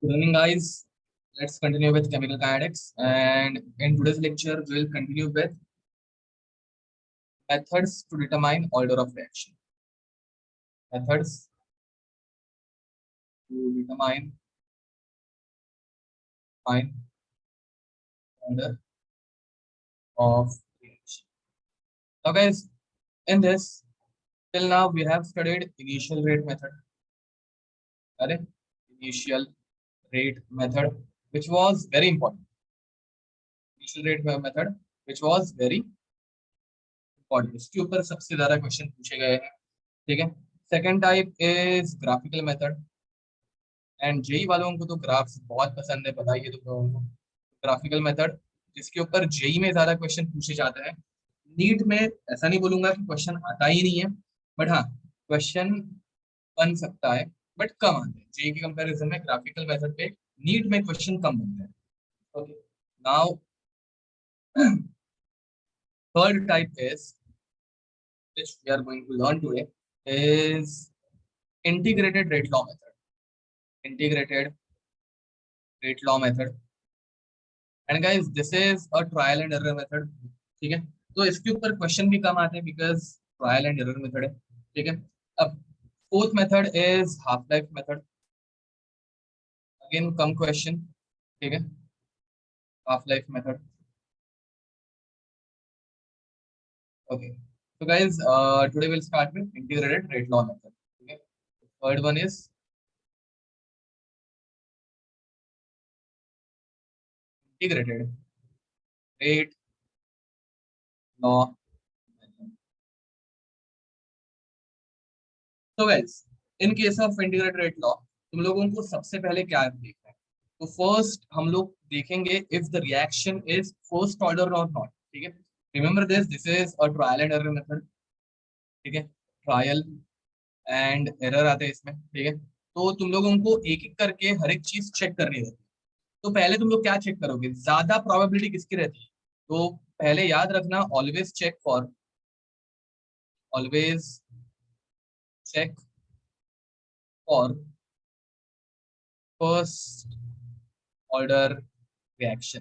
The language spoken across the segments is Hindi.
Good evening, guys. Let's continue with chemical kinetics. And in today's lecture, we'll continue with methods to determine order of reaction. Methods to determine order of reaction. Now, guys, in this, till now, we have studied initial rate method. Correct? Initial rate method, which was very important. Initial rate method, which was very important. इसके ऊपर सबसे ज्यादा क्वेश्चन पूछे गए हैं. ठीक है. Second type is graphical method. And JEE वालों को तो ग्राफ्स बहुत पसंद है, बताइए तो लोगों को. ग्राफिकल मेथड जिसके ऊपर जेई में ज्यादा क्वेश्चन पूछे जाते हैं. नीट में ऐसा नहीं बोलूंगा कि क्वेश्चन आता ही नहीं है, बट हाँ, क्वेश्चन बन सकता है, बट कम आते हैं. जेई के कंपैरिजन में ग्राफिकल मेथड पे नीट में क्वेश्चन कम बनते हैं. Okay. Now third type is which we are going to learn today is integrated rate law method. Integrated rate law method. And guys, this is a trial and error method. ठीक है. तो इसके ऊपर क्वेश्चन भी कम आते हैं because trial and error method है. ठीक है. अब fourth method is half life method. Again come question. ठीक है. Half life method. Okay. So guys, today we'll start with integrated rate law method. Okay. Third one is integrated rate law method. So guys, in case of integrated rate law, तुम लोगों को सबसे पहले क्या देखना है? तो फर्स्ट हम लोग देखेंगे if the reaction is first order और नॉट. ठीक है. Remember this is a trial and error method. ठीक है. ट्रायल एंड एरर आते हैं इसमें. ठीक है. तो तुम लोगों को एक एक करके हर एक चीज चेक करनी रहती है. तो पहले तुम लोग क्या चेक करोगे? ज्यादा प्रोबेबिलिटी किसकी रहती है? तो पहले याद रखना, always check for first order reaction.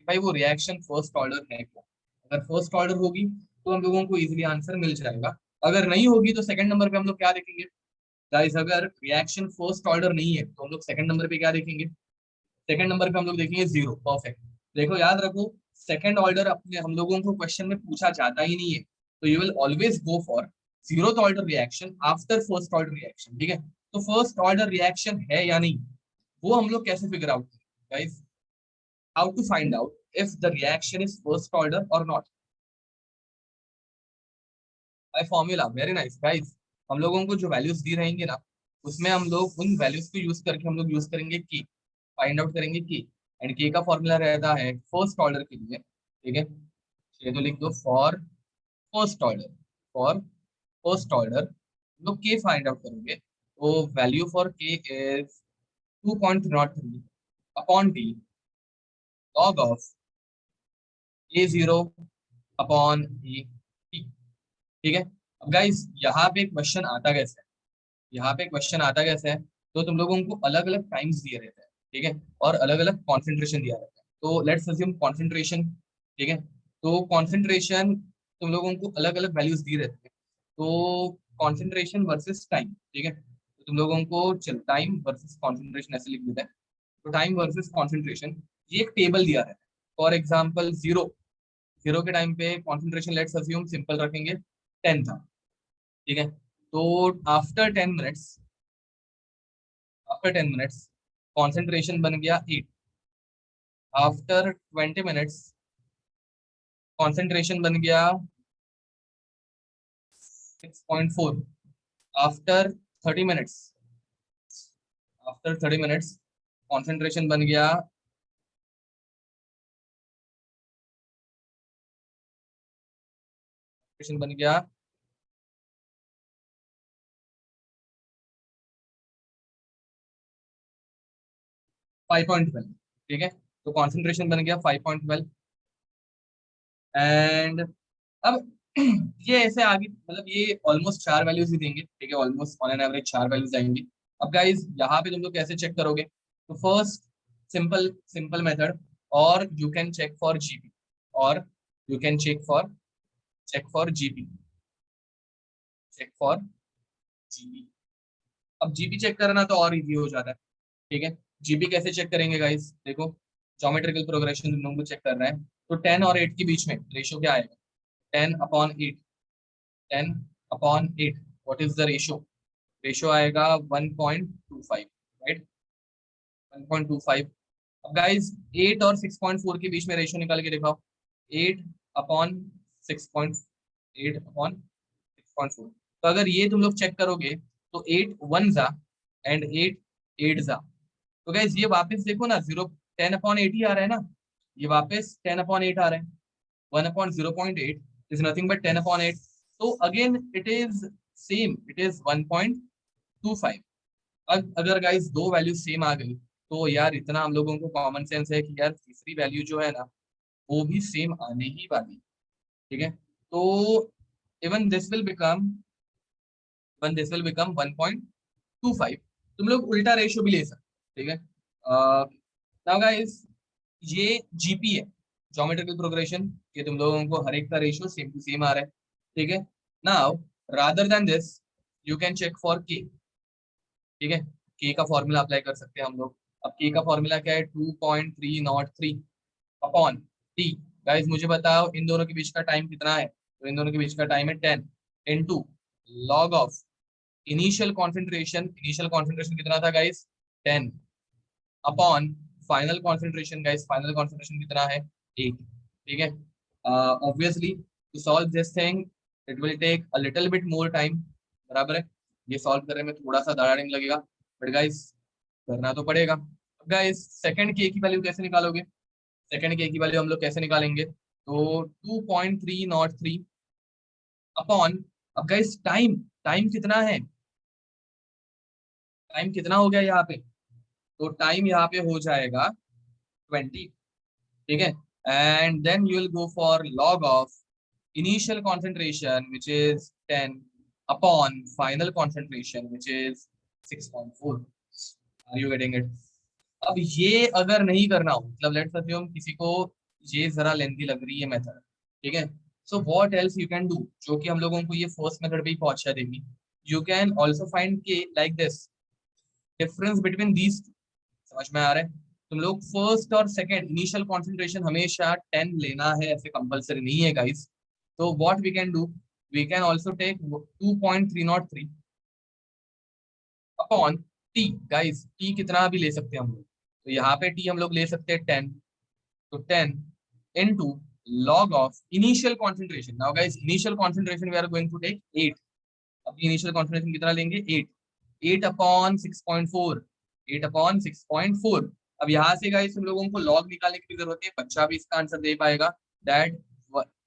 भाई वो रिएक्शन फर्स्ट ऑर्डर है क्या? अगर फर्स्ट ऑर्डर होगी तो हम लोगों को इजीली आंसर मिल जाएगा. अगर नहीं होगी तो सेकंड नंबर पे हम लोग क्या देखेंगे? गाइस, अगर रिएक्शन फर्स्ट ऑर्डर नहीं है तो हम लोग सेकंड नंबर पे क्या देखेंगे? सेकंड नंबर पे हम लोग देखेंगे जीरो. परफेक्ट. देखो याद रखो, सेकंड ऑर्डर अपने हम लोगों को क्वेश्चन में पूछा जाता ही नहीं है. तो you will always go for zero order reaction after first order reaction. ठीक है. तो फर्स्ट ऑर्डर रिएक्शन है या नहीं, वो हम लोग कैसे फिगर आउट करें guys? How to find out if the reaction is first order और not? By formula. Very nice guys. हम लोगों को जो वैल्यूज दी रहेंगे ना, उसमें हम लोग उन वैल्यूज को यूज करके हम लोग यूज करेंगे की, फाइंड आउट करेंगे की. एंड के का फॉर्मूला रहता है फर्स्ट ऑर्डर के लिए. ठीक है. ये तो लिख दो for first order. For first order लोग के फाइंड आउट करेंगे. तो वैल्यू फॉर के is 2.03 upon T log of A zero upon A T. ठीक है. अब गाइस, यहाँ पे क्वेश्चन आता कैसे है? यहाँ पे क्वेश्चन आता कैसे है? तो तुम लोगों को अलग अलग टाइम्स दिए रहते हैं. ठीक है. और अलग अलग कॉन्सेंट्रेशन दिया रहता है. तो लेट्स अज्यूम कॉन्सेंट्रेशन. ठीक है. तो कॉन्सेंट्रेशन तुम लोगों को अलग अलग वैल्यूज दी रहती है. तो कॉन्सेंट्रेशन वर्सेस टाइम. ठीक है. तो तुम लोगों को चल टाइम वर्सेस कॉन्सेंट्रेशन ऐसे लिख देते हैं. तो टाइम वर्सेस कॉन्सेंट्रेशन, ये एक टेबल दिया है. For example zero. जीरो के टाइम पे कॉन्सेंट्रेशन लेट्स अज्यूम सिंपल रखेंगे 10 था. ठीक है. तो आफ्टर 10 मिनट्स कॉन्सेंट्रेशन बन गया 8. आफ्टर 20 मिनट्स कॉन्सेंट्रेशन बन गया 6.4. आफ्टर 30 मिनट्स कॉन्सेंट्रेशन बन गया 5.12. ठीक है. तो कॉन्सेंट्रेशन बन गया 5.12. एंड अब ये ऐसे आगे, मतलब ये ऑलमोस्ट 4 वैल्यूज ही देंगे. ठीक है. Almost on an average 4 values आएंगी. अब गाइज यहाँ पे तुम लोग कैसे चेक करोगे? तो फर्स्ट सिंपल सिंपल मेथड, और you can check for GP, और you can check for GP, check for GP. अब जीपी चेक करना तो और इजी हो जाता है, ठीक है। जीपी कैसे चेक करेंगे गाइस, देखो ज्योमेट्रिकल प्रोग्रेशन तुम लोगों को चेक करना है, तो 10 और 8 के बीच में रेशियो क्या आएगा, 10/8, 10/8, what is the ratio, ratio आएगा 1.25, राइट, 1.25। अब गाइस 8 और 6.4 के बीच में रेशियो निकाल के दिखाओ, 8/6.4। तो अगर ये तुम लोग चेक करोगे तो 8 वन जा एंड 8 8 जा, तो गाइस ये वापस देखो ना, 10/8 ही आ रहा है ना, ये वापस 10/8 आ रहा है, 1/0.8 इज नथिंग बट 10/8, तो again it is same, it is 1.25। अगर गाइस दो वैल्यू सेम आ गई तो यार इतना हम लोगों को कॉमन सेंस है कि यार तीसरी वैल्यू जो है ना वो भी सेम आने ही वाली, ठीक है। तो even this will become even this will become 1.25। तुम लोग उल्टा रेशियो भी ले सकते, ठीक है। नाउ गाइस ये जीपी है, ज्योमेट्रिकल प्रोग्रेशन, ये तुम लोगों को हर एक का रेशियो सेम टू सेम आ रहा है, ठीक है। Now rather than this you can check for k, ठीक है। के का फॉर्मूला अप्लाई कर सकते हैं हम लोग। अब के का फॉर्मूला क्या है, 2.303 अपॉन टी। गाइस मुझे बताओ इन दोनों के बीच का टाइम कितना है, तो इन दोनों के बीच का टाइम है 10 into log of initial concentration कितना था guys, 10 upon final concentration, guys final concentration कितना है, 8, ठीक है। Obviously to solve this thing it will take a little bit more time, बराबर है, ये सॉल्व करने में थोड़ा सा टाइम लगेगा, बट गाइस करना तो पड़ेगा। अब गाइस सेकंड के की वैल्यू कैसे निकालोगे, सेकंड के की वैल्यू हम लोग कैसे निकालेंगे, तो 2.303 अपॉन, अब गाइस टाइम टाइम कितना है, टाइम कितना हो गया यहाँ पे, तो टाइम यहाँ पे हो जाएगा 20, ठीक है। And then you will go for log of initial concentration which is 10 upon final concentration which is 6.4। Are you getting it. अब ये अगर नहीं करना हो, मतलब लेट्स अज्यूम किसी को ये जरा लेंथी लग रही है मेथड, ठीक है, so what else you can do, जो कि हम लोगों को ये फर्स्ट मेथड पे ही पहुंचा देगी, यू कैन ऑल्सो फाइंड के like this, difference between these, समझ में आ रहा है। तुम लोग फर्स्ट और सेकंड इनिशियल कंसंट्रेशन हमेशा 10 लेना है, ऐसे कंपलसरी नहीं है गाइस, तो what we can do, we can also take 2.303 upon t, guys t कितना भी ले सकते हैं हम लोग, तो यहाँ पे टी हम लोग ले सकते हैं 10, तो 10 into log of initial concentration, now guys initial concentration we are going to take 8, अब इनिशियल कॉन्सेंट्रेशन कितना लेंगे, 8, 8/6.4, 8/6.4। अब यहाँ से गाइस हम लोगों को लॉग निकालने की जरूरत है, बच्चा भी इसका आंसर दे पाएगा, that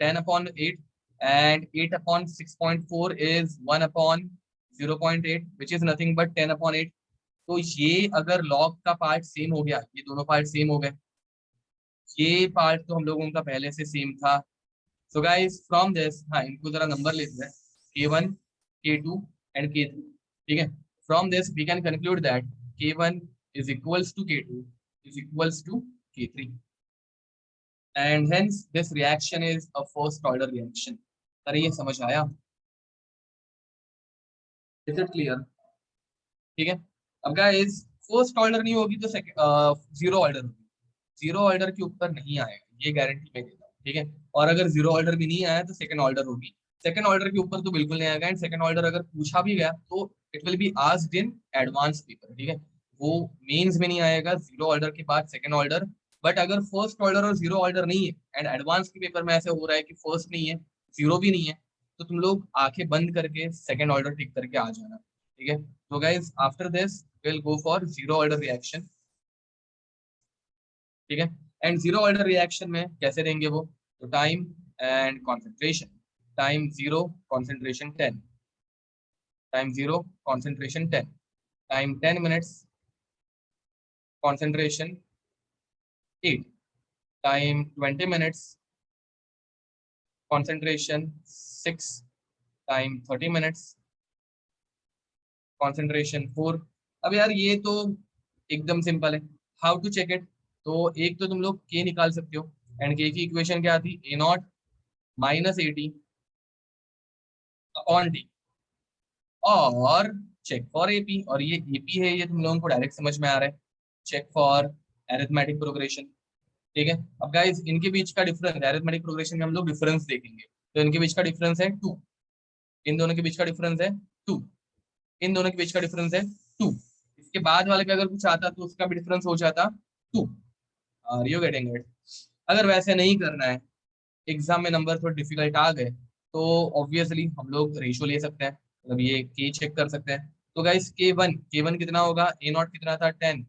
10/8 and 8/6.4 is 1/0.8 which is nothing but 10/8। तो ये अगर लॉग का पार्ट सेम हो गया, ये दोनों पार्ट सेम हो गए, ये पार्ट तो हम लोगों का पहले से सेम था, सो गाइस फ्रॉम दिस, हाँ इनको जरा नंबर लेते हैं, K1 K2 एंड K3, ठीक है। From this we can conclude that K1 is equals to K2 is equals to K3 and hence this reaction is a first order reaction. अरे ये समझ आया, इज इट क्लियर, ठीक है। अब गाइस फर्स्ट ऑर्डर नहीं होगी तो जीरो ऑर्डर होगी, जीरो ऑर्डर के ऊपर नहीं आएगा, ये गारंटी मैं देता हूँ, ठीक है। और अगर जीरो ऑर्डर भी नहीं आया तो सेकंड ऑर्डर होगी, सेकंड ऑर्डर के ऊपर तो बिल्कुल नहीं आएगा, एंड सेकंड ऑर्डर अगर पूछा भी गया तो it will be asked in advance paper, ठीक है। वो मेंस में नहीं आएगा जीरो ऑर्डर के बाद सेकंड ऑर्डर, बट अगर फर्स्ट ऑर्डर और जीरो ऑर्डर नहीं है एंड एडवांस के पेपर में ऐसे हो रहा है कि फर्स्ट नहीं है जीरो भी नहीं है, तो तुम लोग आंखें बंद करके सेकंड ऑर्डर टिक करके आ जाना, ठीक है। तो guys after this will go for zero order reaction, ठीक है। एंड जीरो ऑर्डर रिएक्शन में कैसे देंगे वो, तो time and concentration, time 0 concentration 10, time 0 concentration 10, time 10 minutes concentration 8, time 20 minutes concentration 6, time 30 minutes concentration 4। अब यार ये तो एकदम सिंपल है। How to check it? तो एक तो तुम लोग के निकाल सकते हो, एंड के की इक्वेशन क्या थी? A naught minus A T upon T, और चेक फॉर एपी, और ये एपी है, ये तुम लोगों को डायरेक्ट समझ में आ रहा है, चेक फॉर एरिथमेटिक प्रोग्रेशन। ठीक है, अब गाइस इनके बीच का डिफरेंस, एरिथमेटिक प्रोग्रेशन में हम लोग डिफरेंस देखेंगे, तो इनके बीच का डिफरेंस है 2, इन दोनों के बीच का डिफरेंस है 2, इन दोनों के बीच का डिफरेंस है 2, इसके बाद वाले पे अगर कुछ आता तो उसका भी डिफरेंस हो जाता 2। Are you getting it? अगर वैसे नहीं करना है, एग्जाम में नंबर थोड़े डिफिकल्ट आ गए, तो ऑब्वियसली हम लोग रेशियो ले सकते हैं, मतलब ये के चेक कर सकते हैं। तो गाइस के वन कितना होगा? ए नॉट कितना था? 10,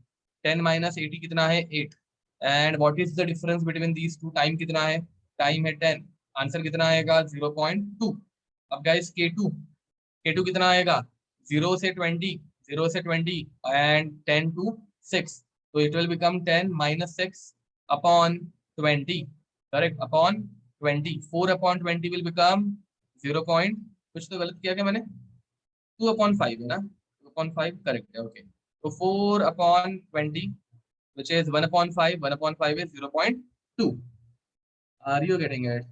10 माइनस एटी कितना है? 8, and what is the difference between these two? Time कितना है? टाइम है 10, आंसर कितना आएगा? 0.2। अब गाइस के टू कितना आएगा? 0 से 20, 0 से 20 एंड 10 to 6, तो it will become 10 - 6 upon 20, correct, upon 20, 4/20 will become 0 point, कुछ तो गलत किया क्या मैंने? 2/5 है ना? 2/5 करेक्ट है, ओके। तो 4/20 which is 1/5, 1/5 is 0.2। Are you getting it?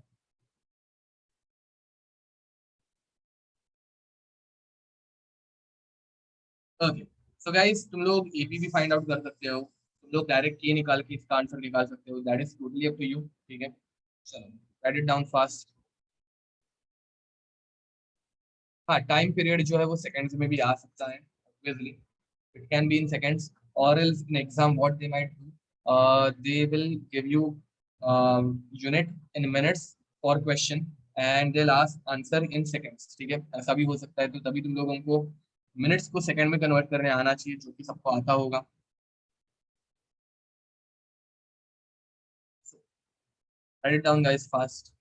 Okay, so guys तुम लोग एपी भी फाइंड आउट कर सकते हो, तुम लोग डायरेक्ट के निकाल के इसका आंसर निकाल सकते हो, that is totally up to you. ठीक है, चलो राइट इट डाउन फास्ट। हाँ, टाइम पीरियड जो है वो सेकंड्स में भी आ सकता है, obviously it can be in seconds, और else in exam what they might do, they will give you unit in minutes for question, and they'll ask answer in seconds। ठीक है, ऐसा भी हो सकता है, तो तभी तुम लोगों को मिनट्स को सेकंड में कन्वर्ट करने आना चाहिए, जो कि सबको आता होगा। Right it down guys fast.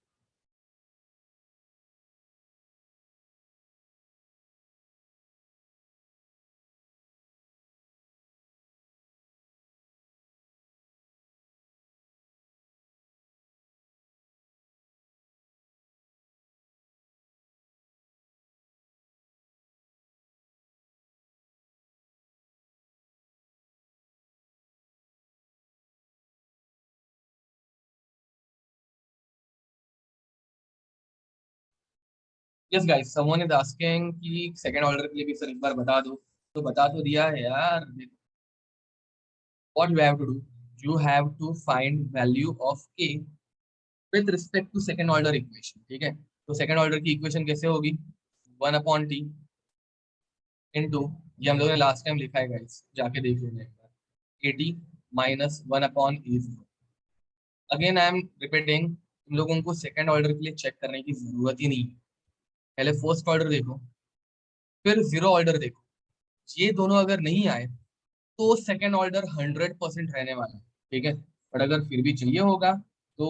Yes guys, someone is asking कि सेकंड ऑर्डर के लिए भी सर एक बार बता दो, तो बता तो दिया है यार। What you have to do, you have to find value of K with respect to second order equation. ठीक है, तो सेकंड ऑर्डर की इक्वेशन कैसे होगी? 1/t इंटू, ये हम लोगों ने लास्ट टाइम लिखा है गाइस, जाके देख लेना एक बार, 80 - 1/e0। Again I am repeating, तुम लोगों को सेकंड ऑर्डर के लिए चेक करने की जरूरत ही नहीं है, पहले फर्स्ट ऑर्डर देखो, फिर जीरो ऑर्डर देखो, ये दोनों अगर नहीं आए तो सेकंड ऑर्डर 100% रहने वाला है। ठीक है, बट अगर फिर भी चाहिए होगा तो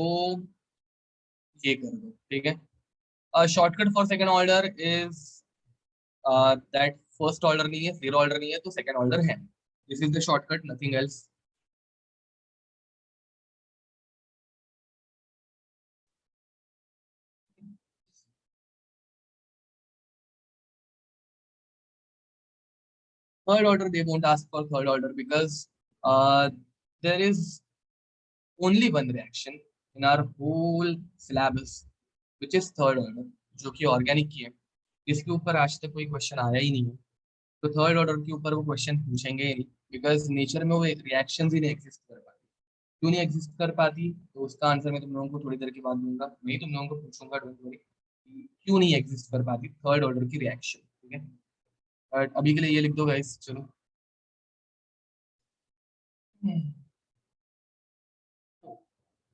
ये कर दो। ठीक है, shortcut for second order is that first order नहीं है, जीरो ऑर्डर नहीं है, तो सेकंड ऑर्डर है, this is the shortcut, nothing else. Third order they won't ask for third order because there is only one reaction in our whole syllabus which is third order, जो कि ऑर्गेनिक की है, इसके ऊपर आज तक कोई क्वेश्चन आया ही नहीं है, तो थर्ड ऑर्डर के ऊपर वो क्वेश्चन पूछेंगे ही नहीं, बिकॉज नेचर में वो रिएक्शन ही नहीं एग्जिस्ट कर पाती। क्यों नहीं एग्जिस्ट कर पाती, तो उसका आंसर मैं तुम लोगों को थोड़ी देर के बाद दूंगा, मैं ही तुम लोगों को पूछूंगा, डोंट वरी, क्यों नहीं एग्जिस्ट कर पाती थर्ड ऑर्डर की रिएक्शन। ठीक है, बट अभी के लिए ये लिख दो गाइस, चलो।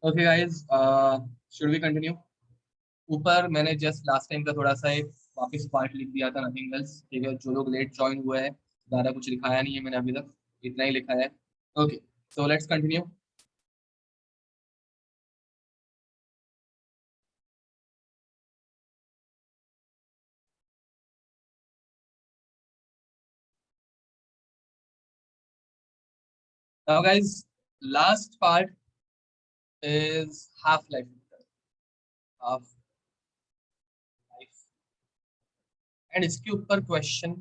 Okay guys, should we continue? ऊपर मैंने जस्ट लास्ट टाइम का थोड़ा सा एक वापस पार्ट लिख दिया था, नथिंग एल्स। ठीक है, जो लोग लेट ज्वाइन हुए हैं, ज़्यादा कुछ लिखाया नहीं है मैंने अभी तक, इतना ही लिखा है। Okay, so let's continue. Now guys, last part is half life, half life, and इसके ऊपर क्वेश्चन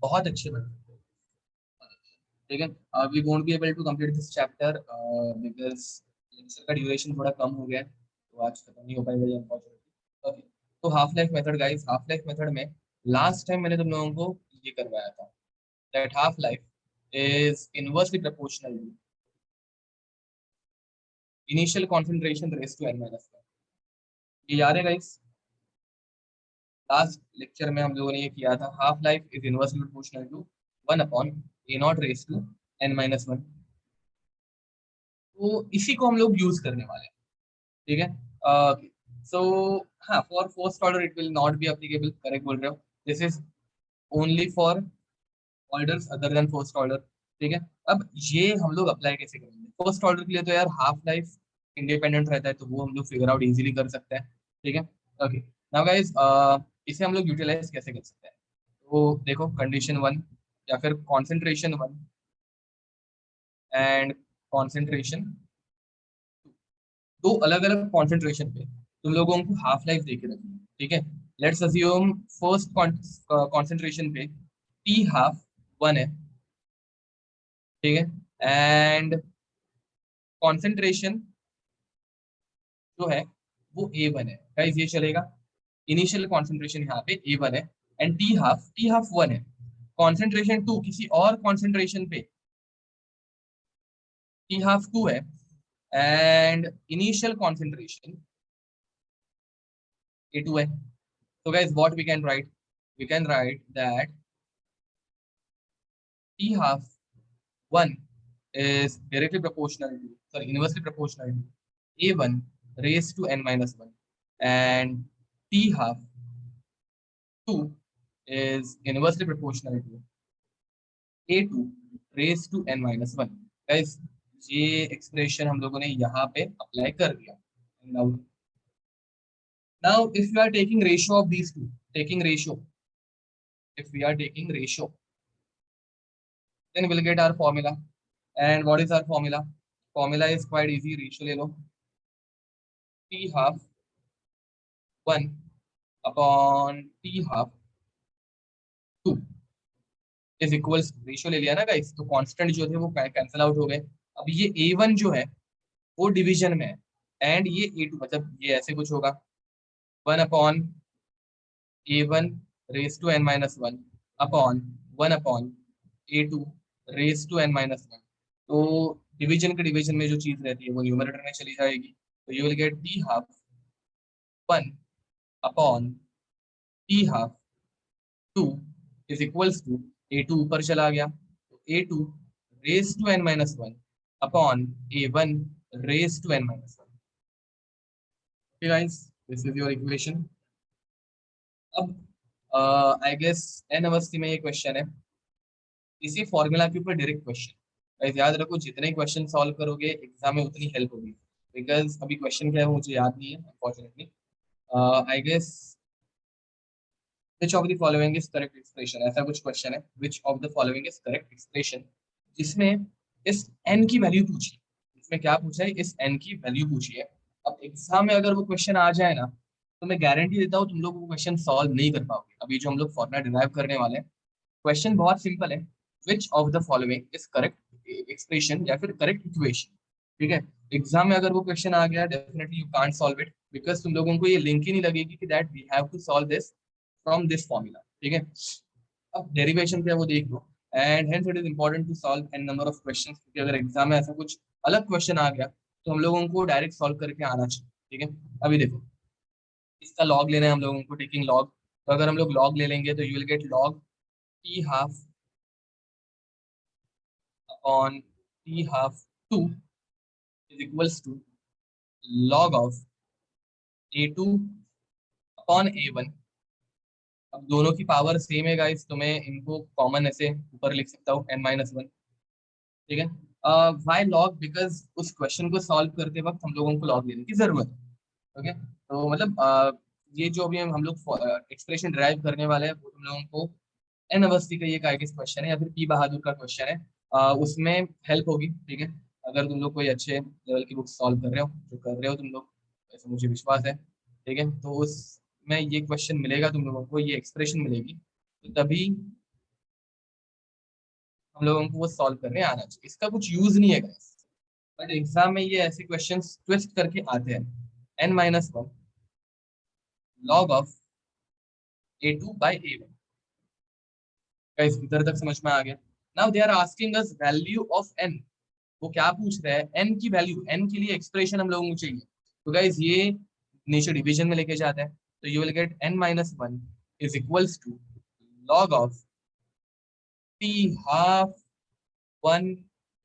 बहुत अच्छे बनते हैं। ठीक है, we won't be able to complete this chapter because lecture का ड्यूरेशन थोड़ा कम हो गया है, तो आज खत्म नहीं हो पाएगा ये अनफॉर्चुनेटली। ओके, तो half life method guys, half life method में लास्ट टाइम मैंने तुम लोगों को ये करवाया था that half life is inversely proportional to initial concentration raise to n minus one. ये याद है गाइस? लास्ट लेक्चर में हम लोगों ने ये किया था, half life is inversely proportional to 1 upon a naught raise to n minus one. तो इसी को हम लोग यूज करने वाले हैं, ठीक है। सो हाँ, for first order it will not be applicable, correct बोल रहे हो। This is only for orders other than first order, ठीक है। अब ये हम लोग अप्लाई कैसे करेंगे फर्स्ट ऑर्डर के लिए? तो यार हाफ लाइफ इंडिपेंडेंट रहता है, तो वो हम लोग फिगर आउट इजीली कर सकते हैं, ठीक है। ओके, नाउ गाइस इसे हम लोग यूटिलाइज कैसे कर सकते हैं? तो देखो, कंडीशन वन या फिर कॉन्सेंट्रेशन वन एंड कॉन्सेंट्रेशन, दो अलग अलग कॉन्सेंट्रेशन पे तुम लोगों को हाफ लाइफ देके रखनी है, ठीक है। लेट्स अज्यूम फर्स्ट कॉन्सेंट्रेशन पे टी हाफ वन है, ठीक है, एंड कॉन्सेंट्रेशन जो है वो ए वन है। गाइस ये चलेगा, इनिशियल कॉन्सेंट्रेशन यहाँ पे ए वन है एंड टी हाफ वन है। कॉन्सेंट्रेशन टू किसी और कॉन्सेंट्रेशन पे टी हाफ टू है and initial concentration a two है। So guys, what we can write? We can write that T half 1 is directly proportional to, sorry, inversely proportional to A1 raised to n minus 1 and T half 2 is inversely proportional to A2 raised to n minus 1. Guys, ये एक्सप्रेशन हम लोगों ने यहाँ पे अप्लाई कर दिया। Now if we are taking ratio of these two, taking ratio, if we are taking ratio, then we'll get our formula. And what is our formula? Formula is quite easy. Ratio ले लो, T half 1 upon T half 2 is equals, ratio ले लिया ना गाइस, तो कांस्टेंट जो थे वो कैंसिल आउट हो गए। अब ये A1 जो है वो डिवीजन में है एंड ये A2, मतलब ये ऐसे कुछ होगा 1 upon A1 raise to n minus one upon 1 upon A2 raise to n minus one. तो डिवीजन के डिवीजन में जो चीज रहती है वो न्यूमरेटर में चली जाएगी, तो you will get t half 1 upon t half 2 is equals to A2 ऊपर चला गया, तो A2 raise to n minus one upon A1 raise to n minus one. Guys, this is your equation. अब आई गेस एन अवस्थी में ये क्वेश्चन है, इसी फॉर्मूला के ऊपर डायरेक्ट क्वेश्चन। गाइस याद रखो, जितने क्वेश्चन सॉल्व करोगे एग्जाम में उतनी हेल्प होगी, बिकॉज अभी क्वेश्चन क्या है मुझे याद नहीं है unfortunately. I guess which of the following is correct expression, ऐसा कुछ क्वेश्चन है, which of the following is correct expression, जिसमें इस एन की वैल्यू पूछी। इसमें क्या पूछा है? इस एन की वैल्यू पूछी है। अब एग्जाम में अगर वो क्वेश्चन आ जाए ना, तो मैं गारंटी देता हूँ तुम लोग वो क्वेश्चन सॉल्व नहीं कर पाओगे। अभी जो हम लोग फॉर्मूला डिराइव करने वाले हैं, क्वेश्चन बहुत सिंपल है, which of the following is correct expression या फिर करेक्ट इक्वेशन, ठीक है। एग्जाम में अगर वो क्वेश्चन आ गया, definitely you can't solve it, because तुम लोगों को ये लिंक ही नहीं लगेगी कि that we have to solve this from this formula, ठीक है। अब डेरिवेशन क्या है वो देख लो, and hence it is important to solve an number of questions, क्योंकि अगर एग्जाम में ऐसा कुछ अलग क्वेश्चन आ गया तो हम लोगों को डायरेक्ट सॉल्व करके आना चाहिए, ठीक है। अभी देखो, इसका लॉग लेना है हम लोगों को, टेकिंग लॉग। तो अगर हम लोग लॉग ले लेंगे तो you will get log t half upon t half 2 is equals to log of A2 upon A1। अब दोनों की पावर सेम है गाइस, तो मैं इनको कॉमन ऐसे ऊपर लिख सकता हूँ n माइनस वन, ठीक है। Why log? बिकॉज उस क्वेश्चन को सॉल्व करते वक्त हम लोगों को लॉग लेने की जरूरत है, ओके। तो मतलब ये जो भी हम लोग एक्सप्रेशन ड्राइव करने वाले हैं वो तुम लोगों को एन अवस्थी का ये क्वेश्चन है या फिर पी बहादुर का क्वेश्चन है, उसमें हेल्प होगी, ठीक है। अगर तुम लोग कोई अच्छे लेवल की बुक सॉल्व कर रहे हो, जो कर रहे हो तुम लोग, ऐसा मुझे विश्वास है, ठीक है, तो उसमें ये क्वेश्चन मिलेगा तुम लोगों को, ये एक्सप्रेशन मिलेगी, तो तभी हम लोगों को वो सॉल्व करने आना चाहिए, इसका कुछ यूज नहीं है guys। बट एग्जाम में ये ऐसे क्वेश्चंस ट्विस्ट करके आते हैं। n-1 log of a2/a1। Guys इधर तक समझ में आ गया? Now they are asking us value of n। वो क्या पूछ रहा है? n की वैल्यू, n के लिए एक्सप्रेशन हम लोगों को चाहिए। तो गाइस ये नेचर डिवीजन में लेके जाते हैं, तो you will get n-1 is equals to log of t half 1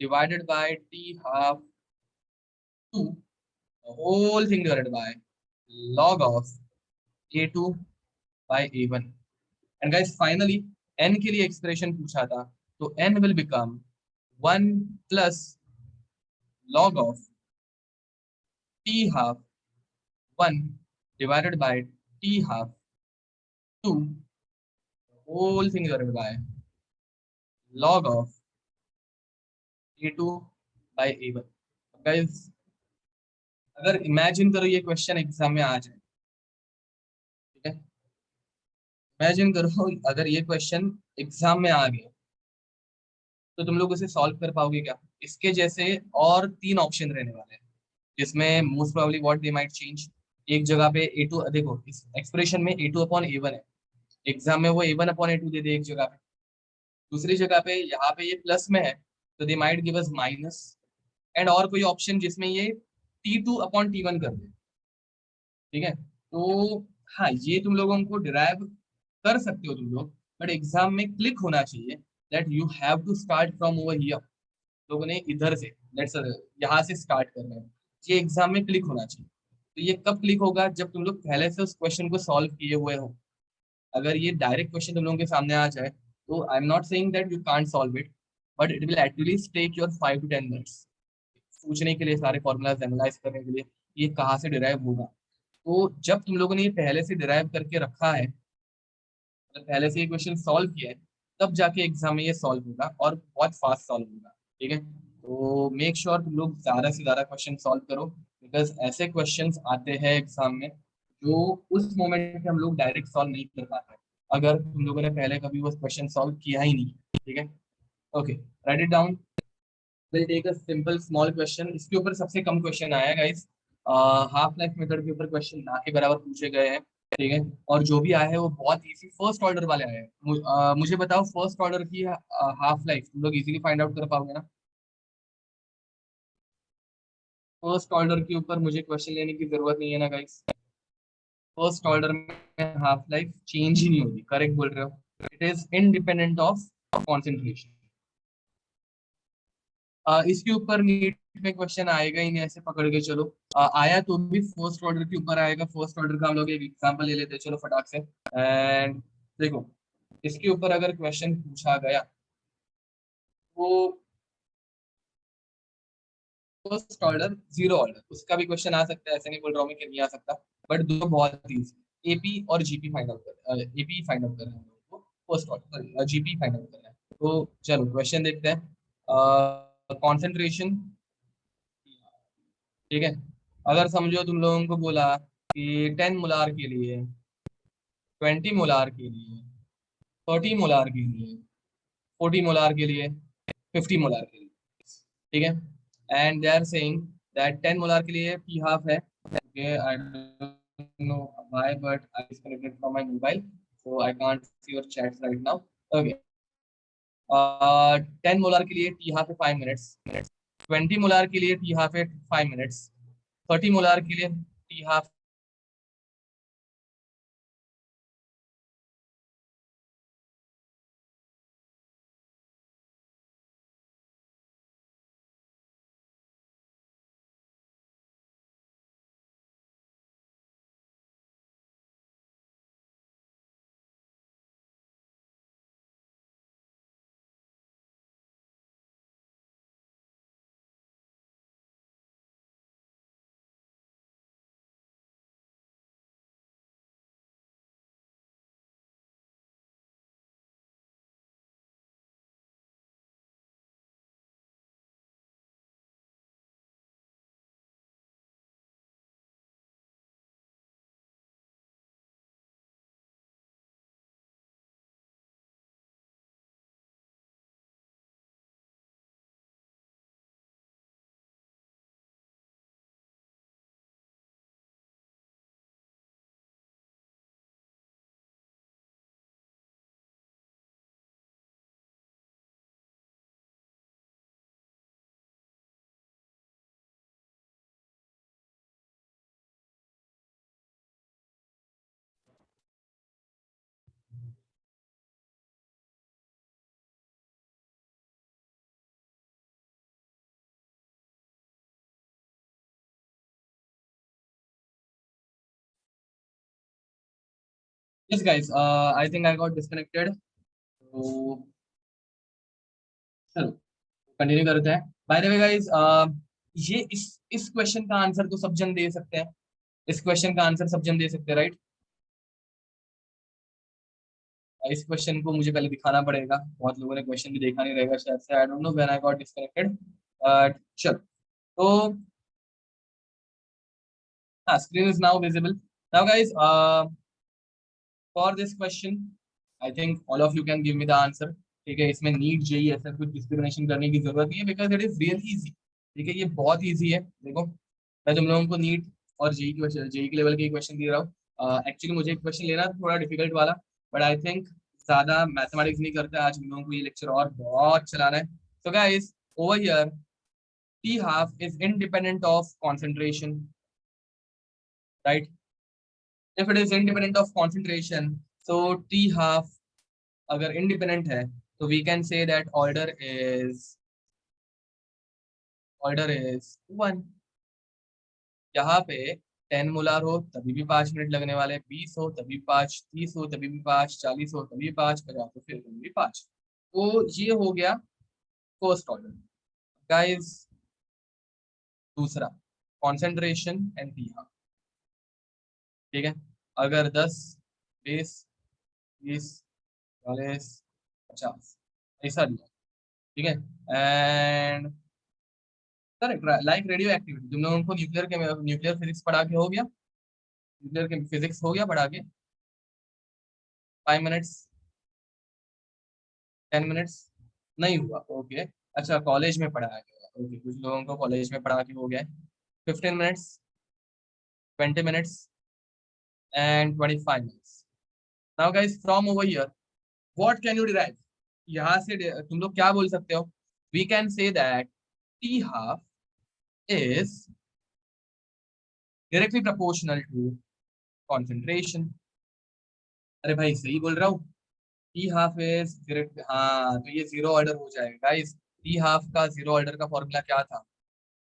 divided by t half 2, the whole thing divided by log of a2 by a1। and guys finally n के लिए एक्सप्रेशन पूछा था, तो n will become 1 plus log of t half 1 divided by t half 2, the whole thing divided by log of a2 by a1। guys अगर इमेजिन करो ये क्वेश्चन एग्जाम में आ जाए, ठीक है, इमेजिन करो अगर ये क्वेश्चन एग्जाम में आ गया, तो तुम लोग उसे सॉल्व कर पाओगे क्या? इसके जैसे और तीन ऑप्शन रहने वाले हैं, जिसमें most probably what they might change. एक जगह पे ए टू, देखो इस एक्सप्रेशन में a2/a1 है, एग्जाम में वो a1/a2 दे दे एक जगह पे। दूसरी जगह पे यहाँ पे ये प्लस में है, तो they might give us minus. And और कोई ऑप्शन जिसमें ये t2/t1 कर दे। ठीक है, तो हाँ ये तुम लोगों को डिराइव कर सकते हो तुम लोग, बट एग्जाम में क्लिक होना चाहिए that you have to start from over here. लोगों ने इधर से, लेट्स यहाँ से स्टार्ट करना है, ये एग्जाम में क्लिक होना चाहिए। तो ये कब क्लिक होगा? जब तुम लोग पहले से उस क्वेश्चन को सॉल्व किए हुए हो। अगर ये डायरेक्ट क्वेश्चन तुम लोगों के सामने आ जाए, तो I am not saying that you can't solve it, but it will at least take your 5 to 10 minutes सोचने के लिए, सारे फॉर्मूलाज एनालाइज करने के लिए ये कहाँ से डिराइव होगा। तो जब तुम लोगों ने ये पहले से डिराइव करके रखा है, मतलब पहले से ये क्वेश्चन सॉल्व किया है, तब जाके एग्जाम में ये सॉल्व होगा और बहुत फास्ट सॉल्व होगा। ठीक है, तो मेक श्योर तुम लोग ज्यादा से ज्यादा क्वेश्चन सॉल्व करो, बिकॉज ऐसे क्वेश्चंस आते हैं एग्जाम में जो उस मोमेंट पे हम लोग डायरेक्ट सॉल्व नहीं कर पाते अगर तुम लोगों ने पहले कभी वो क्वेश्चन सॉल्व किया ही नहीं। ठीक है, okay, write it down. Will take a simple small question. इसके ऊपर सबसे कम क्वेश्चन आया गाइस, हाफ लाइफ मेथड के ऊपर क्वेश्चन ना के बराबर पूछे गए हैं। ठीक है, और जो भी आए हैं वो बहुत इजी फर्स्ट ऑर्डर वाले आए हैं। मुझे बताओ फर्स्ट ऑर्डर की हाफ लाइफ तुम लोग इजीली फाइंड आउट कर पाओगे ना? फर्स्ट ऑर्डर के ऊपर मुझे क्वेश्चन लेने की जरूरत नहीं है ना गाइस? फर्स्ट ऑर्डर में हाफ लाइफ चेंज ही नहीं होगी, करेक्ट बोल रहे हो? It is independent of concentration. इसके ऊपर नीट में क्वेश्चन आएगा ही नहीं, ऐसे पकड़ के चलो। आया तो भी फर्स्ट ऑर्डर के ऊपर आएगा। फर्स्ट ऑर्डर का हम लोग एक एग्जांपल ले लेते हैं, चलो फटाक से। एंड देखो, इसके ऊपर अगर क्वेश्चन पूछा गया तो फर्स्ट ऑर्डर जीरो ऑर्डर उसका भी क्वेश्चन आ सकता है, ऐसे नहीं बोल रहा हूँ मैं कि नहीं आ सकता, बट दोनों बहुत इजी। एपी और जीपी फाइंड आउट कर, एपी फाइंड आउट करना है हम लोगों को, first order GP find out करना है। तो चलो क्वेश्चन देखते हैं। कॉन्सेंट्रेशन, ठीक है, अगर समझो तुम लोगों को बोला कि 10 मोलार के लिए, 20 मोलार के लिए, 30 मोलार के लिए, 40 मोलार के लिए, 50 मोलार के लिए। ठीक है, and they are saying that 10 molar के लिए पी हाफ है। Okay, I don't know why but I disconnected from my mobile, so I can't see your chats right now. Okay, 10 molar के लिए टी हाफ है 5 मिनट्स, 20 मोलार के लिए टी हाफ है 5 मिनट्स, 30 मोलार के लिए T half Yes guys, I think I got disconnected. तो चलो कंटिन्यू करते हैं. बाय द वे गाइस, ये इस क्वेश्चन का आंसर तो सब जन दे सकते हैं. इस क्वेश्चन का आंसर सब जन दे सकते हैं, राइट? इस क्वेश्चन को मुझे पहले दिखाना पड़ेगा. बहुत लोगों ने क्वेश्चन भी देखा नहीं रहेगा शायद से. आई don't know when I got disconnected. चलो. तो हाँ, screen is now visible. Now guys, for this question I think all of you can give me the answer. ठीक है, इसमें नीट जेई ऐसा कुछ डिस्क्रिमिनेशन करने की जरूरत नहीं है, because it is really easy. ठीक है, ये बहुत इजी है. देखो, मैं तुम लोगों को नीट और जेई के लेवल के क्वेश्चन दे रहा हूँ. एक्चुअली मुझे एक क्वेश्चन लेना था थोड़ा डिफिकल्ट वाला, बट आई थिंक ज्यादा मैथमेटिक्स नहीं करते आज हम लोगों को ये लेक्चर और बहुत चलाना है. तो guys, over here, t half is independent of concentration, right? If it is independent of concentration, so t half अगर इंडिपेंडेंट है, तो we can say that order is 1. यहाँ पे 10 मोलार हो तभी भी 5 मिनट लगने वाले, 20 हो तभी 5, 30 हो तभी भी 5, 40 हो तभी 5, 50 हो फिर भी 5. तो ये हो गया फर्स्ट ऑर्डर. गाइस, दूसरा, कॉन्सेंट्रेशन एंड टी हाफ. ठीक है, अगर 10, 20, 30, 40, 50 ऐसा दिया. ठीक है, and correct, like radio activity. तुम लोगों को न्यूक्लियर फिजिक्स पढ़ा के हो गया? न्यूक्लियर के फिजिक्स हो गया पढ़ा के? 5 मिनट्स, 10 मिनट्स नहीं हुआ? ओके. अच्छा, कॉलेज में पढ़ाया गया? ओके, कुछ लोगों को कॉलेज में पढ़ा के हो गया है. 15 minutes, 20 minutes and 25 minutes. Now guys, from over here what can you derive? यहाँ से तुम लोग क्या बोल सकते हो? We can say that t half is directly proportional to concentration. अरे भाई, सही बोल रहा हूँ? टी हाफ इज डायरेक्ट, हाँ, तो ये जीरो ऑर्डर हो जाएगा गाइस. टी हाफ का जीरो ऑर्डर का फॉर्मूला क्या था?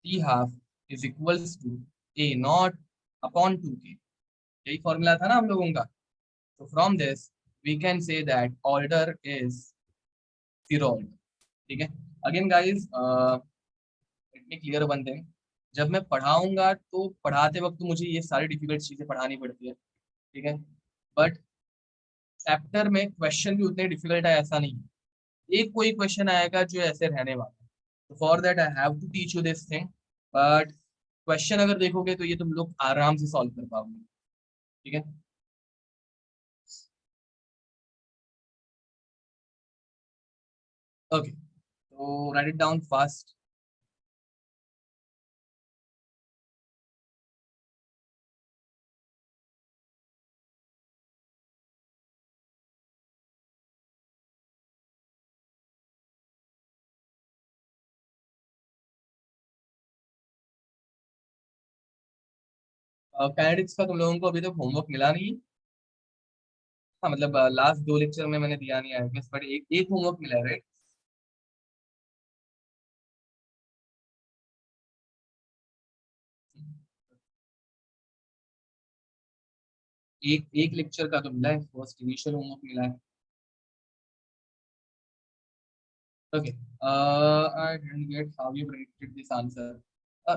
T half is equals to a naught upon 2k. यही फॉर्मूला था ना हम लोगों का. तो from this we can say that order is zero order. ठीक है. Again guys, let me clear one thing. जब मैं पढ़ाऊंगा तो पढ़ाते वक्त तो मुझे ये सारी डिफिकल्ट चीजें पढ़ानी पड़ती है. ठीक है, बट चैप्टर में क्वेश्चन भी उतने डिफिकल्ट है ऐसा नहीं है. एक कोई क्वेश्चन आएगा जो ऐसे रहने वाला है. तो for that I have to teach you this thing. But question अगर देखोगे तो ये तुम लोग आराम से सॉल्व कर पाओगे. ठीक है. ओके, तो राइट इट डाउन फास्ट. कैनेडिक्स का तुम लोगों को अभी तक होमवर्क मिला नहीं है? हाँ, मतलब लास्ट 2 लेक्चर में मैंने दिया नहीं है, बट एक एक होमवर्क मिला है, राइट? एक एक लेक्चर का तो मिला है, फर्स्ट इनिशियल होमवर्क मिला है. Okay, I didn't get how you predicted this answer.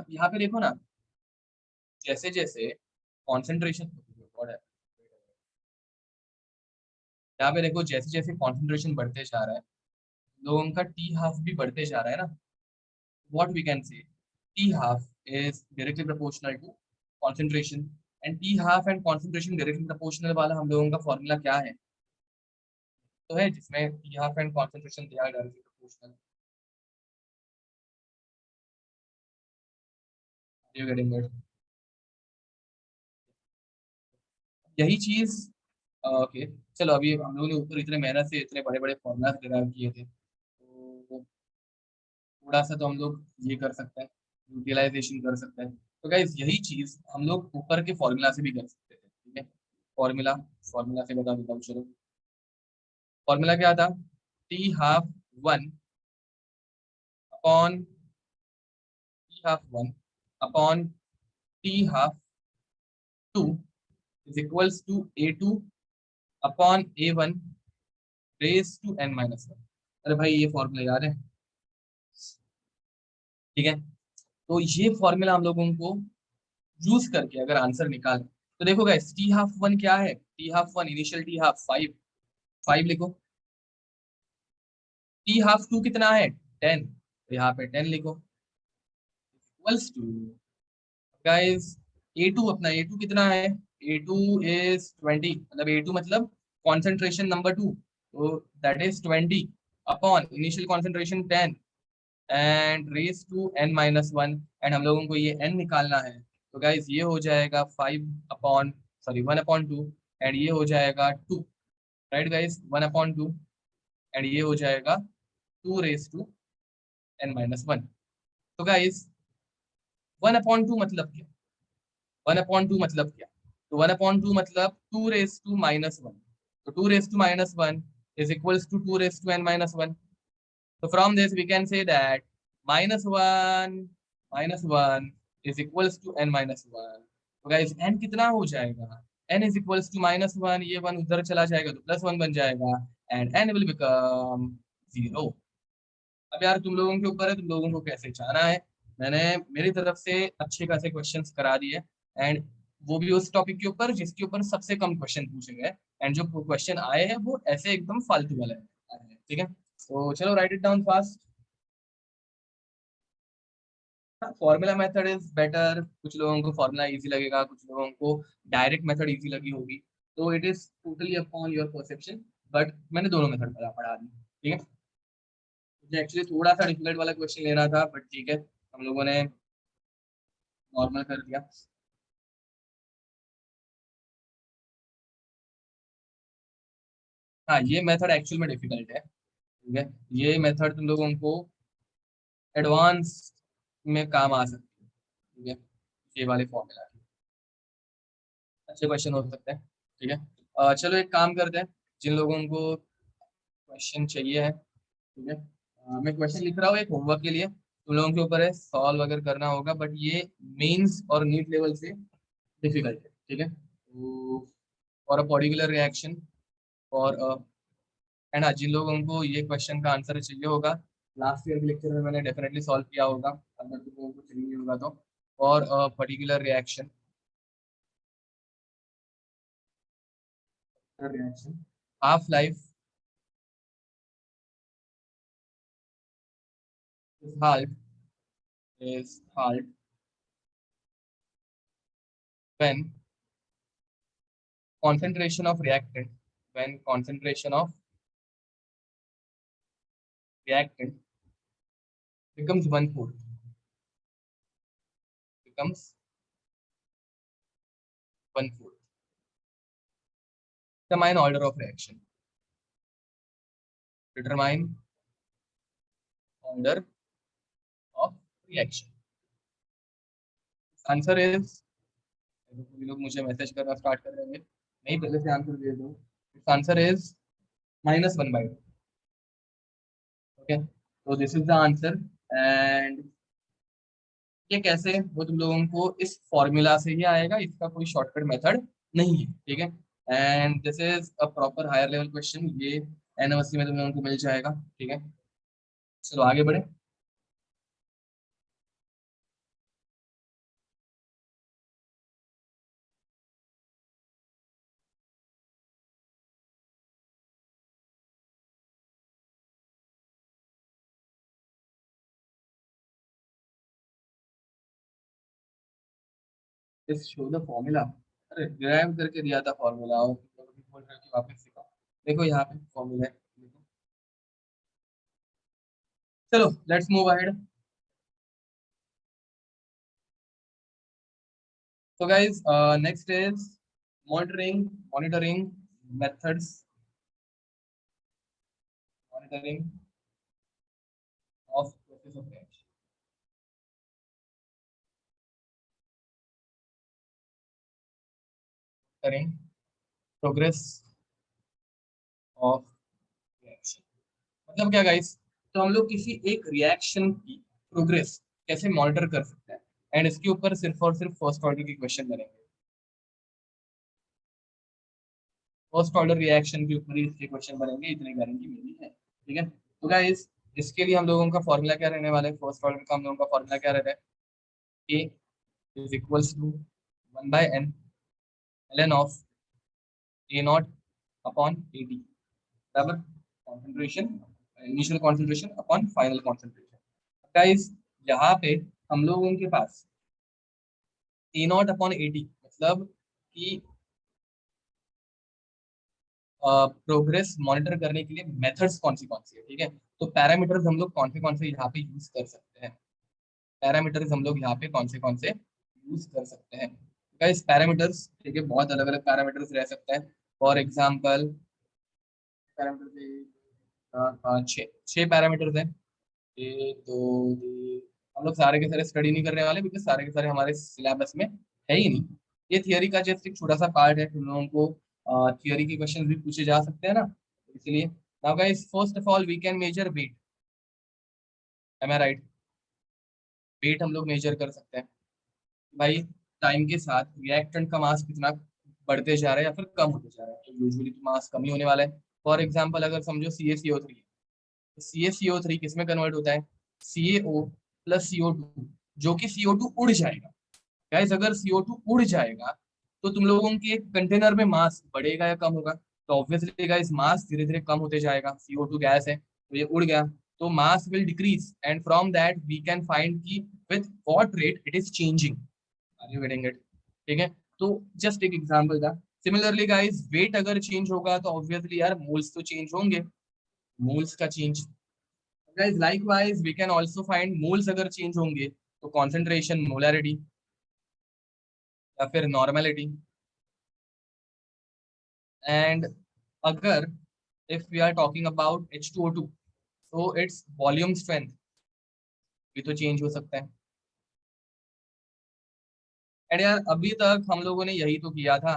यहाँ पे देखो ना, जैसे जैसे कॉन्सेंट्रेशन, यहाँ पे देखो जैसे जैसे कॉन्सेंट्रेशन बढ़ते जा रहा है, लोगों का टी हाफ भी बढ़ते जा रहा है ना. What we can say, t half is directly proportional to concentration. And t half and concentration directly proportional वाला हम लोगों का फॉर्मूला क्या है? तो है जिसमें टी हाफ एंड कॉन्सेंट्रेशन दिया है directly proportional. You getting it? यही चीज. ओके, चलो, अभी हम लोगों ने ऊपर इतने मेहनत से इतने बड़े बड़े फॉर्मूला डिराइव किए थे, तो थोड़ा सा तो हम लोग ये कर सकते हैं, यूटिलाइजेशन कर सकते हैं. तो गाइस, यही चीज हम लोग ऊपर के फॉर्मूला से भी कर सकते थे. ठीक है, फॉर्मूला फॉर्मूला से बता देता हूँ, चलो. फॉर्मूला क्या था? T half 1 upon t half 1 upon t half 2 is equals to A2 upon A1 raise to n-1। अरे भाई ये फॉर्मूला याद है, ठीक है। तो ये फॉर्मूला हम लोगों को यूज करके अगर आंसर निकालें तो देखो गाइस, टी हाफ वन क्या है, T half one initial T half 5, 5 लिखो। टी हाफ टू कितना है 10, तो यहाँ पे 10 लिखो, equals to guys a two, अपना ए टू कितना है, ए टू इज 20, मतलब ए टू मतलब कॉन्सेंट्रेशन नंबर 2, तो that is 20 upon initial concentration 10 and raise to n-1, and हम लोगों को ये n निकालना है, तो गाइज ये हो जाएगा 5 अपॉन, सॉरी 1/2, एंड ये हो जाएगा 2, राइट गाइज 1/2, एंड ये हो जाएगा 2 रेज टू n-1। तो गाइज 1/2 मतलब क्या, 1/2 मतलब क्या, तो 1/2 मतलब 2 रेज टू -1, तो 2 raise to -1 is equals to 2 raise to n-1। So from this we can say that -1 -1 is equals to n-1। तो guys n कितना हो जाएगा, n is equals to -1, ये 1 उधर चला जाएगा तो +1 बन जाएगा, एंड n will become 0। अब यार तुम लोगों के ऊपर है, तुम लोगों को कैसे जाना है। मैंने मेरी तरफ से अच्छे खासे क्वेश्चंस करा दिए, एंड वो भी उस टॉपिक के ऊपर जिसके ऊपर सबसे कम क्वेश्चन पूछे गए, एंड जो क्वेश्चन आए हैं वो ऐसे एकदम फालतू वाले आए हैं, ठीक है। तो चलो write it down fast. Formula method is better, कुछ लोगों को फॉर्मूला इजी लगेगा, कुछ लोगों को डायरेक्ट मेथड इजी लगी होगी, तो it is totally upon your perception, but मैंने दोनों मेथड पढ़ा दी, ठीक है। मुझे एक्चुअली थोड़ा सा डिफिकल्ट वाला क्वेश्चन लेना था, बट ठीक है हम लोगों ने नॉर्मल कर दिया। हाँ ये मेथड एक्चुअल में डिफिकल्ट है, ठीक है। ये मेथड तुम लोगों को एडवांस में काम आ सकती है, ठीक है, ये वाले फॉर्मूला अच्छे क्वेश्चन हो सकते हैं, ठीक है। चलो एक काम करते हैं, जिन लोगों को क्वेश्चन चाहिए है, ठीक है, मैं क्वेश्चन लिख रहा हूँ एक होमवर्क के लिए, तुम लोगों के ऊपर है सॉल्व अगर करना होगा, बट ये मेंस और नीट लेवल से डिफिकल्ट है, ठीक है। तो फॉर अ पर्टिकुलर रिएक्शन, और एंड हाँ जिन लोगों को ये क्वेश्चन का आंसर चाहिए होगा, लास्ट ईयर के लेक्चर में मैंने डेफिनेटली सॉल्व किया होगा, अगर तुम लोगों को चाहिए होगा तो, for particular reaction half life is halved is halved when concentration of reactant when concentration of reactant becomes 1/4, becomes 1/4। Determine order of reaction, determine order of reaction। Answer is, सभी लोग मुझे मैसेज करना स्टार्ट कर देंगे, नहीं पहले से आंसर दे दो। आंसर इज -1/2, ओके, तो this is the answer, and ये कैसे वो तुम लोगों को इस फॉर्मूला से ही आएगा, इसका कोई शॉर्टकट मेथड नहीं है, ठीक है। And this is a proper higher level question, ये एनओसी में तुम लोगों को मिल जाएगा, ठीक है। चलो आगे बढ़े। इस शो द फॉर्मूला, अरे डिराइव करके दिया था फॉर्मूला, और तुम लोग अभी बोल रहे हो कि वापस सिखाओ। देखो यहाँ पे फॉर्मूला है, देखो। चलो let's move ahead. So guys, next is monitoring methods, monitoring of process of reaction, monitoring progress of reaction। मतलब क्या गाइस, तो हम लोग किसी एक रिएक्शन की प्रोग्रेस कैसे मॉनिटर कर सकते हैं, एंड इसके ऊपर सिर्फ और सिर्फ फर्स्ट ऑर्डर की क्वेश्चन बनेंगे। फर्स्ट ऑर्डर रिएक्शन के ऊपर ही इसके क्वेश्चन बनेंगे, इतनी गारंटी मेरी है। ठीक है, तो गाइस इसके लिए हम लोगों का फॉर्मूला क्या रहने वाला है, फर्स्ट ऑर्डर का हम लोगों का फॉर्मूला क्या रहता है, A is equals to 1/n ln of A naught upon A T, बराबर concentration, initial concentration upon final concentration. Guys यहाँ पे हम लोगों के पास A naught upon A T मतलब कि प्रोग्रेस मॉनिटर करने के लिए मेथड्स कौन सी है। ठीक है, तो पैरामीटर्स हम लोग कौन से यहाँ पे यूज कर सकते हैं, पैरामीटर्स हम लोग यहाँ पे कौन से यूज कर सकते हैं। गाइस पैरामीटर्स ठीक है, बहुत अलग अलग पैरामीटर्स रह सकते हैं। फॉर एग्जाम्पल पैरामीटर्स छः पैरामीटर्स हैं, एक दो तीन। हम लोग सारे के सारे स्टडी नहीं करने वाले बिकॉज सारे के सारे हमारे सिलेबस में है ही नहीं। ये थियोरी का जस्ट एक छोटा सा पार्ट है, तुम लोगों को थियोरी के क्वेश्चन भी पूछे जा सकते हैं ना, तो इसलिए now guys first of all we can measure weight, am I right. Weight हम लोग मेजर कर सकते हैं भाई, टाइम के साथ रिएक्टेंट का मास कितना बढ़ते जा रहा है या फिर कम होते जा रहा है, तो यूजुअली तो मास कम ही होने वाला है। फॉर एग्जाम्पल अगर समझो CaCO3, CaCO3 किस में कन्वर्ट होता है, CaO प्लस CO2, जो कि CO2 उड़ जाएगा। गाइस अगर CO2 उड़ जाएगा तो तुम लोगों के कंटेनर में मास बढ़ेगा या कम होगा, तो ऑब्वियसली गाइस मास धीरे धीरे कम होते जाएगा, CO2 गैस है तो ये उड़ गया, तो mass will decrease and from that we can find की with what rate it is changing. Are you getting it? ठीक है, तो जस्ट एक एग्जांपल था। सिमिलरली गाइस वेट अगर चेंज होगा तो ऑब्वियसली यार मोल्स तो चेंज होंगे, मोल्स का change. Guys likewise we can also find moles अगर चेंज होंगे तो कॉन्सेंट्रेशन, मोलैरिटी या फिर नॉर्मेलिटी। एंड अगर if we are talking about H2O2 तो इट्स वॉल्यूम स्ट्रेंथ भी तो चेंज हो सकता है। एंड यार अभी तक हम लोगों ने यही तो किया था,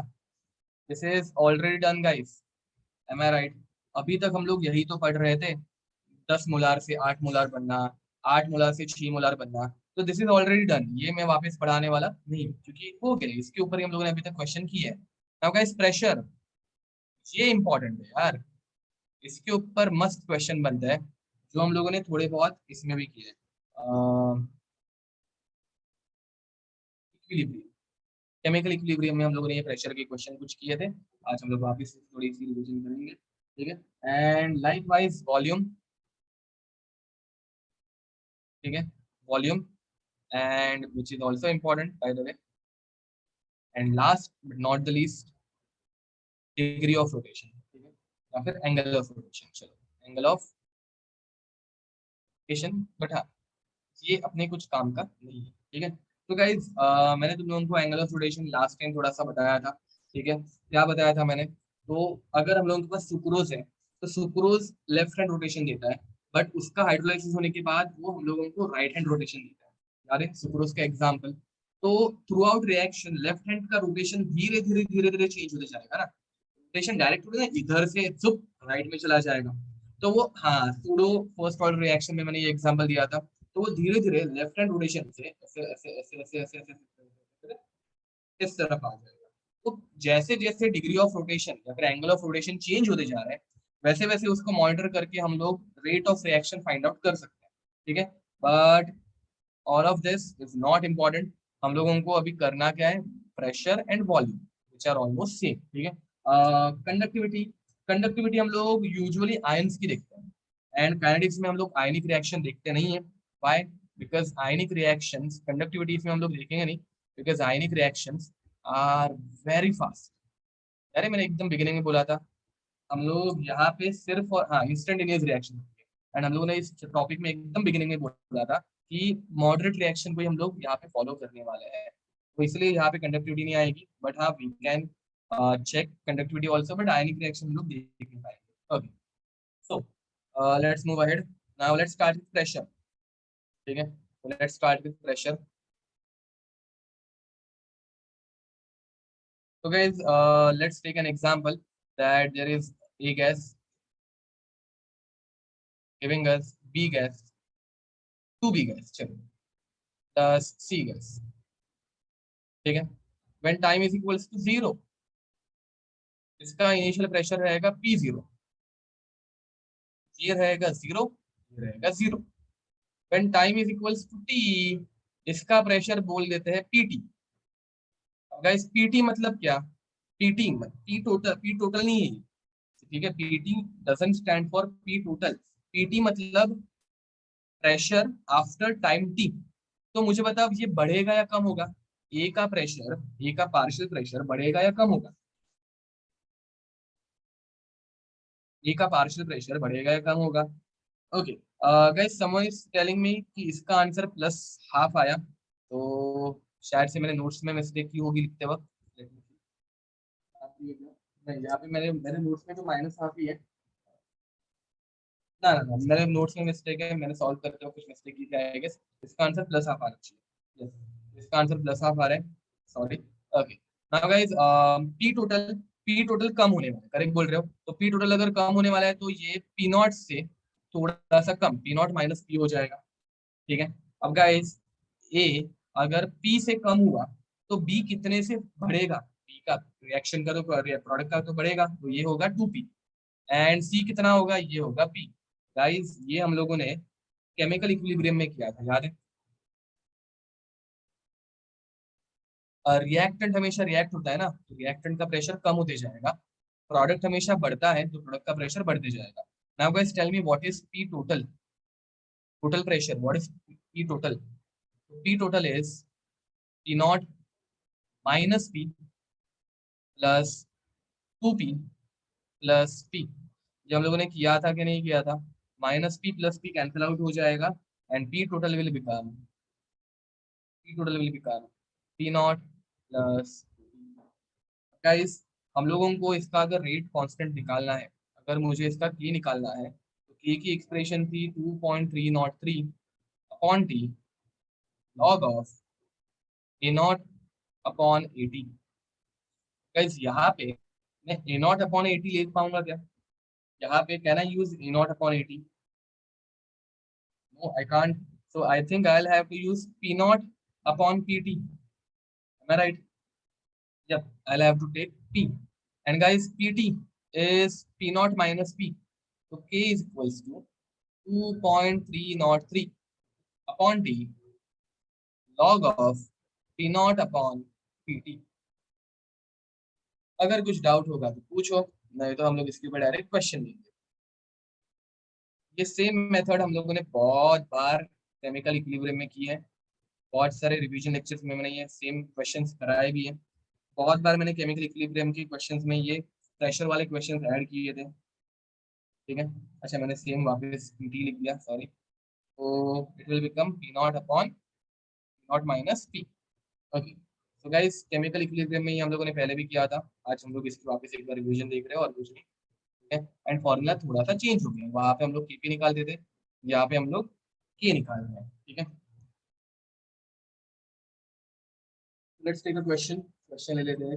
this is already done guys, am I right. अभी तक हम लोग यही तो पढ़ रहे थे, 10 मोलार से 8 मोलार बनना, 8 मोलार से 6 मोलार बनना, तो दिस इज ऑलरेडी डन, ये मैं वापस पढ़ाने वाला नहीं हूँ क्योंकि हो गया, इसके ऊपर ही हम लोगों ने अभी तक क्वेश्चन किए हैं। नाउ गाइस प्रेशर, ये इंपॉर्टेंट है यार, इसके ऊपर मस्त क्वेश्चन बनता है जो हम लोगों ने थोड़े बहुत इसमें भी किए, इक्विलिब्रियम, केमिकल इक्विलिब्रियम में हम लोगों ने ये प्रेशर के क्वेश्चन कुछ किए थे। आज हम लोग वापस थोड़ी सी रिविजन करेंगे, ठीक है। एंड लाइक वाइज वॉल्यूम, ठीक है, volume and which is also important bye the way. And last but not the least degree of rotation, ठीक है, या फिर एंगल ऑफ रोटेशन, चलो एंगल ऑफ रोटेशन, बट हाँ ये अपने कुछ काम का नहीं है। ठीक है, तो गाइज मैंने तुम लोगों को angle of rotation last time थोड़ा सा बताया था। ठीक है, क्या बताया था मैंने, तो अगर हम लोगों के पास सुक्रोज है तो सुक्रोज लेफ्ट हैंड रोटेशन देता है, बट उसका हाइड्रोलाइसिस होने के बाद वो हम लोगों को राइट हैंड रोटेशन देता है। याद है सुक्रोज का एग्जाम्पल, तो through out reaction left hand का रोटेशन धीरे धीरे चेंज होते जाएगा ना, रोटेशन डायरेक्ट थोड़ी ना इधर से जुप राइट में चला जाएगा। तो वो हाँ सूडो फर्स्ट ऑर्डर रिएक्शन में मैंने ये एग्जांपल दिया था, तो वो धीरे धीरे लेफ्ट हैंड रोटेशन से ऐसे ऐसे ऐसे ऐसे ऐसे ऐसे इस तरफ आ जाएगा। तो जैसे जैसे डिग्री ऑफ रोटेशन या फिर एंगल ऑफ रोटेशन चेंज होते जा रहा है वैसे वैसे उसको मॉनिटर करके हम लोग rate of reaction find out कर सकते हैं। ठीक है, but all of this is not important, हम लोगों को अभी करना क्या है, pressure and volume which are almost same. ठीक है, कंडक्टिविटी, कंडक्टिविटी हम लोग यूजुअली आयंस की देखते हैं एंड काइनेटिक्स में हम लोग आयनिक रिएक्शन देखते नहीं है। Why? Because ionic reactions conductivity में हम लोग देखेंगे नहीं, because ionic reactions are very fast. अरे मैंने एकदम बिगिनिंग में बोला था हम लोग यहाँ पे सिर्फ और हाँ इंस्टेंटेनियस रिएक्शन, एंड हम लोगों ने इस टॉपिक में एकदम बिगिनिंग में बोला था कि मॉडरेट रिएक्शन को ही हम लोग यहाँ पे फॉलो करने वाले हैं, तो इसलिए यहाँ पे कंडक्टिविटी नहीं आएगी, बट हाँ we can check conductivity also, but ionic reaction हम लोग देख नहीं पाएंगे। Okay, so let's move ahead, now let's start with pressure. ठीक है, let's start with pressure. So guys, let's take an example that there is A gas giving us B gas, 2B gas, चलो, plus C gas, ठीक है, when time is equals to 0, इसका इनिशियल प्रेशर रहेगा P0, ये रहेगा 0, ये रहेगा 0। When time is equals to T, इसका प्रेशर बोल देते हैं पीटी। अब गाइस पीटी मतलब क्या? PT P total, P total नहीं है, ठीक है? PT doesn't stand for P total. PT मतलब प्रेशर आफ्टर टाइम टी। तो मुझे बता, अब ये बढ़ेगा या कम होगा? ए का प्रेशर, ए का पार्शियल प्रेशर बढ़ेगा या कम होगा? ए का पार्शियल प्रेशर बढ़ेगा या कम होगा? Okay guys, someone is telling me कि इसका आंसर प्लस हाफ आया, तो शायद से मैंने नोट्स में मिस्टेक की होगी लिखते वक्त। नहीं, यहाँ पे मैंने मेरे नोट्स में तो माइनस हाफ ही है। ना ना ना, मेरे नोट्स में मिस्टेक है, मैंने सॉल्व करते हुए कुछ मिस्टेक की थी आई गेस। इसका आंसर प्लस हाफ आना चाहिए। Yes, इसका आंसर प्लस हाफ आ रहा है, sorry. Okay, now guys, P total, P total कम होने वाला है, करेक्ट बोल रहे हो? तो पी टोटल अगर कम होने वाला है तो ये पी नॉट से थोड़ा सा कम, पी नॉट माइनस पी हो जाएगा, ठीक है? अब गाइस, ए अगर पी से कम हुआ तो बी कितने से बढ़ेगा? बी का रिएक्शन का तो प्रोडक्ट का तो बढ़ेगा, तो ये होगा 2p। एंड सी कितना होगा? ये होगा पी। गाइस, ये हम लोगों ने केमिकल इक्विलिब्रियम में किया था, याद है? रिएक्टेंट हमेशा रिएक्ट होता है ना, तो रिएक्टेंट का प्रेशर कम होते जाएगा। प्रोडक्ट हमेशा बढ़ता है, तो प्रोडक्ट का प्रेशर बढ़ते जाएगा। Now guys tell me what is P total, total pressure, what is P total? P total is P naught minus P plus 2p plus P. ये हम लोगों ने किया था कि नहीं किया था? Minus P plus P cancel out हो जाएगा, and P total will become, P total will become P not plus. Guys, हम लोगों को इसका अगर रेट कांस्टेंट निकालना है, अगर मुझे इसका के निकालना है, तो के की एक्सप्रेशन थी 2.303 upon T log of A naught upon 80। Guys, यहाँ पे मैं ए नॉट अपॉन 80 लिख पाऊंगा क्या? यहाँ पे can I use a naught upon 80? No, I can't. So I think I will have to use P naught upon P T. Am I right? Yep, I'll have to take P. And guys, PT is P naught minus P. So K is equals to 2.303 upon T log of P naught upon PT। अगर कुछ डाउट होगा तो पूछो, नहीं तो हम लोग इसके ऊपर डायरेक्ट क्वेश्चन लेंगे। ये सेम मेथड हम लोगों ने बहुत बार केमिकल इक्विलिब्रियम में की है, बहुत सारे रिवीजन लेक्चर्स में मैंने ये सेम क्वेश्चंस कराए भी हैं। बहुत बार मैंने केमिकल इक्विलिब्रियम के क्वेश्चंस में ये प्रेशर वाले क्वेश्चंस ऐड किए थे, ठीक है? अच्छा, मैंने सेम वापस पीटी लिख दिया, सॉरी। तो it will become P naught upon not minus P. Okay, तो गाइस, केमिकल इक्विलिब्रियम में ही हम लोगों ने पहले भी किया था। आज हम लोग इसकी वापस एक बार रिवीजन देख रहे हैं और कुछ नहीं, ठीक है? एंड फॉर्मूला थोड़ा सा चेंज हो गया, वहां पे हम लोग केपी निकालते थे, यहाँ पे हम लोग के निकाल रहे हैं, ठीक है? Let's take a question, question ले लेते हैं।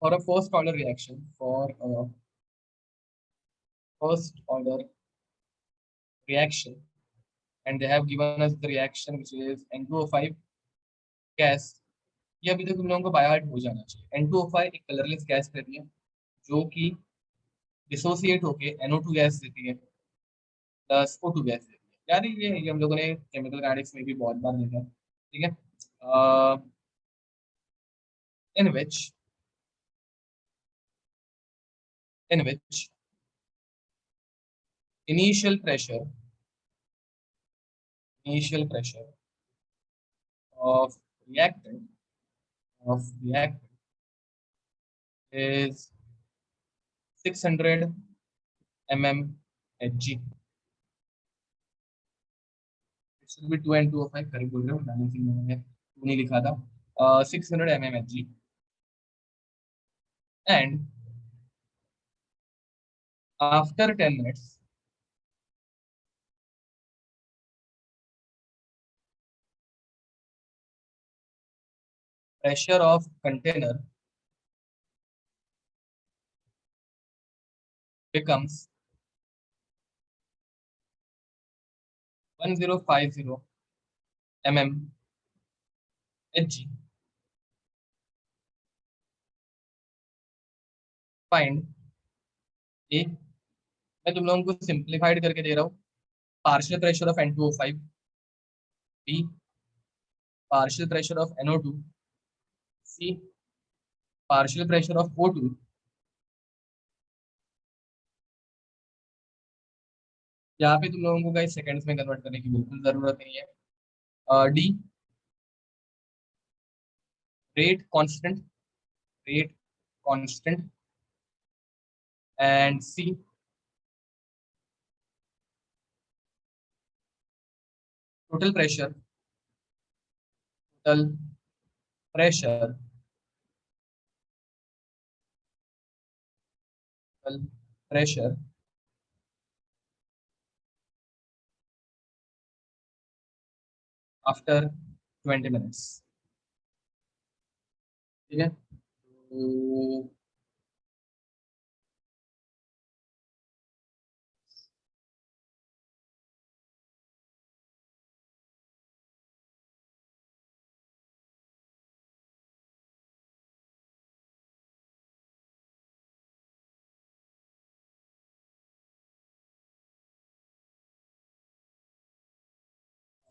For a first order reaction, for a first order reaction, and they have given us the reaction which is N2O5 gas. ये अभी तक तुम लोगों को बाय हार्ट हो जाना चाहिए। N2O5 एक कलरलेस गैस रहती है, जो कि डिसोसिएट होके NO2 गैस देती है प्लस O2 गैस देती है। यार ये हम लोगों ने केमिकल काइनेटिक्स में भी बहुत बार देखा है, ठीक है? इन विच in which initial pressure initial pressure of reactant reactant is 600 mmHg। It should be 2 and 205, करीब बोल रहे हो, बैलेंसिंग में मैंने 2 नहीं लिखा था। 600 mmHg, and after 10 minutes pressure of container becomes 1050 mm Hg. Find A, मैं तुम लोगों को सिंप्लीफाइड करके दे रहा हूँ, partial pressure of N2O5, B partial pressure of NO2, C partial pressure of O2, यहाँ पे तुम लोगों को गाइस सेकंड्स में कन्वर्ट करने की बिल्कुल जरूरत नहीं है। D rate constant, rate constant, and C total pressure, total pressure, total pressure after 20 minutes. ठीक है,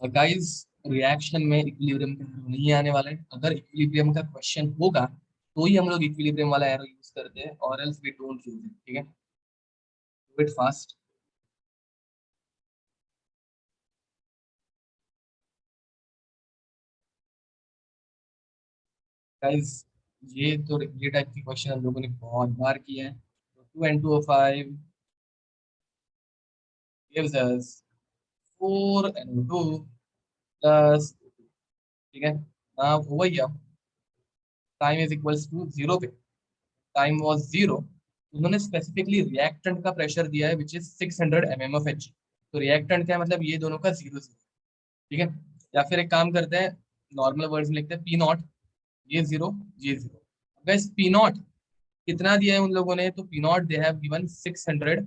तो गाइस रिएक्शन में इक्विलिब्रियम का एरो नहीं आने वाला है। अगर इक्विलिब्रियम का क्वेश्चन होगा तो ही हम लोग इक्विलिब्रियम वाला एरो यूज करते हैं, और else we don't use it. ठीक है, डू इट फास्ट। गाइस ये टाइप की क्वेश्चन हम लोगों ने बहुत बार किया है। तो 2N2O5 gives us 4NO2 plus, ठीक है ना, वही अब time is equals to zero पे, टाइम वाज जीरो, उन्होंने स्पेसिफिकली रिएक्टेंट का प्रेशर दिया है which is 600 mm of Hg। तो रिएक्टेंट क्या है, मतलब ये दोनों का जीरो जीरो। ठीक है, या फिर एक काम करते हैं, नॉर्मल वर्ड्स में लिखते हैं पी नॉट, ये जीरो, ये जीरो। बस पी नॉट कितना दिया है उन लोगों ने, तो P not they have given 600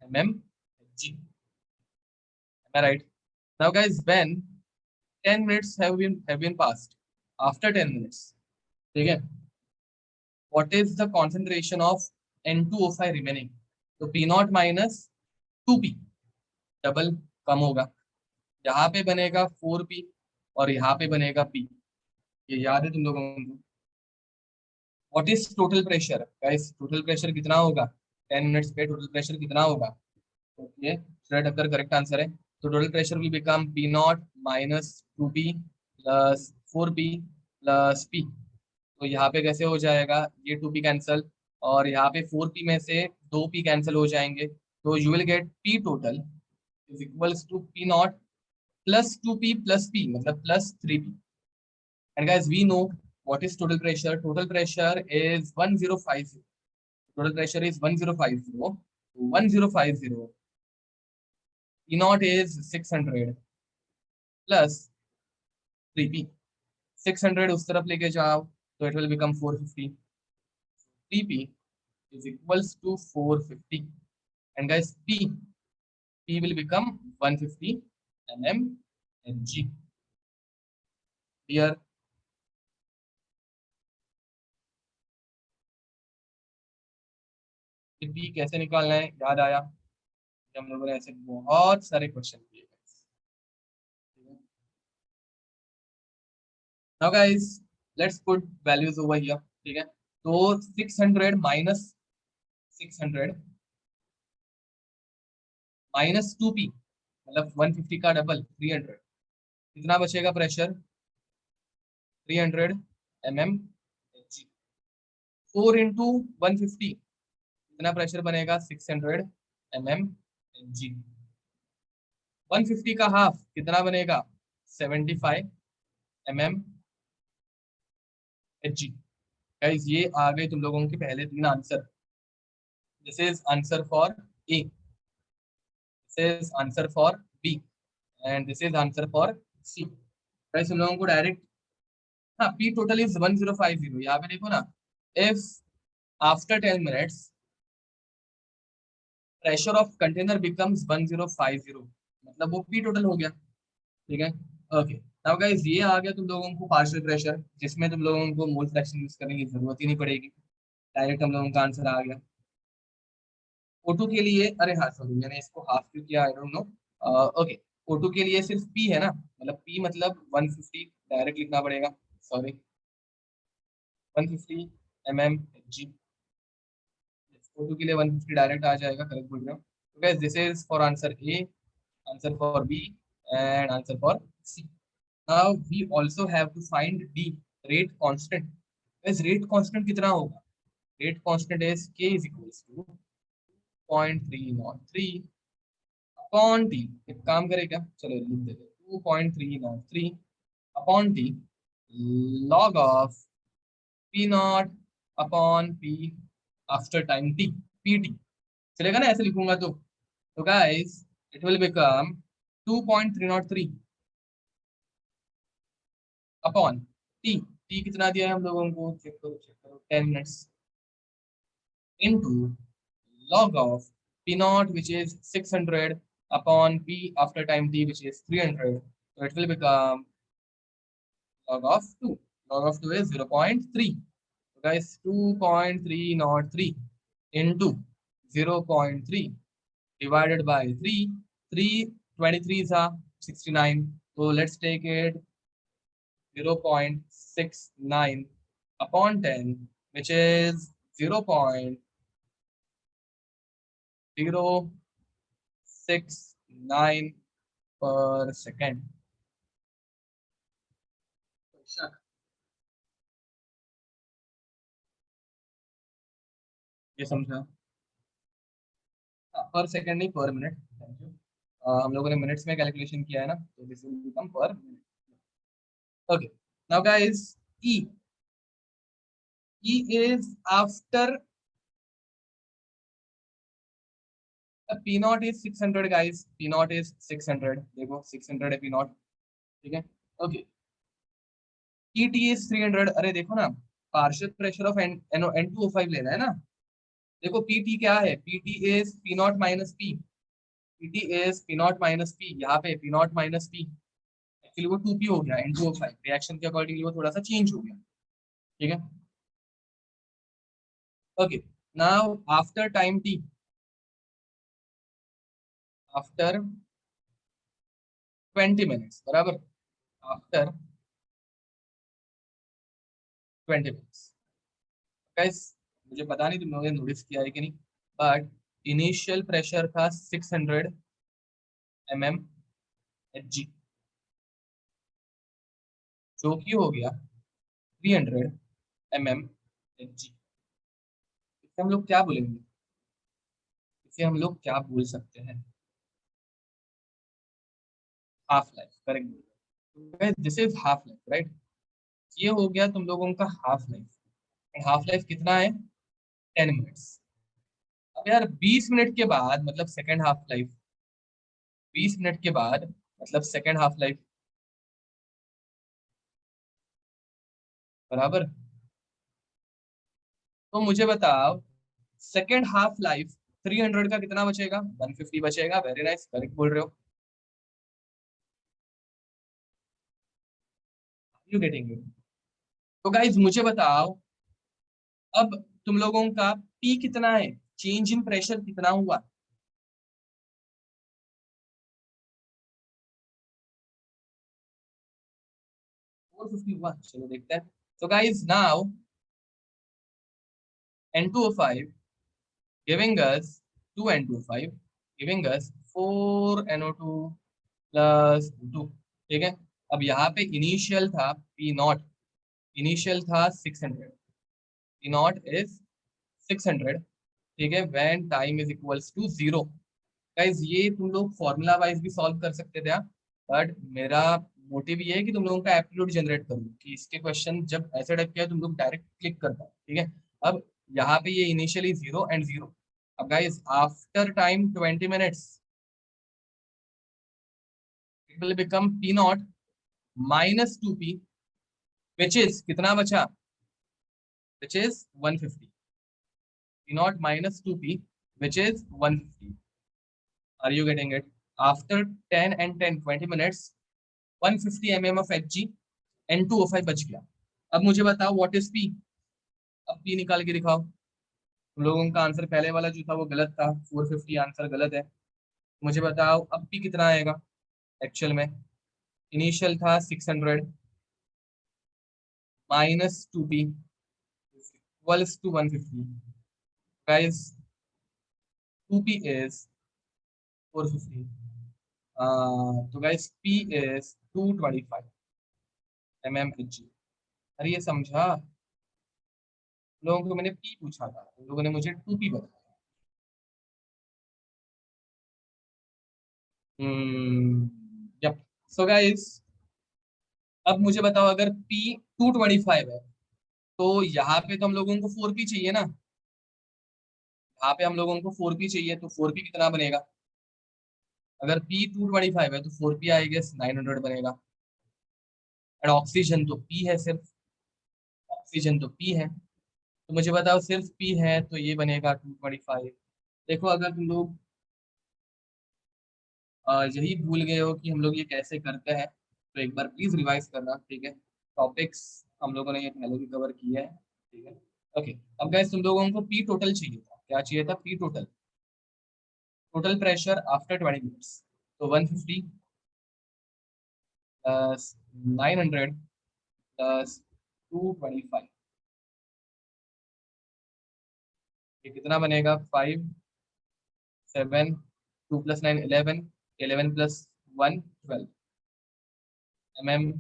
mm Hg। Am I right? Now guys, when 10 minutes have been passed, after 10 minutes, ठीक है, what is the concentration of N2O5 remaining? तो P naught minus 2P, double कम होगा, यहाँ पे बनेगा 4P और यहाँ पे बनेगा P। ये याद है तुम लोगों को? What is total pressure guys, total pressure कितना होगा 10 मिनट्स पे, टोटल प्रेशर कितना होगा? ओके, श्रेड अकर करेक्ट आंसर है। तो total pressure will become P naught minus 2P plus 4P plus P। तो यहाँ पे कैसे हो जाएगा, ये 2P कैंसल, और यहाँ पे 4P में से 2P कैंसिल हो जाएंगे, तो you will get P total is equals to P naught plus 2P plus P, मतलब plus 3P। And guys, we know what is total pressure. Total pressure is 1050. Total pressure is 1050. 1050. E naught is 600 plus 3P. 600 उस तरफ लेके जाओ तो it will become 450. 3P is equals to 450. And guys, P will become 150 mm Hg. Here, P कैसे निकालना है याद आया, हम लोगों ने ऐसे बहुत सारे क्वेश्चन किए। Now guys, let's put values over here. ठीक है, तो 600 माइनस 600 माइनस 2P, मतलब 150 का डबल 300, कितना बचेगा प्रेशर? 300 mm Hg। 4 इंटू 150, कितना प्रेशर बनेगा? 600 mm Hg। 150 का हाफ कितना बनेगा? 75 mm Hg। गाइस ये आ गए तुम लोगों के पहले तीन answer. This is answer for A, this is answer for B, and this is answer for C. Guys तुम लोगों को डायरेक्ट, हाँ, पी टोटल इज 1050, यहाँ पे देखो ना, if after 10 minutes pressure of container becomes 1050, मतलब वो पी टोटल हो गया। ठीक है, ओके। नाउ गाइस ये आ गया तुम लोगों को पार्शियल प्रेशर, जिसमें तुम लोगों को मोल फ्रैक्शन यूज करने की जरूरत ही नहीं पड़ेगी, डायरेक्ट हम लोगों का आंसर आ गया। O2 के लिए, अरे हाँ सॉरी मैंने इसको हाफ क्यों किया, आई डोंट नो। ओके, O2 के लिए सिर्फ P है ना, मतलब P मतलब 150 डायरेक्ट लिखना पड़ेगा, सॉरी 150 mmHg। O2 के लिए 150 डायरेक्ट आ जाएगा, करेक्ट बोल रहे हो। तो guys this is for answer A, answer for B and answer for C. Now we also have to find D, rate constant. Guys rate constant कितना होगा? Rate constant is k is equals to 0.303 upon T. एक काम करे क्या, चलो लिख देते 2.303 upon T log of P naught upon P after time T, P T. चलेगा ना ऐसे लिखूंगा तो guys it will become 2.303 upon T. T कितना दिया है हम लोगों को, चेक करो 10 minutes, into log of P naught which is 600 upon P after time t which is 300. So it will become log of 2. Log of 2 is 0.3. So guys 2.303 into 0.3 divided by 3. 3 23s are 69. So let's take it 0.69 upon 10 which is 0.069 per second। ये समझा? पर सेकंड नहीं, पर मिनट, थैंक यू। हम लोगों ने मिनट्स में कैलकुलेशन किया है ना, तो दिस विल बिकम पर minute. Okay, now guys E, E is after P not is 600 guys, P not is 600, देखो 600 है पी नॉट। ठीक है, ओके। ई टी इज 300, अरे देखो ना, partial pressure of N N2O5 लेना है ना। देखो पीटी क्या है, PT is P naught minus P, PT is P naught minus P, यहाँ पे P naught minus P, actually वो 2p हो गया, N2O5 रिएक्शन के अकॉर्डिंगली वो थोड़ा सा चेंज हो गया। ठीक है, okay. Now after time T, after 20 minutes, बराबर, आफ्टर 20 मिनट्स। गाइस मुझे पता नहीं तुम लोगों ने नोटिस किया है कि नहीं, बट इनिशियल प्रेशर था 600 mmHg, जो कि हो गया 300 mmHg। इसे हम लोग क्या बोलेंगे, इसे हम लोग क्या बोल सकते हैं? Half life, correct. This is half life, right. ये हो गया तुम लोगों का हाफ लाइफ। हाफ लाइफ कितना है? 10 मिनट्स। अब यार 20 मिनट के बाद मतलब सेकेंड हाफ लाइफ, 20 मिनट के बाद मतलब सेकेंड हाफ लाइफ, बराबर। तो मुझे बताओ सेकेंड हाफ लाइफ 300 का कितना बचेगा? 150 बचेगा, वेरी नाइस, करेक्ट बोल रहे हो। You getting it? तो गाइज मुझे बताओ अब तुम लोगों का पी कितना है, चेंज इन प्रेशर कितना हुआ? 450 हुआ, चलो देखते हैं। तो guys now N2O5 giving us 2 N2O5 giving us 4 NO2 plus 2। ठीक है, अब यहाँ पे इनिशियल था पी नॉट, इनिशियल था 600, पी नॉट इज 600। ठीक है, when time is equals to 0। Guys ये तुम लोग फॉर्मूला वाइज भी सॉल्व कर सकते थे, बट मेरा मोटिव ये है कि तुम लोगों का एप्टीट्यूड जनरेट करूँ, कि इसके क्वेश्चन जब ऐसे टाइप के है तुम लोग डायरेक्ट क्लिक कर पाओ। ठीक है, अब यहाँ पे ये इनिशियली 0 एंड 0। अब guys after time 20 minutes it will become P naught minus 2p which is कितना बचा, which is 150। P naught minus 2p which is 150. Are you getting it? After 10 and 10, 20 minutes, 150 mm of Hg N2O5 बच गया. अब मुझे बताओ व्हाट इज पी. अब पी निकाल के दिखाओ. तुम लोगों का आंसर पहले वाला जो था वो गलत था, 450 आंसर गलत है. मुझे बताओ अब पी कितना आएगा एक्चुअल में. इनिशियल था 600 minus 2p equals to 150. Guys 2p is 450. तो गाइस p is 225 mmHg. अरे ये समझा. लोगों को मैंने p पूछा था, उन लोगों ने मुझे 2p बताया. यप. सो गाइस अब मुझे बताओ अगर p 225 है तो यहाँ पे तो हम लोगों को 4p चाहिए ना. यहाँ पे हम लोगों को 4p चाहिए, तो 4p कितना बनेगा. अगर p 225 है तो 4p आई गेस 900 बनेगा. और ऑक्सीजन तो p है सिर्फ. ऑक्सीजन तो p है. तो मुझे बताओ सिर्फ p है तो ये बनेगा 225. देखो अगर तुम लोग यही भूल गए हो कि हम लोग ये कैसे करते हैं तो एक बार प्लीज रिवाइज करना, ठीक है. टॉपिक्स हम लोगों ने ये पहले भी कवर किया है, ठीक है. ओके. अब गाइस तुम लोगों को पी टोटल चाहिए था. क्या चाहिए था. P total. Total pressure after 20 minutes. तो 150 प्लस 900 प्लस 225. ये कितना बनेगा. 5 7 2 + 9 11 11 + 1 12 mm.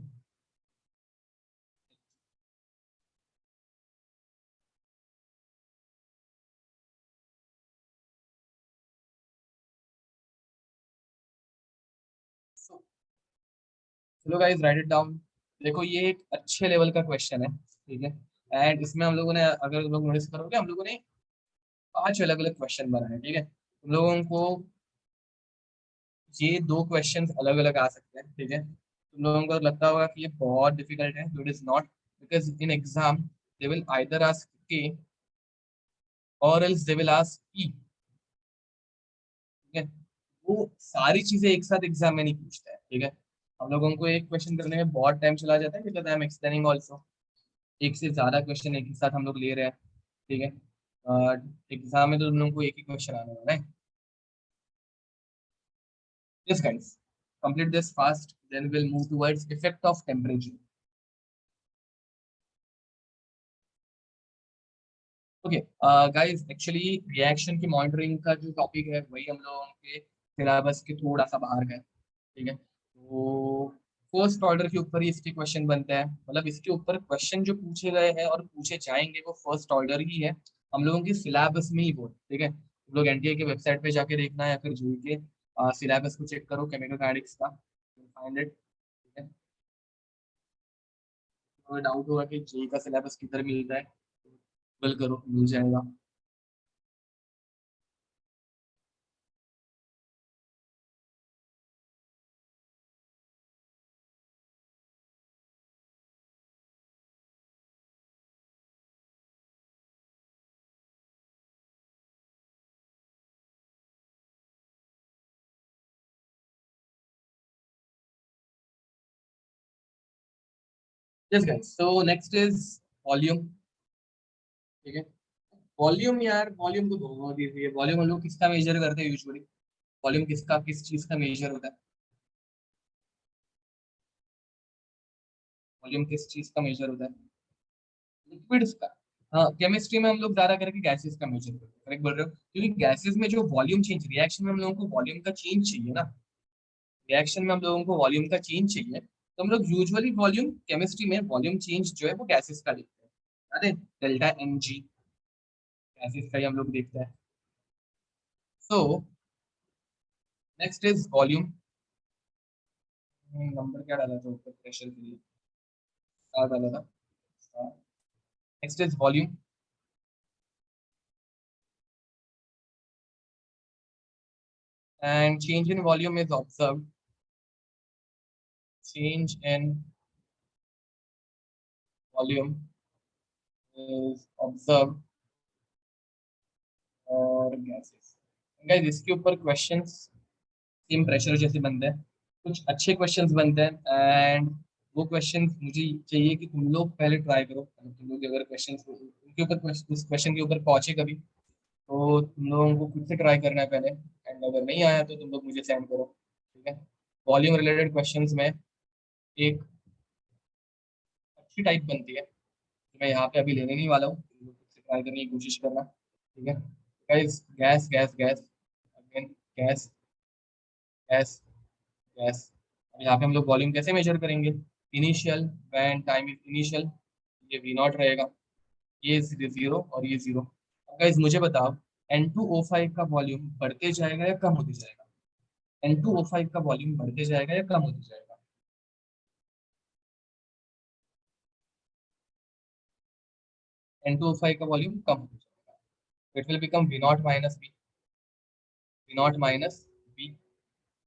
चलो गाइस राइट इट डाउन. देखो ये एक अच्छे लेवल का क्वेश्चन है, ठीक है. एंड इसमें हम लोगों ने, अगर लोग नोटिस करोगे, हम लोगों ने 5 अलग अलग क्वेश्चन बनाए हैं, ठीक है. तुम लोगों को ये 2 क्वेश्चंस अलग अलग आ सकते हैं, ठीक है. तुम लोगों को लगता होगा कि ये बहुत डिफिकल्ट है, तो it is not. Because in exam they will either ask के और एल्स दे विल आस्क ई, ठीक है. वो सारी चीजें एक साथ एग्जाम में नहीं पूछता है, ठीक है. हम लोगों को एक क्वेश्चन करने में बहुत टाइम चला जाता है because I am explaining also. एक से ज्यादा क्वेश्चन एक ही साथ हम लोग ले रहे हैं, ठीक है. एग्जाम में तो तुम लोगों को एक ही क्वेश्चन आने वाला है. Yes guys, complete this fast, then we'll move towards effect of temperature. Okay guys, actually reaction की मॉनिटरिंग का जो टॉपिक है वही हम लोगों के सिलेबस के थोड़ा सा बाहर का है, ठीक है. तो फर्स्ट ऑर्डर के ऊपर ही इसके क्वेश्चन बनते हैं, मतलब इसके ऊपर क्वेश्चन जो पूछे गए हैं और पूछे जाएंगे वो फर्स्ट ऑर्डर ही है. हम लोगों के सिलेबस में ही वो, ठीक है. तुम लोग एनटीए के वेबसाइट पे जाके देखना या फिर जो के सिलेबस को चेक करो केमिकल काइनेटिक्स का, फाइंड इट, ठीक है. तो डाउट होगा कि जेई का सिलेबस किधर मिल रहा है, गूगल करो मिल जाएगा. Yes guys, so next is volume, ठीक है. वॉल्यूम यार, वॉल्यूम तो बहुत इजी है. वॉल्यूम हम लोग किसका मेजर करते हैं यूजुअली. वॉल्यूम किसका, किस चीज का मेजर होता है. वॉल्यूम किस चीज का मेजर होता है. लिक्विड्स का. हाँ, केमिस्ट्री में हम लोग ज्यादा करके गैसेस का मेजर करते हैं, करेक्ट बोल रहे हो, क्योंकि गैसेस में जो वॉल्यूम चेंज, रिएक्शन में हम लोगों को वॉल्यूम का चेंज चाहिए ना. रिएक्शन में हम लोगों को वॉल्यूम का चेंज चाहिए, तो हम लोग यूजुअली वॉल्यूम, केमिस्ट्री में वॉल्यूम चेंज जो है वो गैसेस का देखते हैं. अरे डेल्टा एम जी, गैसेस का ही हम लोग देखते हैं. So next is volume. Number क्या डाला था ऊपर प्रेशर के लिए. क्या डाला था. Next is volume. And change in volume is observed. Change in volume is observed for gases. Guys इसके ऊपर क्वेश्चंस सेम प्रेशर जैसे बनते हैं, कुछ अच्छे क्वेश्चंस बनते हैं। एंड वो क्वेश्चंस मुझे चाहिए कि तुम लोग पहले ट्राई करो, तुम लोग अगर क्वेश्चंस उनके ऊपर उस क्वेश्चन के ऊपर पहुंचे कभी, तो तुम लोगों को खुद से ट्राई करना है पहले। एंड अगर नहीं आया तो तुम लोग मुझे सेंड करो, ठीक है। वॉल्यूम रिलेटेड क्वेश्चंस में एक अच्छी टाइप बनती है, तो मैं यहाँ पे अभी लेने नहीं वाला हूँ, तुम लोग खुद से ट्राई करने की कोशिश करना, ठीक है। Guys gas gas gas, again gas gas gas. अब यहाँ पे हम लोग वॉल्यूम कैसे मेजर करेंगे? Initial, when time is initial, ये वी नॉट रहेगा, ये जीरो और ये जीरो। अब गाइस मुझे बताओ, N2O5 का वॉल्यूम बढ़ते जाएगा या कम होते जाएगा? N2O5 का वॉल्यूम बढ़ते जाएगा या कम होते जाएगा? N2O5 का वॉल्यूम कम होते जाएगा, it will become V naught minus B, V naught minus B,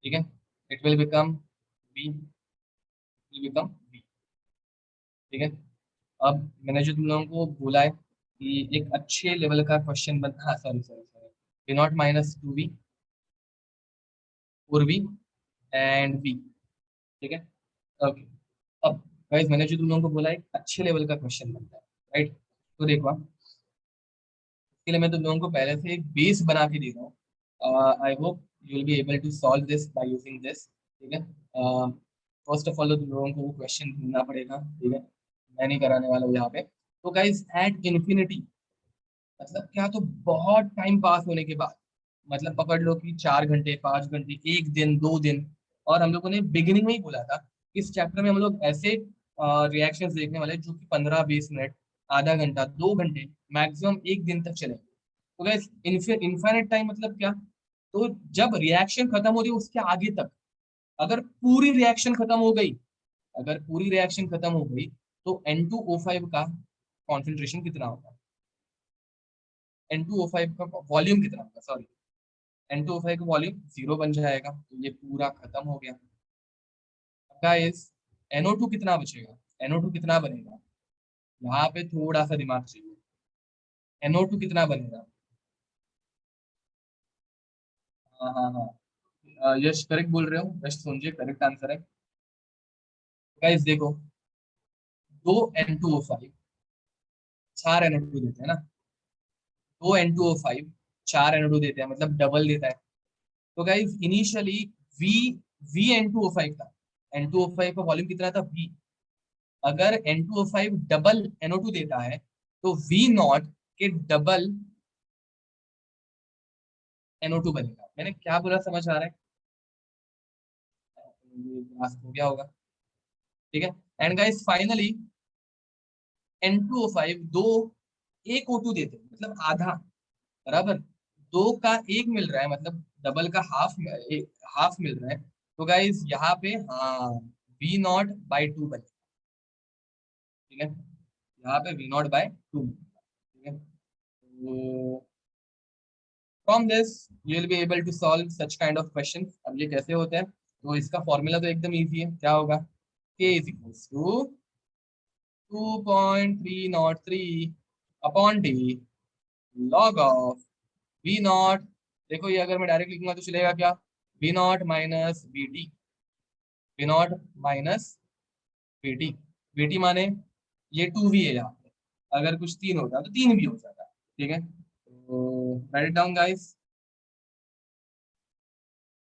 ठीक है। It will become B, will become B, ठीक है। अब मैंने जो तुम लोगों को बोला है कि एक अच्छे लेवल का क्वेश्चन बन, हाँ sorry sorry sorry, V naught minus two B, four B and B, ठीक है। ओके। अब गाइस मैंने जो तुम लोगों को बोला है एक अच्छे लेवल का क्वेश्चन बनता है, राइट। तो देखो, इसके लिए मैं तुम लोगों को पहले से एक बेस बना के दे रहा हूँ। I hope you will be able to solve this by using this, ठीक है। फर्स्ट ऑफ ऑल तुम लोगों को वो क्वेश्चन ढूंढना पड़ेगा, ठीक है। मैं नहीं कराने वाला हूँ यहाँ पे। तो गाइस एट इन्फिनिटी, मतलब क्या, तो बहुत टाइम पास होने के बाद, मतलब पकड़ लो कि 4 घंटे, 5 घंटे, एक दिन, 2 दिन, और हम लोगों ने बिगिनिंग में ही बोला था इस चैप्टर में हम लोग ऐसे रिएक्शंस देखने वाले हैं जो कि 15-20 मिनट, आधा घंटा, 2 घंटे, मैक्सिमम एक दिन तक चलेंगे। तो गैस इनफाइनाइट टाइम मतलब क्या? तो जब रिएक्शन खत्म हो रही है उसके आगे तक, अगर पूरी रिएक्शन खत्म हो गई, अगर पूरी रिएक्शन खत्म हो गई, तो N2O5 का कॉन्सेंट्रेशन कितना होगा? N2O5 का वॉल्यूम कितना होगा, सॉरी, N2O5 का वॉल्यूम जीरो बन जाएगा, तो ये पूरा खत्म हो गया। गाइस NO2 कितना बचेगा? NO2 कितना बनेगा? यहाँ पे थोड़ा सा दिमाग चाहिए। NO2 कितना बनेगा? हाँ हाँ हाँ, यश करेक्ट बोल रहे हो, यश समझिए करेक्ट आंसर है। गाइस देखो, 2 N2O5 4 NO2 देते हैं ना, 2 N2O5 4 NO2 देते हैं, मतलब डबल देता है। तो guys initially we we N2O5 था, N2O5 का वॉल्यूम कितना था? V। अगर N2O5 डबल NO2 देता है, तो V नॉट के डबल NO2 बनेगा। मैंने क्या बोला, समझ आ रहा है? ये ग्रास्प हो गया होगा, ठीक है। एंड गाइस फाइनली N2O5 दो एक O2 देते हैं, मतलब आधा, बराबर, दो का एक मिल रहा है, मतलब डबल का हाफ, हाफ मिल रहा है। तो गाइस यहाँ पे हाँ, V नॉट बाई टू बनेगा, ठीक है। यहाँ पे V नॉट बाय टू, ठीक है। तो from this you will be able to solve such kind of question. अब ये कैसे होते हैं? तो इसका फॉर्मूला तो एकदम इजी है, क्या होगा? K is equals to 2.303 upon D log of V naught. देखो ये अगर मैं डायरेक्ट लिखूंगा तो चलेगा क्या? V naught minus V T, V naught minus V T, V T माने ये टू वी है यहाँ पे, अगर कुछ तीन होता तो तीन भी हो जाता, ठीक है। तो write down guys,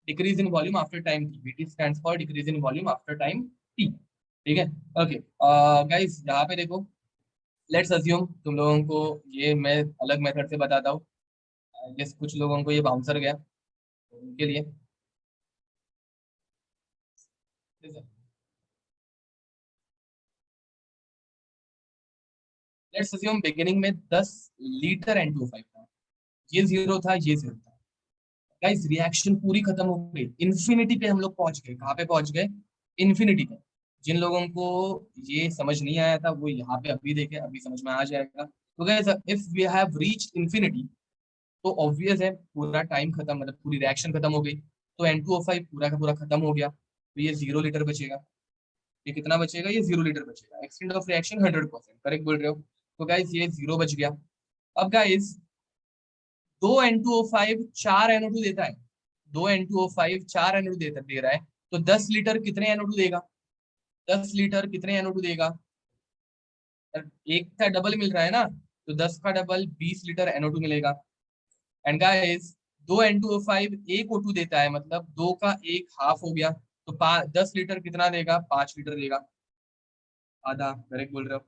decrease in volume after time T, V T stands for decrease in volume after time T, ठीक है। ओके गाइस यहाँ पे देखो, लेट्स अज्यूम तुम लोगों को ये मैं अलग मेथड से बताता हूँ। जैसे कुछ लोगों को ये बाउंसर गया, तो उनके लिए लेट्स अज्यूम बिगिनिंग में 10 लीटर N2O5 था, ये जीरो था, ये जीरो था। गाइस रिएक्शन पूरी खत्म हो गई, इन्फिनिटी पे हम लोग पहुंच गए। कहाँ पे पहुंच गए? इन्फिनिटी पे। जिन लोगों को ये समझ नहीं आया था वो यहाँ पे अभी देखे, अभी समझ में आ जाएगा। तो guys if we have reached infinity, तो ऑब्वियस है पूरा टाइम खत्म, मतलब पूरी रिएक्शन खत्म हो गई, तो N2O5 पूरा का पूरा खत्म हो गया, तो ये 0 लीटर बचेगा। ये कितना बचेगा? ये 0 लीटर बचेगा। एक्सटेंट ऑफ रिएक्शन 100%, करेक्ट बोल रहे हो। तो गाइस ये जीरो बच गया। अब गाइस 2N2O5 4NO2 देता है, 2N2O5 4NO2 दे रहा है, तो 10 लीटर कितने NO2 देगा? 10 लीटर कितने NO2 देगा? एक का डबल मिल रहा है ना, तो 10 का डबल 20 लीटर NO2 मिलेगा। एंड गाइस 2N2O5 एक O2 देता है, मतलब दो का एक हाफ हो गया, तो 10 लीटर कितना देगा? 5 लीटर देगा, आधा। करेक्ट बोल रहे हो।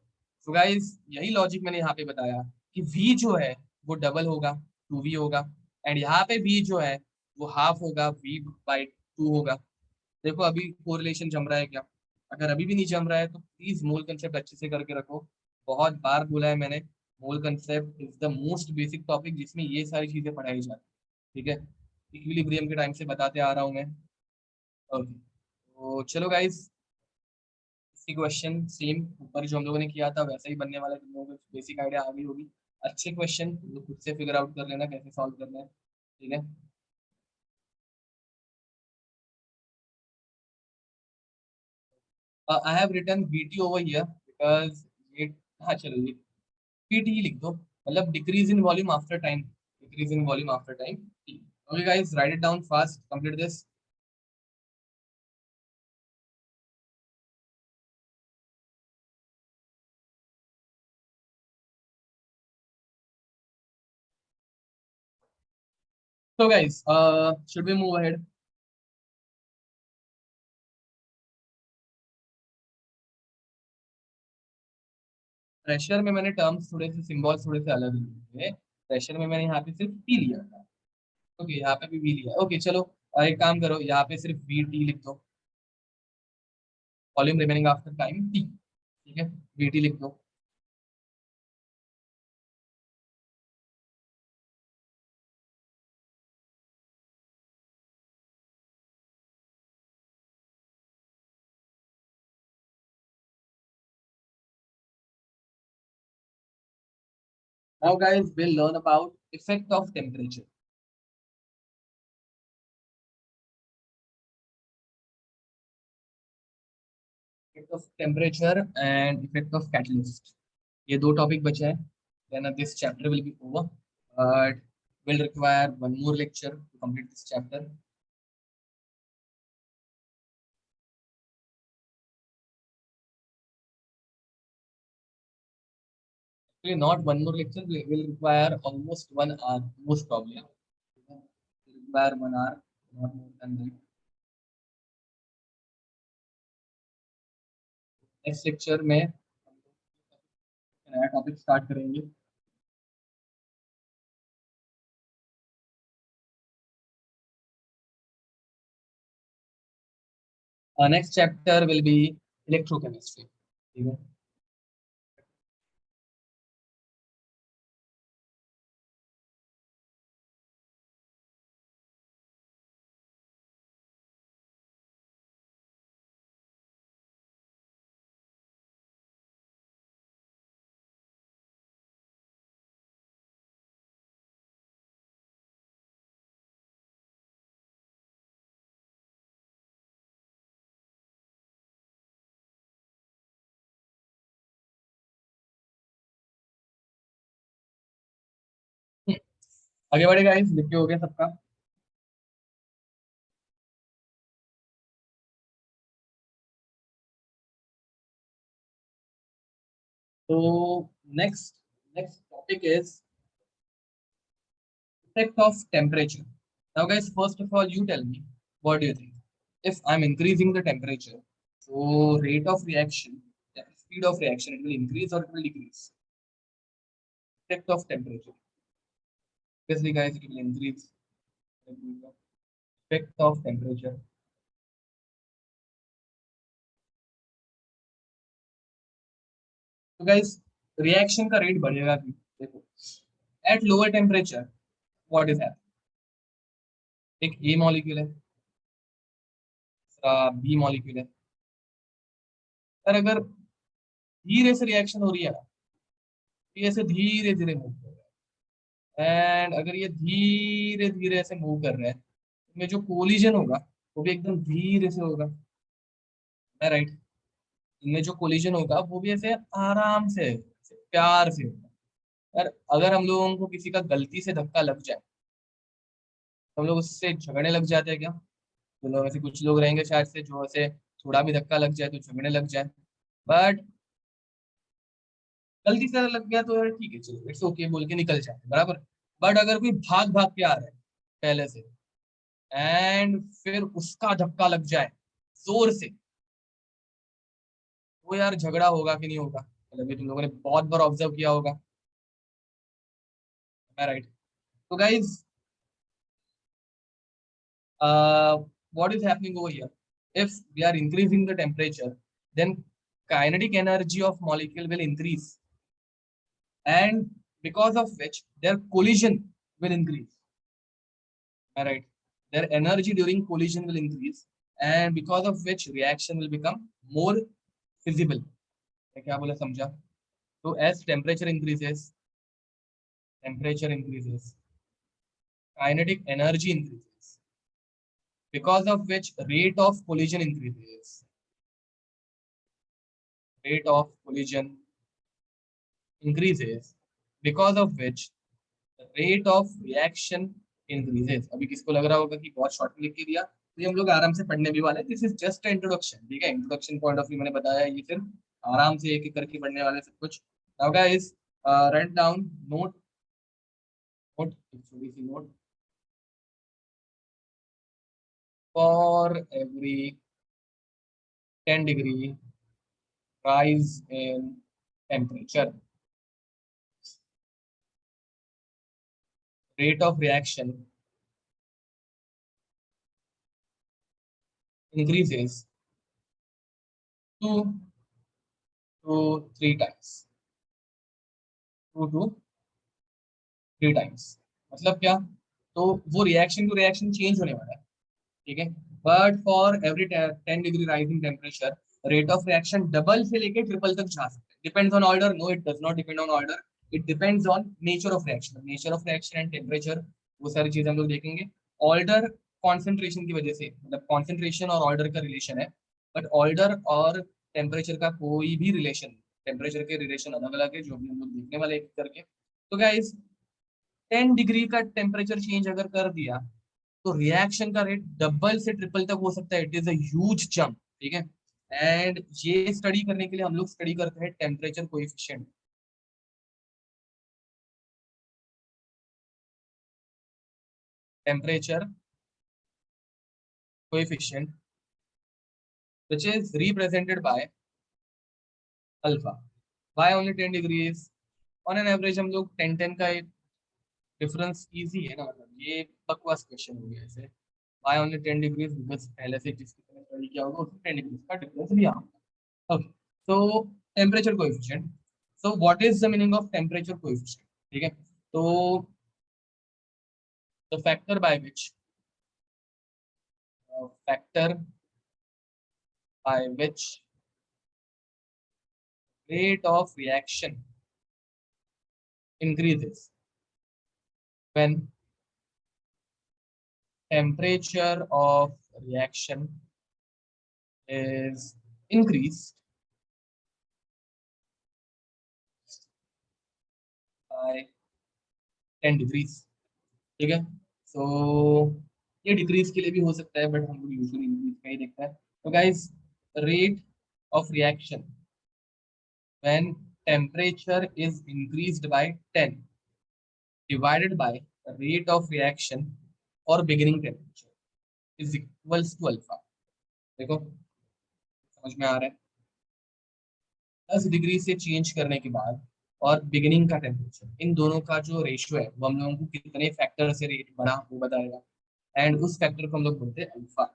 तो गाइस यही लॉजिक मैंने यहाँ पे बताया कि V जो है वो डबल होगा, 2V होगा, एंड यहाँ पे V जो है वो हाफ होगा, V/2 होगा। देखो अभी कोरिलेशन जम रहा है क्या? अगर अभी भी नहीं जम रहा है तो प्लीज मोल कंसेप्ट अच्छे से करके रखो। बहुत बार बोला है मैंने, मोल concept is the most basic topic जिसमें ये सारी चीजें पढ़ाई जाती, ठीक है। इक्विलिब्रियम के टाइम से बताते आ रहा हूँ मैं। ओके, तो चलो गाइस, इसी क्वेश्चन सेम ऊपर जो हम लोगों ने किया था वैसा ही बनने वाला है, तुम लोगों को बेसिक आइडिया आ गई होगी। अच्छे क्वेश्चन तुम लोग खुद से फिगर आउट कर लेना कैसे सॉल्व करना है, ठीक है। I have written BT over here because ये, हाँ चलो ये पीटी ही लिख दो, मतलब decrease in volume after time, decrease in volume after time. Okay guys, write it down fast, complete this. So guys, should we move ahead? प्रेशर में मैंने टर्म्स थोड़े से, सिंबल्स थोड़े से अलग लिए थे। प्रेशर में मैंने यहाँ पे सिर्फ पी लिया था, ओके, यहाँ पे भी वी लिया, ओके चलो। एक काम करो, यहाँ पे सिर्फ वी टी लिख दो, volume remaining after time T, ठीक है, वी टी लिख दो। Now guys will learn about effect of temperature, effect of temperature and effect of catalyst, ये दो टॉपिक बचे हैं। Then this chapter will be over, but will require one more lecture to complete this chapter. Actually, not one more lecture, will require almost 1 hour, most probably. Will require 1 hour, not more than that. Next lecture में नया टॉपिक स्टार्ट करेंगे। Next chapter will B electrochemistry, ठीक है। आगे बढ़ेगा, इस लिख के हो गया सबका। तो next next topic is effect of temperature. Now, guys, first of all, you tell me, what do you think? If I'm increasing the temperature, so rate of reaction, the speed of reaction, it will increase or it will decrease? Effect of temperature. Obviously, guys, it will increase. Effect of temperature. So, guys, reaction का rate बढ़ेगा भी। देखो, at lower temperature, what is that? एक A molecule है, दूसरा B molecule है। पर अगर धीरे से रिएक्शन हो रही है ना, तो ये ऐसे धीरे धीरे मूव कर रहा है, एंड अगर ये धीरे धीरे ऐसे मूव कर रहा है, इनमें जो कोलिजन होगा वो भी एकदम धीरे से होगा, है राइट। इनमें जो कोलिजन होगा वो भी ऐसे आराम से, ऐसे प्यार से होगा, यार अगर हम लोगों को किसी का गलती से धक्का लग जाए तो हम लोग उससे झगड़ने लग जाते हैं क्या? तो लोग ऐसे कुछ लोग रहेंगे शायद से जो ऐसे थोड़ा भी धक्का लग जाए तो झगड़ने लग जाए। बट गलती से लग गया तो यार ठीक है, चलो इट्स ओके बोल के निकल जाए, बराबर। बट अगर कोई भाग भाग के आ रहा है पहले से एंड फिर उसका धक्का लग जाए जोर से, तो यार झगड़ा होगा कि नहीं होगा? मतलब ये तुम लोगों ने बहुत बार ऑब्जर्व किया होगा, राइट? तो guys, what is happening over here? If we are increasing the temperature, then kinetic energy of molecule will increase, and because of which their collision will increase. All right, their energy during collision will increase, and because of which reaction will become more feasible. मैं क्या बोला समझा? तो temperature increases, kinetic energy increases, because of which rate of collision increases. Rate of collision increases, because of which the rate of reaction increases. अभी किसको लग रहा होगा कि बहुत शॉर्ट में लिख के दिया, तो ये हम लोग आराम से पढ़ने भी वाले हैं। दिस इज जस्ट इंट्रोडक्शन, ठीक है? इंट्रोडक्शन पॉइंट ऑफ व्यू मैंने बताया, ये सिर्फ आराम से एक एक करके पढ़ने वाले सब कुछ। Now guys, write down, note, note, छोटी सी note, for every 10 degree rise in temperature, rate of reaction increases 2 to 3 times, 2 to 3 times। मतलब क्या? तो वो रिएक्शन टू रिएक्शन चेंज होने वाला है, ठीक है? But for every 10 degree rising temperature, rate of reaction double से लेके ट्रिपल तक जा सकते हैं। Depends on order? No, it does not depend on order, it depends on nature of reaction. Nature of reaction and temperature, वो सारी चीजें हम लोग देखेंगे। ऑर्डर कॉन्सेंट्रेशन की वजह से, मतलब कॉन्सेंट्रेशन और ऑर्डर का रिलेशन है, बट ऑर्डर और टेम्परेचर का कोई भी रिलेशन, टेम्परेचर के रिलेशन अलग अलग है, जो भी हम लोग देखने वाले एक करके। तो गाइस, 10 डिग्री का टेम्परेचर चेंज अगर कर दिया तो रिएक्शन का रेट डबल से ट्रिपल तक हो सकता है। It is a huge jump, ठीक है? एंड ये स्टडी करने के लिए हम लोग स्टडी करते हैं temperature coefficient. Temperature coefficient which is represented by alpha. Why only 10 degrees? On an average हम लोग 10 10 का एक डिफरेंस इजी है ना, मतलब ये बकवास क्वेश्चन हो गया ऐसे। Y only 10 degrees? बिकॉज पहले से जिसने स्टडी किया होगा उसको 10 डिग्रीज का डिफरेंस भी आता। Okay, so temperature coefficient, so what is the meaning of temperature coefficient? ठीक है? तो the factor by which rate of reaction increases when temperature of reaction is increased by 10 degrees, ठीक है? सो ये डिक्रीज के लिए भी हो सकता है, बट हम लोग यूजुअली इंक्रीज का ही देखता है। तो guys, rate of reaction when temperature is increased by 10 divided by the rate of reaction or beginning temperature is equals to alpha. देखो समझ में आ रहा है? 10 डिग्री से चेंज करने के बाद और बिगिनिंग का टेम्परेचर, इन दोनों का जो रेशियो है वो हम लोगों को कितने फैक्टर से रेट बढ़ा वो बताएगा, एंड उस फैक्टर को हम लोग बोलते हैं अल्फा।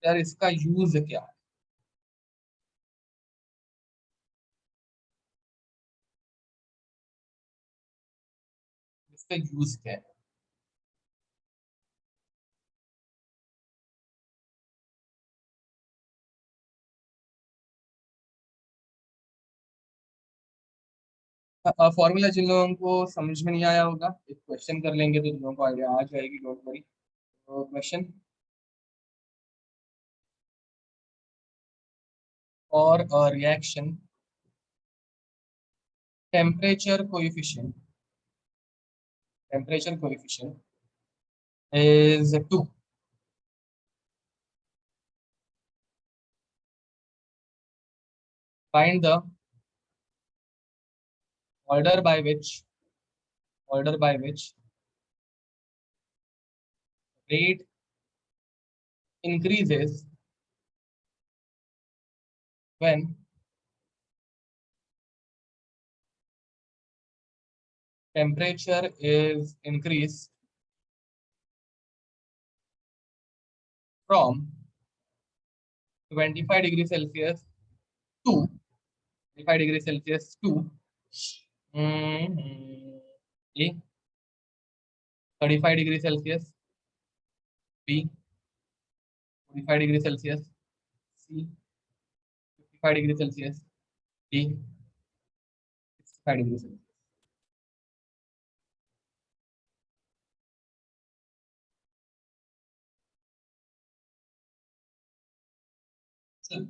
यार इसका यूज क्या है? इसका यूज क्या है? फॉर्मूला जिन लोगों को समझ में नहीं आया होगा, एक क्वेश्चन कर लेंगे तो तुम लोगों को आइडिया आ जाएगी, डोंट वरी। तो क्वेश्चन, और reaction temperature coefficient, temperature coefficient is 2. Find the order by which, order by which rate increases when temperature is increased from 25 degrees Celsius to 25 degrees Celsius to A 35 degrees Celsius, B 45 degrees Celsius, C 55 degrees Celsius, D 65 degrees Celsius. चल,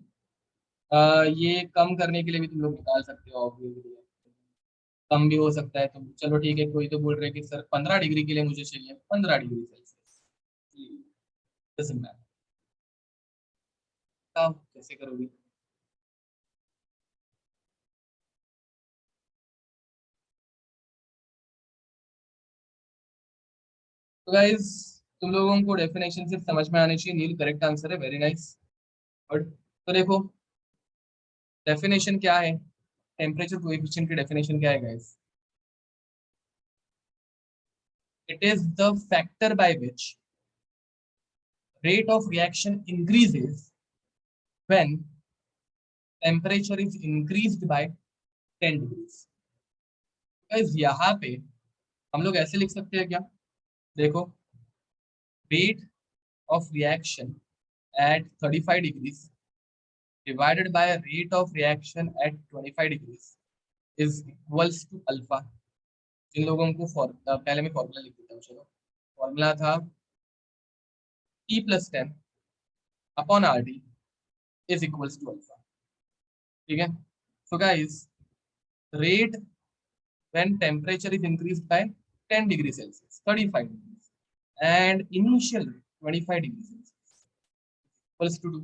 ये कम करने के लिए भी तुम लोग निकाल सकते हो ऑब्वियसली, कम भी हो सकता है। तो चलो ठीक है, कोई तो बोल रहे हैं कि सर 15 डिग्री के लिए मुझे चाहिए 15 डिग्री सेल्सियस। Doesn't matter। बताओ कैसे करोगी? तो गाइस, तुम लोगों को डेफिनेशन सिर्फ समझ में आनी चाहिए। नील करेक्ट आंसर है, वेरी नाइस। और तो देखो, डेफिनेशन क्या है, टेम्परेचर कोएफिशिएंट की डेफिनेशन क्या है guys? It is the factor by which rate of reaction increases when temperature is increased by 10 degrees। Guys यहाँ पे हम लोग ऐसे लिख सकते हैं क्या? देखो, rate of reaction at 35 degrees divided by rate of reaction at 25 degrees is equals to alpha. इन लोगों को पहले मैं फॉर्मूला लिख देता हूँ। चलो, फॉर्मूला था T+10 upon R D is equals to alpha. ठीक है, so guys, rate when temperature is increased by 10 degrees Celsius, 35 degrees, and initial rate 25 degrees Celsius equals to 2।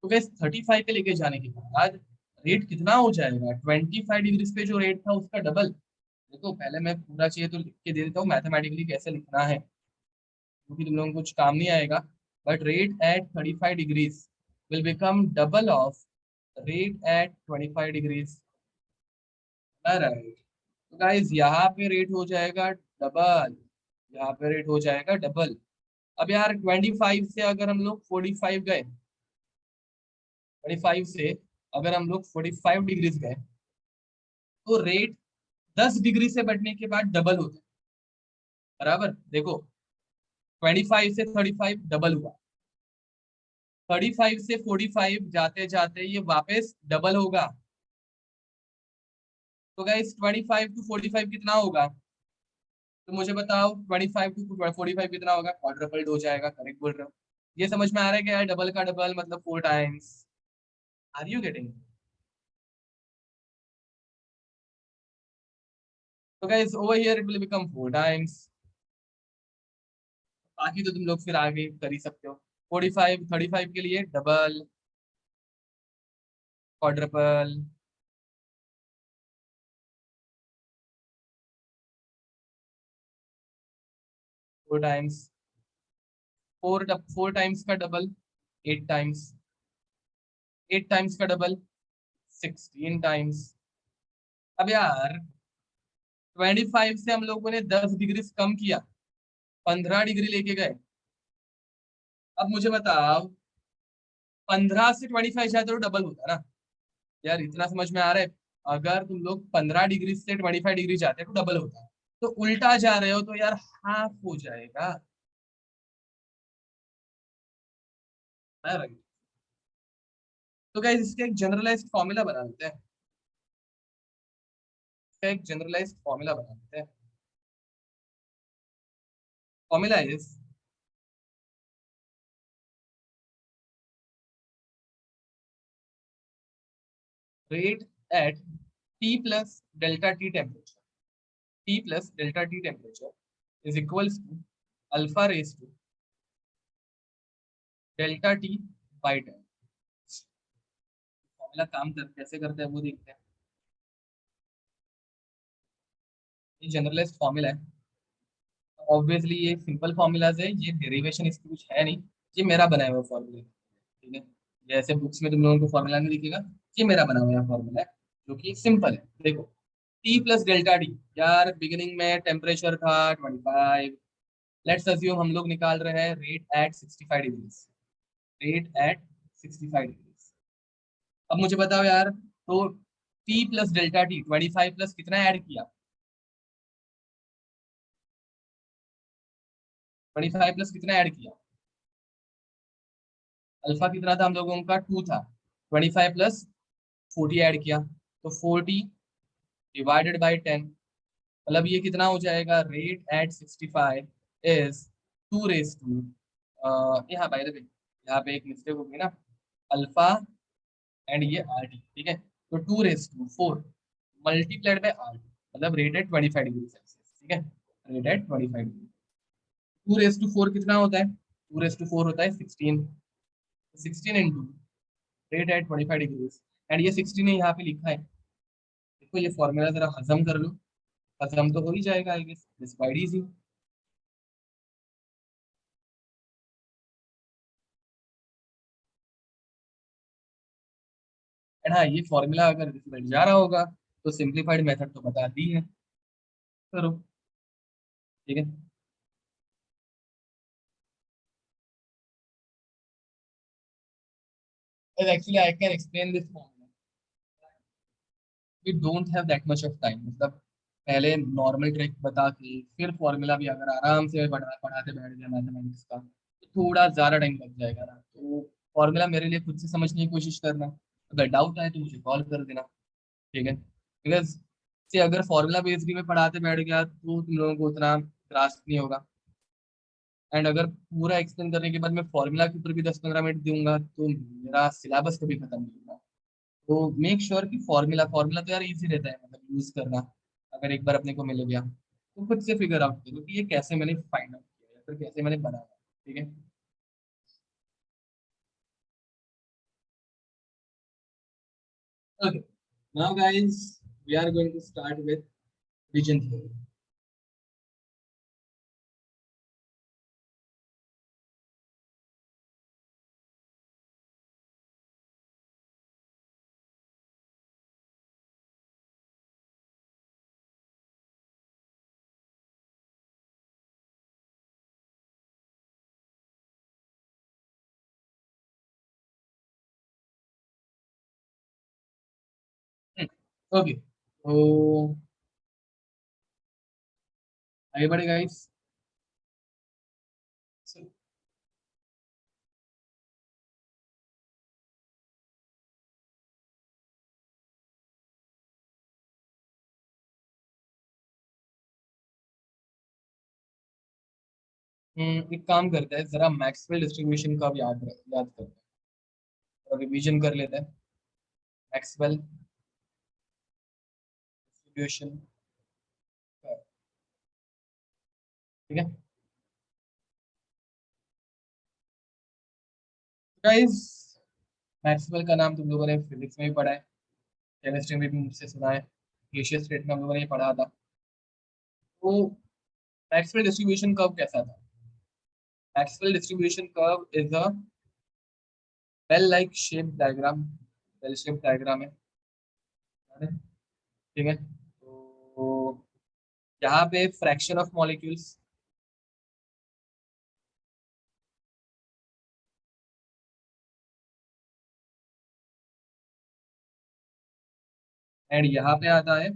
तो गैस 35 पे लेके जाने के बाद रेट कितना हो जाएगा? 25 डिग्री पे जो रेट था उसका डबल। देखो, पहले मैं पूरा चाहिए तो लिख के दे देता हूँ मैथमेटिकली कैसे लिखना है, क्योंकि तुम लोगों को कुछ काम नहीं आएगा। But rate at 35 degrees will become double of rate at 25 degrees. Right, तो गाइस यहाँ पे रेट हो जाएगा डबल, यहाँ पे रेट हो जाएगा डबल। अब यार 25 से अगर हम लोग 45 गए, 25 से अगर हम लोग 45 डिग्रीज गए, तो रेट 10 डिग्री से बढ़ने के बाद डबल होता है। बराबर, देखो 25 से 35 डबल हुआ, 35 से 45 जाते जाते ये वापस डबल होगा। तो गाइस 25 टू 45 कितना होगा? तो मुझे बताओ, 25 टू 45 कितना होगा? क्वाड्रपल्ड हो जाएगा। करेक्ट बोल रहे हो। ये समझ में आ रहा है कि यार डबल का डबल मतलब 4 टाइम्स। Are you getting? तो guys over here it will become 4 times. बाकी तो तुम लोग फिर आगे कर ही सकते हो। 45 35 के लिए डबल, क्वाड्रपल, 4 टाइम्स, 4 टाइम्स का डबल 8 टाइम्स, 8 टाइम्स का डबल 16 टाइम्स। अब यार 25 से हम लोगों ने 10 डिग्री कम किया, 15 डिग्री लेके गए। अब मुझे बताओ, 15 से 25 जाते तो डबल होता ना। यार इतना समझ में आ रहा है? अगर तुम लोग 15 डिग्री से 25 डिग्री जाते तो डबल होता, तो उल्टा जा रहे हो तो यार हाफ हो जाएगा। राइट, तो गाइस इसका एक जनरलाइज्ड फॉर्मूला बना देते हैं, इसका एक जनरलाइज्ड फॉर्मूला बना देते हैं। Formula is rate at T plus delta T temperature. T plus delta T temperature is equals to alpha raised to delta T by 10. Formula काम कर कैसे करते हैं वो देखते हैं। ये जनरलाइज्ड फॉर्मूला है, ऑब्वियसली ये सिंपल फॉर्मूलाज है, ये डेरिवेशन इसकी कुछ है नहीं, ये मेरा बनाया हुआ फॉर्मूला है, ठीक है। जैसे बुक्स में तुम लोगों को फॉर्मूला नहीं दिखेगा, ये मेरा बना हुआ फॉर्मूला है जो कि सिंपल है। देखो टी प्लस डेल्टा डी, यार बिगिनिंग में टेम्परेचर था 25, लेट्स अज्यूम हम लोग निकाल रहे हैं rate at 65 degrees, rate at 65 degrees. अब मुझे बताओ यार, तो T plus delta T 25 plus कितना ऐड किया, 25 प्लस कितना ऐड किया, अल्फा कितना था हम लोगों का 2 था, 25 प्लस 40 ऐड किया, तो 40 डिवाइडेड बाई 10, मतलब ये कितना हो जाएगा, rate at 65 is 2 raise to, यहाँ बाय द वे यहाँ पे एक मिस्टेक होगी ना, अल्फा एंड ये आर टी, ठीक है, तो 2 raise to 4 multiplied by R T, मतलब रेट एट 25 डिग्री सेल्सियस, ठीक है, rate at 25 degree. 2 raise to 4 कितना होता है, 2 रेस टू 4 होता है 16, 16 into rate at 25 degree, and ये 16 ने यहाँ पे लिखा है, देखो ये फॉर्मूला जरा हजम कर लो, हजम तो हो ही जाएगा I guess, this quite easy. And हाँ, ये फॉर्मूला अगर रिजल्ट जा रहा होगा तो सिंप्लीफाइड मेथड तो बता दी है, करो, ठीक है। Actually I can explain this formula, we don't have that much of time, मतलब पहले नॉर्मल ट्रिक बता के फिर फॉर्मूला भी अगर आराम से पढ़ाते बैठ गया मैथमेटिक्स का तो थोड़ा ज़्यादा टाइम लग जाएगा ना, तो फॉर्मूला मेरे लिए खुद से समझने की कोशिश करना, अगर डाउट आए तो मुझे कॉल कर देना, ठीक है, बिकॉज से अगर फॉर्मूला बेस्ड में पढ़ाते बैठ गया तो तुम लोगों को उतना ग्रास्प नहीं होगा, एंड अगर पूरा एक्सप्लेन करने के बाद मैं फॉर्मूला के ऊपर भी 10-15 मिनट दूंगा तो मेरा सिलेबस कभी खत्म नहीं होगा। तो मेक श्योर कि फॉर्मूला फॉर्मूला तो यार इजी रहता है, मतलब यूज करना, अगर एक बार अपने को मिल गया तो खुद से फिगर आउट करो कि ये कैसे मैंने फाइंड आउट किया या फिर कैसे मैंने बनाया, ठीक है। Okay, now guys we are going to start with reason theory. Okay, तो आगे बढ़े गाइस। एक काम करते हैं, जरा मैक्सवेल डिस्ट्रीब्यूशन का भी याद करते हैं और रिवीजन कर लेते हैं। मैक्सवेल डिस्ट्रीब्यूशन, ठीक है गाइस। मैक्सवेल का नाम तुम लोगों ने फिजिक्स में भी पढ़ा है, केमिस्ट्री में भी मुझसे सुना है, गेशियस स्टेट में हम लोगों ने ये पढ़ा था। तो मैक्सवेल डिस्ट्रीब्यूशन कर्व कैसा था, Maxwell distribution curve is a bell like shape diagram, bell shape diagram है, ठीक है। तो यहाँ पे फ्रैक्शन ऑफ मॉलिक्यूल्स, एंड यहाँ पे आता है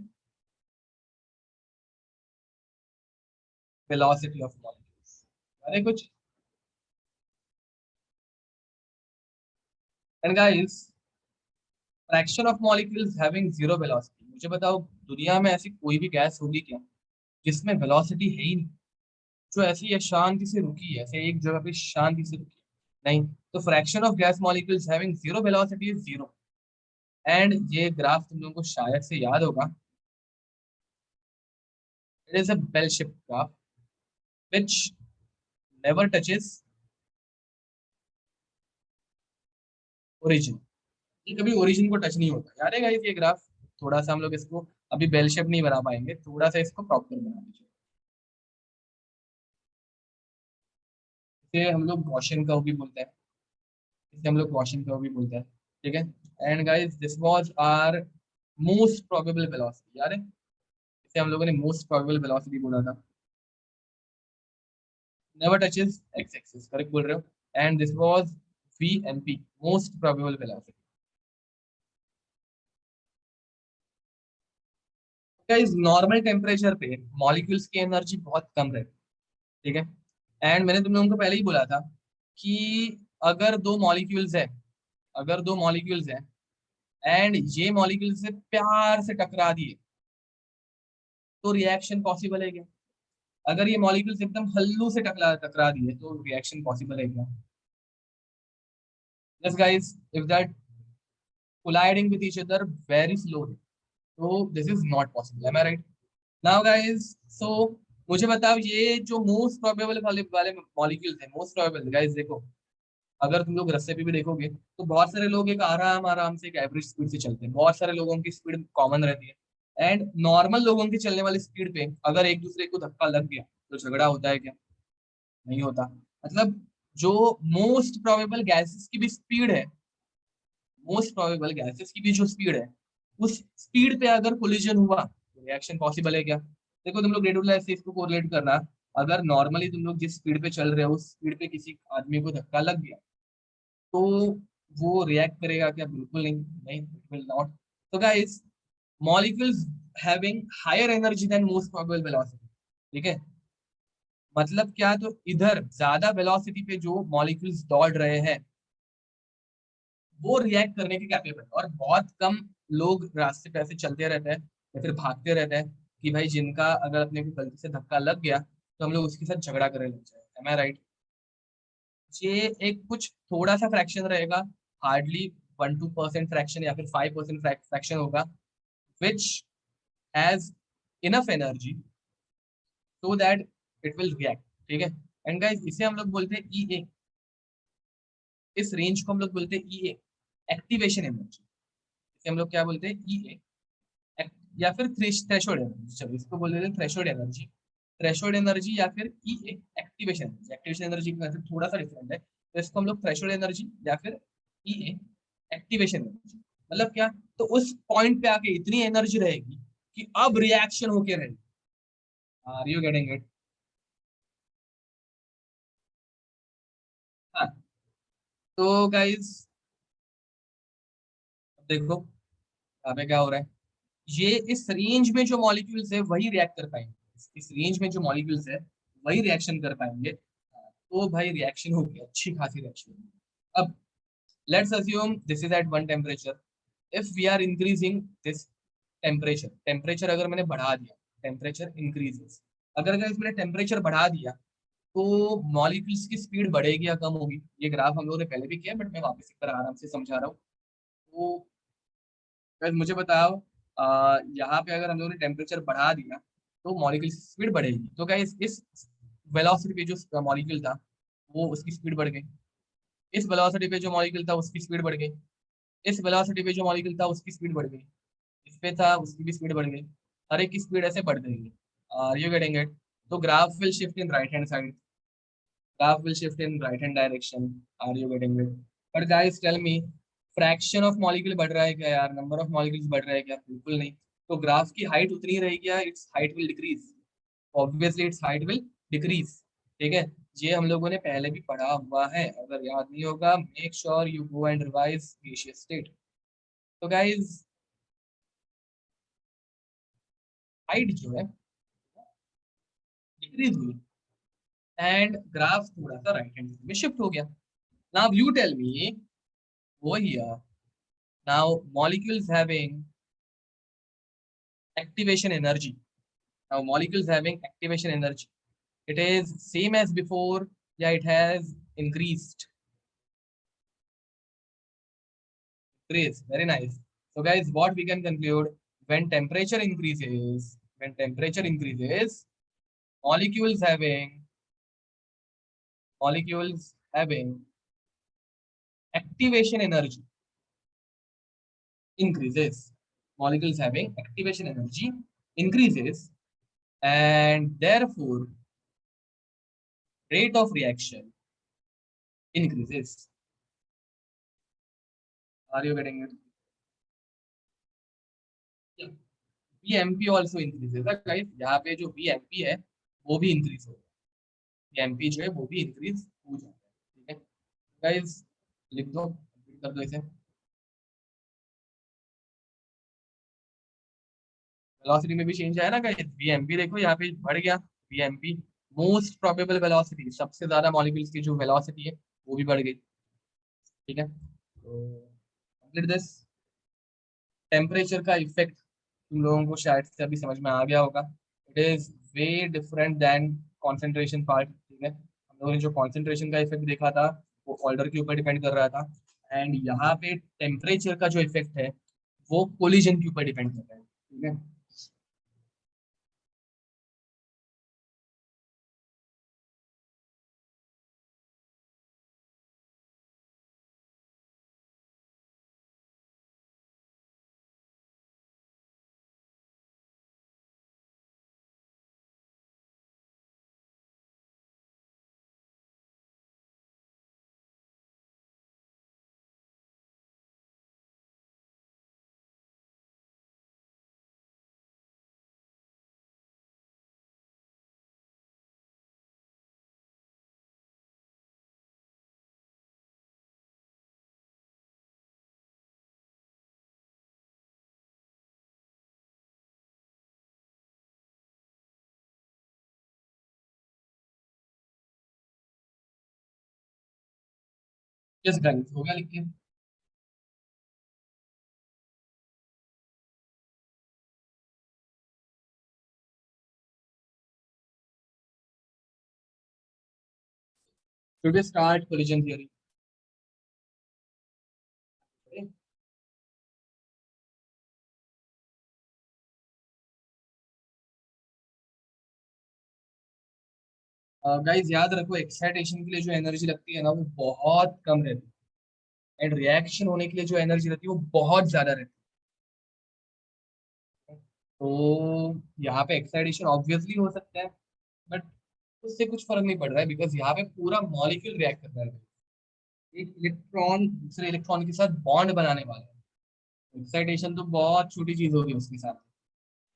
वेलोसिटी ऑफ मॉलिक्यूल्स, अरे कुछ। And guys, fraction of molecules having zero velocity, मुझे बताओ दुनिया में ऐसी कोई भी गैस होगी क्या जिसमें वेलोसिटी है ही नहीं, जो ऐसी है शांति से रुकी है, ऐसे एक जगह पे शांति से रुकी है, नहीं। तो fraction of gas molecules having zero velocity is zero, and ये ग्राफ तुम लोगों को शायद से याद होगा, it is a bell shape graph which never touches origin. ये कभी ओरिजिन को टच नहीं होता यार है गाइस ये ग्राफ। थोड़ा सा हम लोग इसको अभी बेल शेप नहीं बना पाएंगे, थोड़ा सा इसको प्रॉपर बना दीजिए। इसे हम लोग गॉसियन कर्व भी बोलते हैं, इसे हम लोग गॉसियन कर्व भी बोलते हैं। ठीक है। And guys this was our most probable velocity यार है, इसे हम लोगों ने मोस्ट प्रोबेबल वेलोसिटी बोला था। Never touches X axis, correct बोल रहे हो। And this was V M P, most probable velocity. Guys normal temperature पे मॉलिक्यूल्स की एनर्जी बहुत कम रहती है। ठीक है। एंड मैंने तुम लोगों को पहले ही बोला था कि अगर दो मॉलिक्यूल्स है, अगर दो मॉलिक्यूल्स है एंड ये मॉलिक्यूल से प्यार से टकरा दिए तो रिएक्शन पॉसिबल है क्या? अगर ये मॉलिक्यूल्स एकदम हल्लू से टकरा टकरा दिए तो रिएक्शन पॉसिबल है क्या? Yes guys, if that colliding with each other very slowly, so this is not possible, am I right? Now guys, so मुझे बताओ ये जो मोस्ट प्रोबेबल वाले वाले मॉलिक्यूल्स है, मोस्ट प्रोबेबल गाइस देखो, अगर तुम लोग रेसिपी भी देखोगे तो बहुत सारे लोग एक आराम आराम से एक एवरेज स्पीड से चलते हैं, बहुत सारे लोगों की स्पीड कॉमन रहती है। एंड नॉर्मल लोगों की चलने वाली स्पीड पे अगर एक दूसरे को धक्का लग गया तो झगड़ा होता है क्या? नहीं होता। मतलब जो मोस्ट प्रोबेबल गैसेस की भी स्पीड है, मोस्ट प्रोबेबल गैसेस की भी जो स्पीड है, उस स्पीड पे अगर कोलिजन हुआ तो रिएक्शन पॉसिबल है क्या? देखो तुम लोग रेडियो से इसको कोरिलेट करना, अगर नॉर्मली तुम लोग जिस स्पीड पे चल रहे हो उस स्पीड पे किसी आदमी को धक्का लग गया तो वो रिएक्ट करेगा क्या? बिल्कुल नहीं, नहीं इट विल नॉट। तो guys molecules having higher energy than most probable velocity. ठीक है। मतलब क्या, तो इधर ज्यादा वेलोसिटी पे जो मॉलिक्यूल्स दौड़ रहे हैं वो रिएक्ट करने के कैपेबल, और बहुत कम लोग रास्ते पे ऐसे चलते रहते हैं या फिर भागते रहते हैं कि भाई जिनका अगर अपने को गलती से धक्का लग गया तो हम लोग उसके साथ झगड़ा करने लग जाए। M I right? ये एक कुछ थोड़ा सा फ्रैक्शन रहेगा, हार्डली 1-2% फ्रैक्शन या फिर 5% फ्रैक्शन होगा which has enough energy so that it will react. ठीक है। एंड गाइस इसे हम लोग बोलते हैं ई ए, इस रेंज को हम लोग बोलते हैं ई ए, एक्टिवेशन एनर्जी। इसे हम लोग क्या बोलते हैं? ई ए, या फिर थ्रेशोल्ड एनर्जी। चलो इसको बोल देते हैं थ्रेशोल्ड एनर्जी, थ्रेशोल्ड एनर्जी या फिर ई ए, एक्टिवेशन एनर्जी। एक्टिवेशन एनर्जी का मतलब थोड़ा सा डिफरेंट है, तो इसको हम लोग थ्रेशोल्ड एनर्जी या फिर ई ए, एक्टिवेशन एनर्जी। मतलब क्या, तो उस पॉइंट पे आके इतनी एनर्जी रहेगी कि अब रिएक्शन होके रहेगी। Are you getting it? हाँ। तो गाइस देखो यहाँ पे क्या हो रहा है, ये इस रेंज में जो मॉलिक्यूल्स है वही रिएक्ट कर पाएंगे, इस रेंज में जो मॉलिक्यूल्स है वही रिएक्शन कर पाएंगे। तो भाई रिएक्शन होगी, अच्छी खासी रिएक्शन होगी। अब let's assume this is at one temperature, if we are increasing this temperature, temperature अगर मैंने बढ़ा दिया, टेम्परेचर इंक्रीजेस, अगर अगर मैंने टेम्परेचर बढ़ा दिया तो मॉलिक्यूल्स की स्पीड बढ़ेगी या कम होगी? ये ग्राफ हम लोगों ने पहले भी किया बट मैं वापस एक बार आराम से समझा रहा हूँ। तो guys, मुझे बताओ, यहाँ पे अगर हम लोगों ने टेम्परेचर बढ़ा दिया तो मॉलिक्यूल की स्पीड बढ़ेगी। तो क्या इस वेलोसिटी पे जो मॉलिक्यूल था वो उसकी स्पीड बढ़ गई, इस वेलोसिटी पे जो मॉलिक्यूल था उसकी स्पीड बढ़ गई, इस वेलोसिटी पे जो मॉलिक्यूल था उसकी स्पीड बढ़ गई, इस पे था उसकी भी स्पीड बढ़ गई, हर एक की स्पीड ऐसे बढ़ गई। Are you getting it? तो graph will shift in right hand side, graph will shift in right hand direction. Are you getting it? But guys tell me, fraction of molecule बढ़ रहा है क्या यार? नंबर ऑफ मॉलिक्यूल्स बढ़ रहा है क्या? बिल्कुल नहीं। तो ग्राफ की हाइट उतनी ही रहेगी या it's height will decrease? Obviously it's height will decrease. ठीक है। ये हम लोगों ने पहले भी पढ़ा हुआ है, अगर याद नहीं होगा make sure you go and revise gaseous state. तो गाइज हाइट जो है डिक्रीज हुई एंड ग्राफ थोड़ा सा राइट हैंड में शिफ्ट हो गया। नाउ यू टेल मी, वो here, now molecules having activation energy, now molecules having activation energy, it is same as before, yeah it has increased, increased, very nice. So guys, what we can conclude, when temperature increases, molecules having activation energy increases. Molecules having activation energy increases, and therefore rate of reaction increases. Are you getting it? Yeah. VMP also increases. Guys, यहाँ पे जो VMP है वो भी increase होगा. VMP जो है वो भी increase हो जाता है. ठीक है guys, लिख दो, कर दो इसे. वेलोसिटी में भी चेंज आया ना गाइस. VMP देखो यहाँ पे बढ़ गया. VMP मोस्ट प्रोबेबल वेलोसिटी, सबसे ज्यादा मॉलिक्यूल्स की जो वेलोसिटी है वो भी बढ़ गई. ठीक है, तो कंप्लीट दिस. टेम्परेचर का इफेक्ट तुम लोगों को शायद से अभी समझ में आ गया होगा. It is way different than concentration part. ठीक है, हम लोगों ने जो कॉन्सेंट्रेशन का इफेक्ट देखा था वो ऑर्डर के ऊपर डिपेंड कर रहा था, एंड यहाँ पे टेम्परेचर का जो इफेक्ट है वो कोलिजन के ऊपर डिपेंड कर रहा है. ठीक है, यस गाइस, हो गया लिख के. Should we start collision theory? Guys याद रखो, एक्साइटेशन के लिए जो एनर्जी लगती है ना वो बहुत कम रहती है, एंड रिएक्शन होने के लिए जो एनर्जी रहती है वो बहुत ज्यादा रहती है. तो यहाँ पे एक्साइटेशन ऑब्वियसली हो सकता है, बट उससे कुछ फर्क नहीं पड़ रहा है, बिकॉज यहाँ पे पूरा मॉलिक्यूल रिएक्ट कर रहा है. एक इलेक्ट्रॉन दूसरे इलेक्ट्रॉन के साथ बॉन्ड बनाने वाला है. एक्साइटेशन तो बहुत छोटी चीज होगी उसके साथ.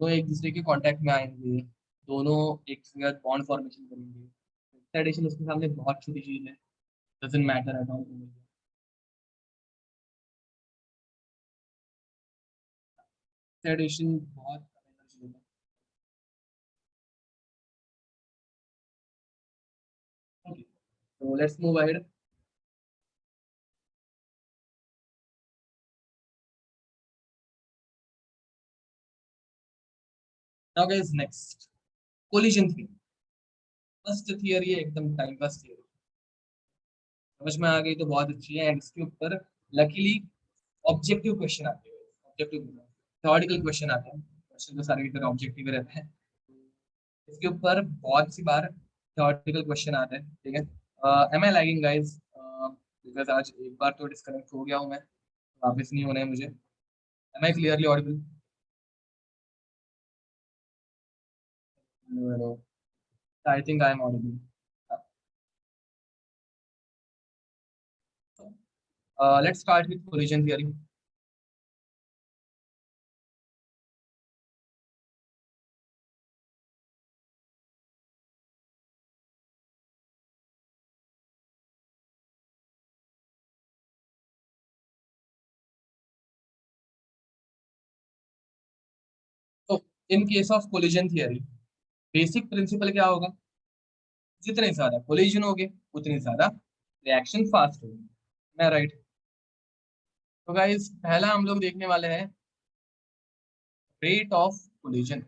तो एक दूसरे के कांटेक्ट में आएंगे, दोनों एक दूसरे के साथ बॉन्ड फॉर्मेशन करेंगे. एक्साइटेशन उसके सामने बहुत छोटी चीज है. Doesn't matter at all. Excitation बहुत एनर्जी लेता है. Okay, so let's move ahead. Now guys, next collision theory. First theory है, एकदम टाइम पास थियरी. समझ में आ गई तो बहुत अच्छी है, एंड इसके ऊपर लकीली ऑब्जेक्टिव क्वेश्चन आते हैं. ऑब्जेक्टिव थ्योरेटिकल क्वेश्चन आते हैं. क्वेश्चन तो सारे की तरह ऑब्जेक्टिव ही रहते हैं. इसके ऊपर बहुत सी बार थ्योरेटिकल क्वेश्चन आते हैं. ठीक है, am I lagging guys? Because आज एक बार तो डिस्कनेक्ट हो गया हूँ मैं, वापस नहीं होना है मुझे. Am I clearly audible? I think I am audible. Let's start with collision theory. तो in case of collision theory basic principle क्या होगा? जितने ज्यादा कोलिजन होंगे उतनी ज्यादा रिएक्शन फास्ट होगी. मैं राइट? तो गाइस, पहला हम लोग देखने वाले हैं rate of collision.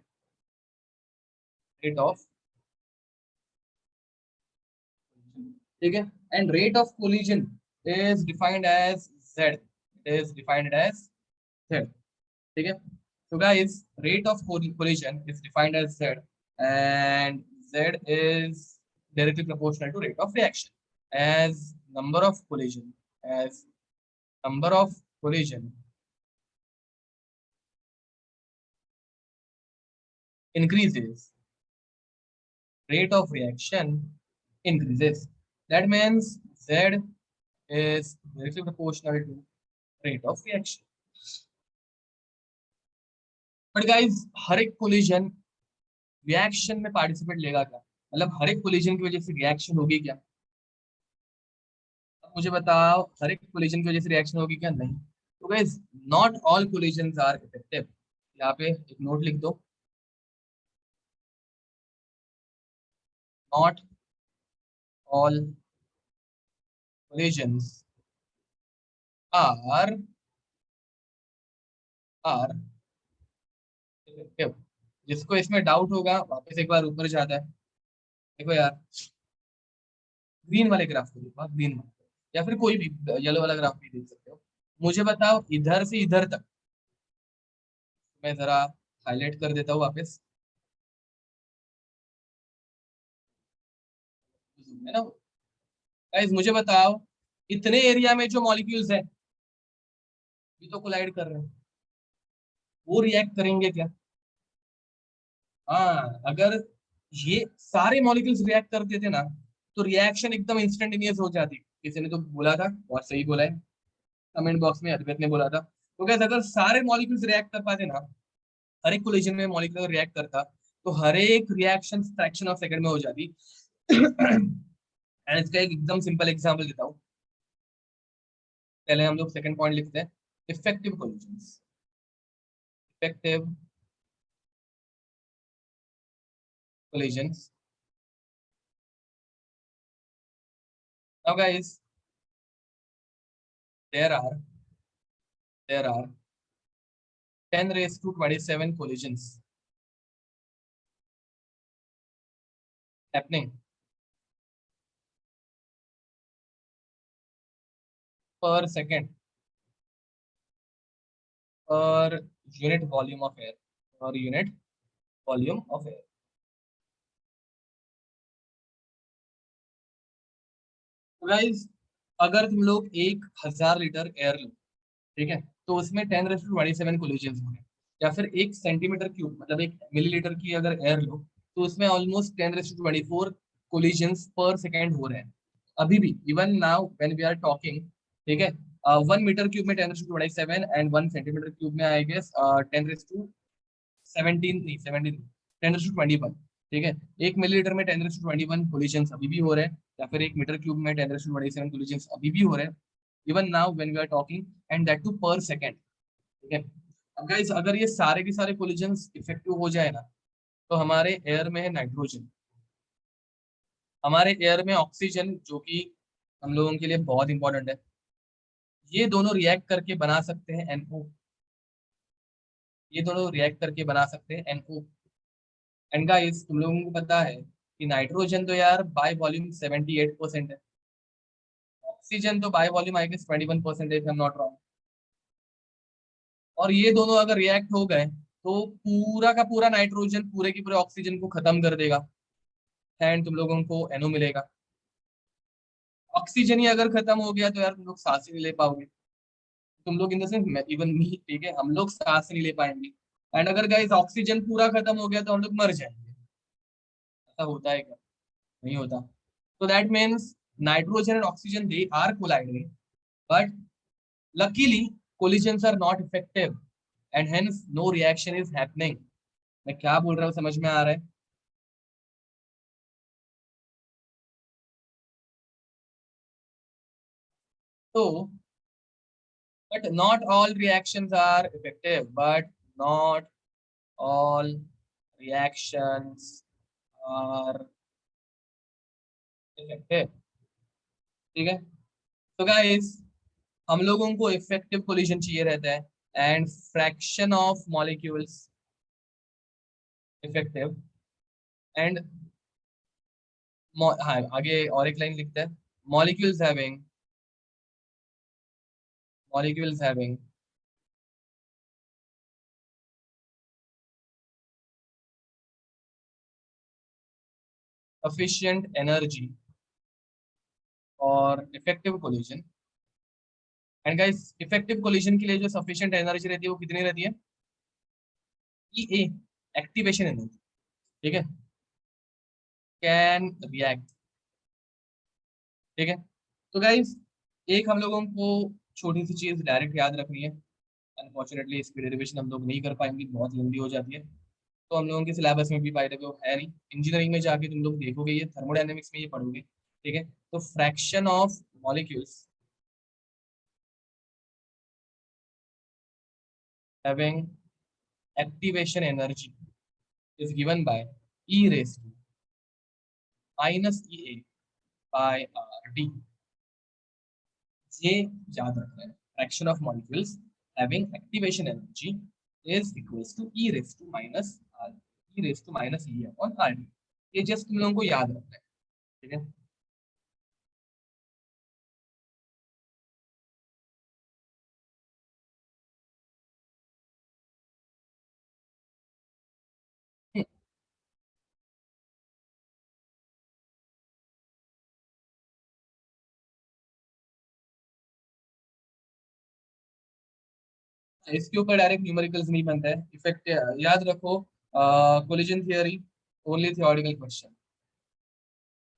Rate of, ठीक है, and rate of collision is defined as Z. It is defined as Z. ठीक है। तो guys rate of collision is defined as z and z is directly proportional to rate of reaction as number of collision as number of collision increases, rate of reaction increases. That means z is directly proportional to rate of reaction. But guys हर एक कोलिजन रिएक्शन में पार्टिसिपेट लेगा क्या, मतलब हर एक कोलिजन की वजह से रिएक्शन होगी क्या? अब मुझे बताओ, हर एक कोलिजन की वजह से रिएक्शन होगी क्या? नहीं। तो guys not all collision are effective. यहाँ पे एक नोट लिख दो, not all collisions are are effective. जिसको इसमें डाउट होगा वापस एक बार ऊपर जाता है। देखो यार, ग्रीन वाले ग्राफ को देखो, ग्रीन वाले, या फिर कोई भी येलो वाला ग्राफ भी देख सकते हो। मुझे बताओ इधर से इधर तक, मैं जरा हाईलाइट कर देता हूँ वापस, है ना। गाइस मुझे बताओ, इतने एरिया में जो मॉलिक्यूल्स है ये तो कोलाइड कर रहे हैं, वो रिएक्ट करेंगे क्या? हाँ, अगर ये सारे मॉलिक्यूल्स रिएक्ट करते थे ना, तो रिएक्शन एकदम इंस्टेंटेनियस हो जाती। किसी ने तो बोला था, बहुत सही बोला है, कमेंट बॉक्स में अद्वैत ने बोला था। तो क्या अगर सारे मॉलिक्यूल्स रिएक्ट कर पाते ना, हर एक कोलिजन में मॉलिक्यूल रिएक्ट करता, तो हर एक रिएक्शन फ्रैक्शन ऑफ सेकंड में हो जाती। एंड इसका एक एकदम सिंपल एग्जांपल देता हूँ। पहले हम लोग सेकंड पॉइंट लिखते हैं, effective collisions. Effective collisions. Now guys, there are there are 10 raised to 27 collisions happening per second per unit volume of air, per unit volume of air। Guys अगर तुम लोग 1000 लीटर एयर लो, ठीक है, तो उसमें 10 raised to 27 कोलिजन्स होंगे। या फिर 1 सेंटीमीटर क्यूब, मतलब 1 मिलीलीटर की अगर एयर लो, तो उसमें ऑलमोस्ट 10 raised to 24 कोलिजन्स पर सेकेंड हो रहे हैं। अभी भी even now when we are talking, ठीक है, 1 मीटर क्यूब में 10 raised to 27 and 1 centimetre cube में आई गेस 10 raised to 17, नहीं 17, 10 raised to 21। ठीक है, 1 मिलीलीटर में 10 raised to 21 कोलिजन्स अभी भी हो रहे हैं, या फिर 1 मीटर क्यूब में 10 raised to 27 कोलिजन्स अभी भी हो रहे हैं, even now when we are talking, and that too पर सेकेंड। ठीक है। अब गाइस अगर ये सारे के सारे कोलिजन्स इफेक्टिव हो जाए ना, तो हमारे एयर में है नाइट्रोजन, हमारे एयर में ऑक्सीजन, जो कि हम लोगों के लिए बहुत इंपॉर्टेंट है। ये दोनों रिएक्ट करके बना सकते हैं NO। ये दोनों रिएक्ट करके बना सकते हैं NO। एंड गाइस तुम लोगों को पता है कि नाइट्रोजन तो यार बाय वॉल्यूम 78% है, ऑक्सीजन तो बाय वॉल्यूम आई गेस 21% है, if I'm not wrong। और ये दोनों अगर रिएक्ट हो गए तो पूरा का पूरा नाइट्रोजन पूरे की पूरे ऑक्सीजन को खत्म कर देगा, एंड तुम लोगों को NO मिलेगा। ऑक्सीजन ही अगर खत्म हो गया तो यार तुम लोग सांस ही नहीं ले पाओगे। तुम लोग इन द सेंस इवन मी, ठीक है, हम लोग सांस नहीं ले पाएंगे। एंड अगर गाइस ऑक्सीजन पूरा खत्म हो गया तो हम लोग मर जाएंगे। ऐसा होता है क्या? नहीं होता। तो that means nitrogen and oxygen they are colliding, but luckily collisions are not effective and hence no reaction is happening। मैं क्या बोल रहा हूँ समझ में आ रहा है? तो but not all reactions are effective, but not all reactions are effective। ठीक है। तो गाइस हम लोगों को इफेक्टिव कोलिजन चाहिए रहता है, and fraction of molecules effective and, हाँ आगे और एक लाइन लिखते हैं, molecules having molecules having sufficient energy और effective collision. And guys effective collision के लिए जो सफिशिएंट एनर्जी रहती है वो कितनी रहती है? ई ए, एक्टिवेशन एनर्जी। ठीक है, कैन रिएक्ट। ठीक है, तो गाइस एक हम लोगों को छोटी सी चीज डायरेक्ट याद रखनी है। अनफॉर्चुनेटली इसकी डेरिवेशन हम लोग नहीं कर पाएंगे, बहुत लंबी हो जाती है, तो हम लोगों के सिलेबस में भी बाय द वे वो है नहीं। इंजीनियरिंग में जाके तुम लोग देखोगे, ये थर्मोडायनेमिक्स में ये पढ़ोगे। ठीक है, तो fraction of molecules having activation energy is given by e raised to minus EA by RT। ये याद रखना है, fraction of molecules having activation energy is equals to e raised to minus r, e raised to minus E upon RT। ये जस्ट तुम लोगों को याद रखना है। ठीक है, इसके ऊपर डायरेक्ट न्यूमेरिकल्स नहीं बनता है। इफेक्ट याद रखो, collision theory only theoretical question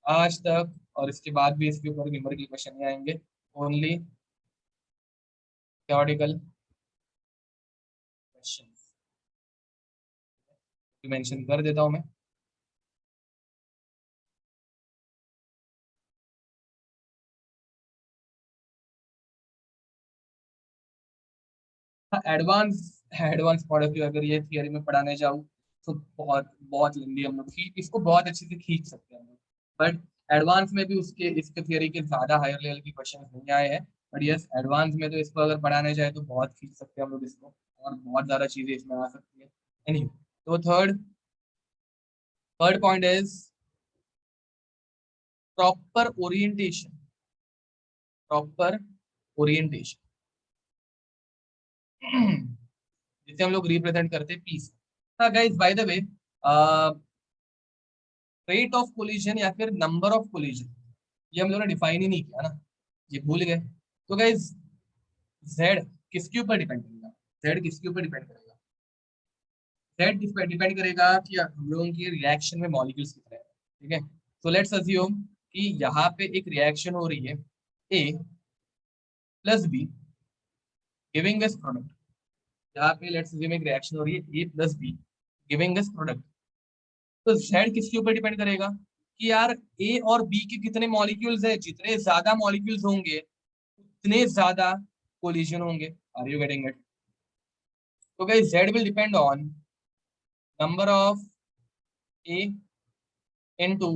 आज तक, और इसके बाद भी इसके ऊपर न्यूमेरिकल क्वेश्चन नहीं आएंगे, ओनली थियोरेटिकल क्वेश्चन। मेंशन कर देता हूं मैं। Advance advance point of view अगर ये थियरी में पढ़ाने जाऊँ तो बहुत बहुत लंबी, हम लोग इसको बहुत अच्छे से खींच सकते हैं हम लोग। बट एडवांस में भी उसके इसके थियरी के ज्यादा हायर लेवल के क्वेश्चन नहीं आए हैं। बट यस, एडवांस में तो इसको अगर पढ़ाने जाए तो बहुत खींच सकते हैं हम लोग इसको, और बहुत ज्यादा चीजें इसमें आ सकती है। एनीवे, तो third third point is proper orientation. Proper orientation जिसे हम लोग रिप्रेजेंट करते हैं पीस। हाँ guys, bye the way, rate of collision या फिर नंबर ऑफ कोलिजन ये हम लोगों ने डिफाइन ही नहीं किया ना, ये भूल गए। तो गाइस जेड किसके ऊपर डिपेंड करेगा? जेड किसके ऊपर डिपेंड करेगा? जेड किस पर डिपेंड करेगा कि हम लोगों की रिएक्शन में मॉलिक्यूल्स कितने हैं। ठीक है, तो लेट्स अज्यूम कि यहाँ पे एक रिएक्शन हो रही है, A plus B giving this product. यहाँ पे लेट्स अज्यूम एक रिएक्शन हो रही है A plus B giving this product. तो जेड किसके ऊपर डिपेंड करेगा कि यार ए और बी के कितने मॉलिक्यूल्स है। जितने ज्यादा मॉलिक्यूल्स होंगे उतने ज्यादा कोलिजन होंगे। Are you getting it? तो guys Z will depend on number of A into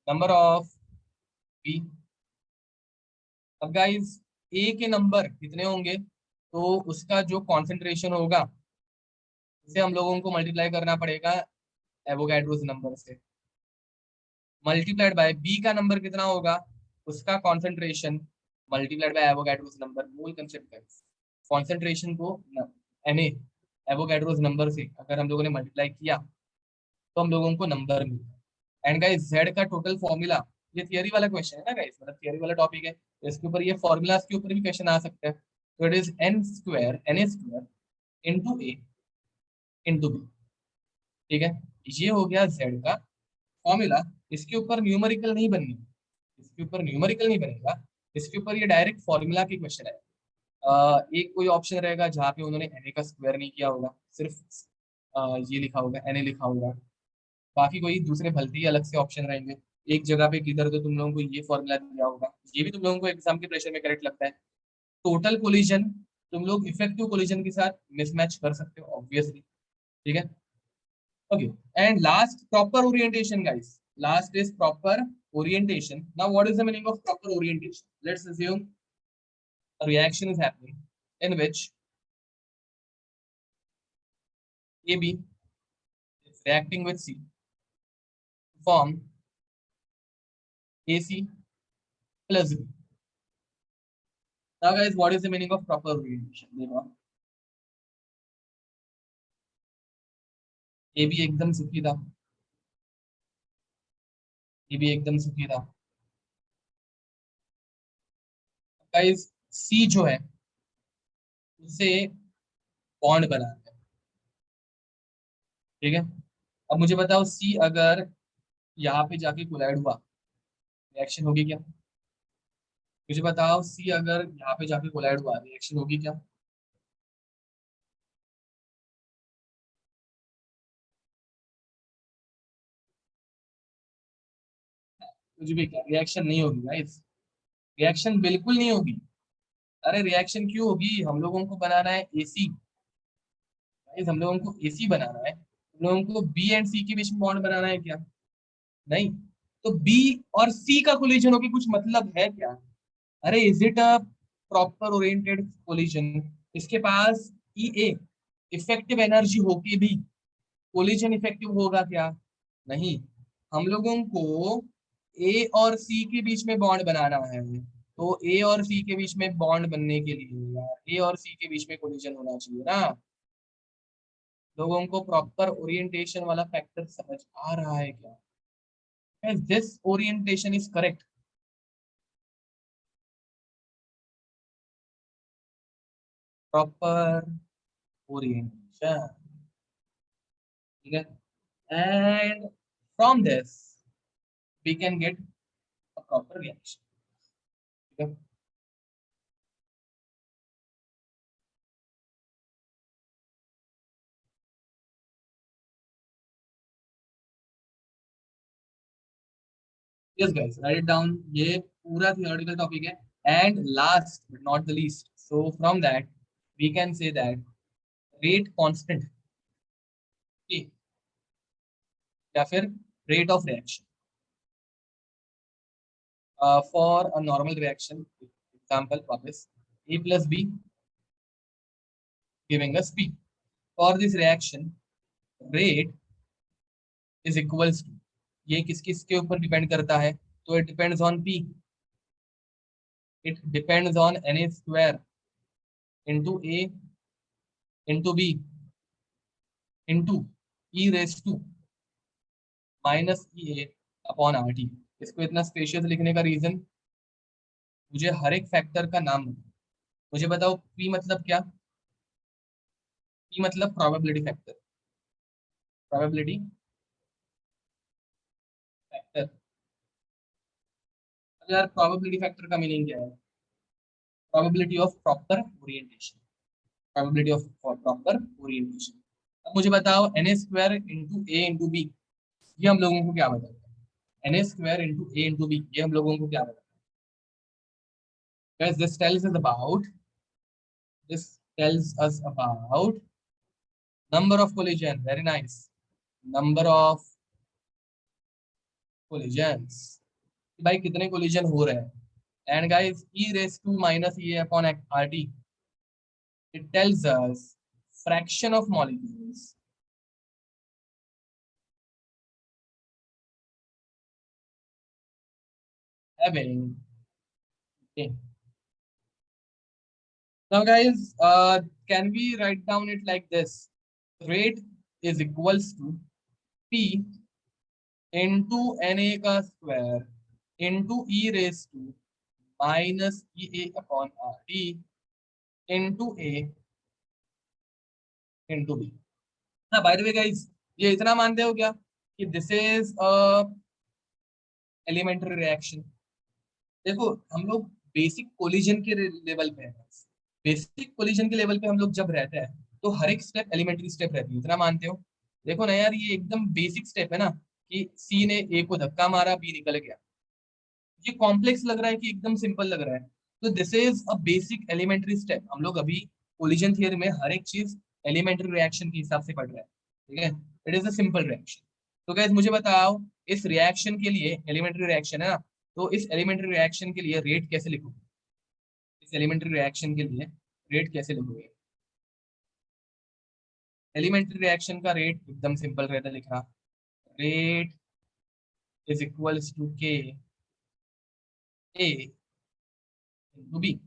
number of B. अब गाइस ए के नंबर कितने होंगे तो उसका जो कॉन्सेंट्रेशन होगा उसे हम लोगों को मल्टीप्लाई करना पड़ेगा एवोगैड्रोस नंबर से, मल्टीप्लाइड बाय बी का नंबर कितना होगा उसका concentration multiplied by Avogadro's number. मूल कंसेप्ट है, कॉन्सेंट्रेशन को एन एवोगैड्रोस नंबर से अगर हम लोगों ने मल्टीप्लाई किया तो हम लोगों को नंबर मिला। एंड गाइस जेड का टोटल फॉर्मूला, ये थियरी वाला क्वेश्चन है ना गाइस, मतलब थियरी वाला टॉपिक है, तो इसके ऊपर ये फॉर्मूलाज के ऊपर भी क्वेश्चन आ सकता है। तो it is N square into A into B. ठीक है, ये हो गया जेड का फॉर्मूला। इसके ऊपर न्यूमेरिकल नहीं बननी, इसके ऊपर न्यूमेरिकल नहीं बनेगा, इसके ऊपर ये डायरेक्ट फॉर्मूला की क्वेश्चन है। एक कोई ऑप्शन रहेगा जहाँ पे उन्होंने एन का स्क्वायर नहीं किया होगा, सिर्फ ये लिखा होगा एन लिखा होगा। बाकी कोई दूसरे भलते ही अलग से ऑप्शन रहेंगे। एक जगह पे किधर तो तुम लोगों को ये फॉर्मूला दिया होगा, ये भी तुम लोगों को एग्जाम के प्रेशर में करेक्ट लगता है। टोटल कोलिजन तुम लोग इफेक्टिव कोलिजन के साथ मिसमैच कर सकते हो ऑब्वियसली। ठीक है, okay. And last proper orientation guys, last is proper orientation. Now what is the meaning of proper orientation? Let's assume a reaction is happening in which AB is reacting with C to form AC plus B. Now guys, what is the meaning of proper orientation? देखो, AB एकदम सीधा, ये भी एकदम सही था। गाइस सी जो है उसे बॉन्ड बनाना है, ठीक है। अब मुझे बताओ सी अगर यहाँ पे जाके कोलाइड हुआ, रिएक्शन होगी क्या? मुझे बताओ सी अगर यहाँ पे जाके कोलाइड हुआ, रिएक्शन होगी क्या? कुछ भी क्या, रिएक्शन नहीं होगी गाइस, रिएक्शन बिल्कुल नहीं होगी। अरे रिएक्शन क्यों होगी, हम लोगों को बनाना है एसी। गाइस हम लोगों को एसी बनाना है, हम लोगों को बी एंड सी के बीच में बॉन्ड बनाना है क्या? नहीं। तो बी और सी का कोलिजन होके कुछ मतलब है क्या? अरे is it a proper oriented collision? इसके पास ई ए इफेक्टिव एनर्जी होके भी कोलिजन इफेक्टिव होगा क्या? नहीं। हम लोगों को ए और सी के बीच में बॉन्ड बनाना है, तो ए और सी के बीच में बॉन्ड बनने के लिए यार ए और सी के बीच में कोलिजन होना चाहिए ना। लोगों को प्रॉपर ओरिएंटेशन वाला फैक्टर समझ आ रहा है क्या? This orientation is correct. Proper orientation, ठीक है। And from this we can get a proper reaction, ठीक है। Yes guys write it down, ये पूरा थियोरेटिकल टॉपिक है। And last but not the least, so from that we can say that rate constant, या फिर rate of reaction for a normal reaction, example वापस a plus b giving us p, for this reaction rate is equals to, ये किस किस के ऊपर डिपेंड करता है? तो it depends on p, it depends on na square into a into b into e raise to minus E A upon R T. इसको इतना स्पेशियस लिखने का रीजन, मुझे हर एक फैक्टर का नाम बताओ। मुझे बताओ p मतलब क्या? p मतलब प्रोबेबिलिटी फैक्टर, प्रोबेबिलिटी फैक्टर। अब यार प्रोबेबिलिटी फैक्टर का मीनिंग क्या है? Probability of proper orientation, probability of proper orientation. अब मुझे बताओ N A square into A into B, ये हम लोगों को क्या बताता है? N A square into A into B, ये हम लोगों को क्या बताता है? This tells us about, this tells us about number of collision, very nice, number of collisions, भाई कितने कोलिजन हो रहे हैं। And guys E raise to minus E upon R T, it tells us fraction of molecules having, okay. Now guys, can we write down it like this? Rate is equals to P into Na का square into e raised to minus Ea upon RT into A into B। हाँ बाय द वे गाइस, ये इतना मानते हो क्या कि this is a elementary reaction? देखो हम लोग बेसिक कोलिजन के लेवल पे हैं, बेसिक कोलिजन के लेवल पे हम लोग जब रहते हैं तो हर एक स्टेप एलिमेंट्री स्टेप रहती है, इतना मानते हो? देखो ना यार, ये एकदम बेसिक स्टेप है ना, कि सी ने ए को धक्का मारा, बी निकल गया। ये कॉम्प्लेक्स लग रहा है कि एकदम सिंपल लग रहा है? तो this is a basic elementary step. हम लोग अभी कोलिजन थियरी में हर एक चीज एलिमेंट्री रिएक्शन के हिसाब से पढ़ रहे हैं, ठीक है। It is a simple reaction. तो गाइस मुझे बताओ, इस रिएक्शन के लिए, एलिमेंट्री रिएक्शन है ना, तो इस एलिमेंट्री रिएक्शन के लिए रेट कैसे लिखोगे? इस एलिमेंट्री रिएक्शन के लिए रेट कैसे लिखोगे? एलिमेंट्री रिएक्शन का रेट एकदम सिंपल रहता है लिखना, रेट इज इक्वल्स टू के ए इंटू बी।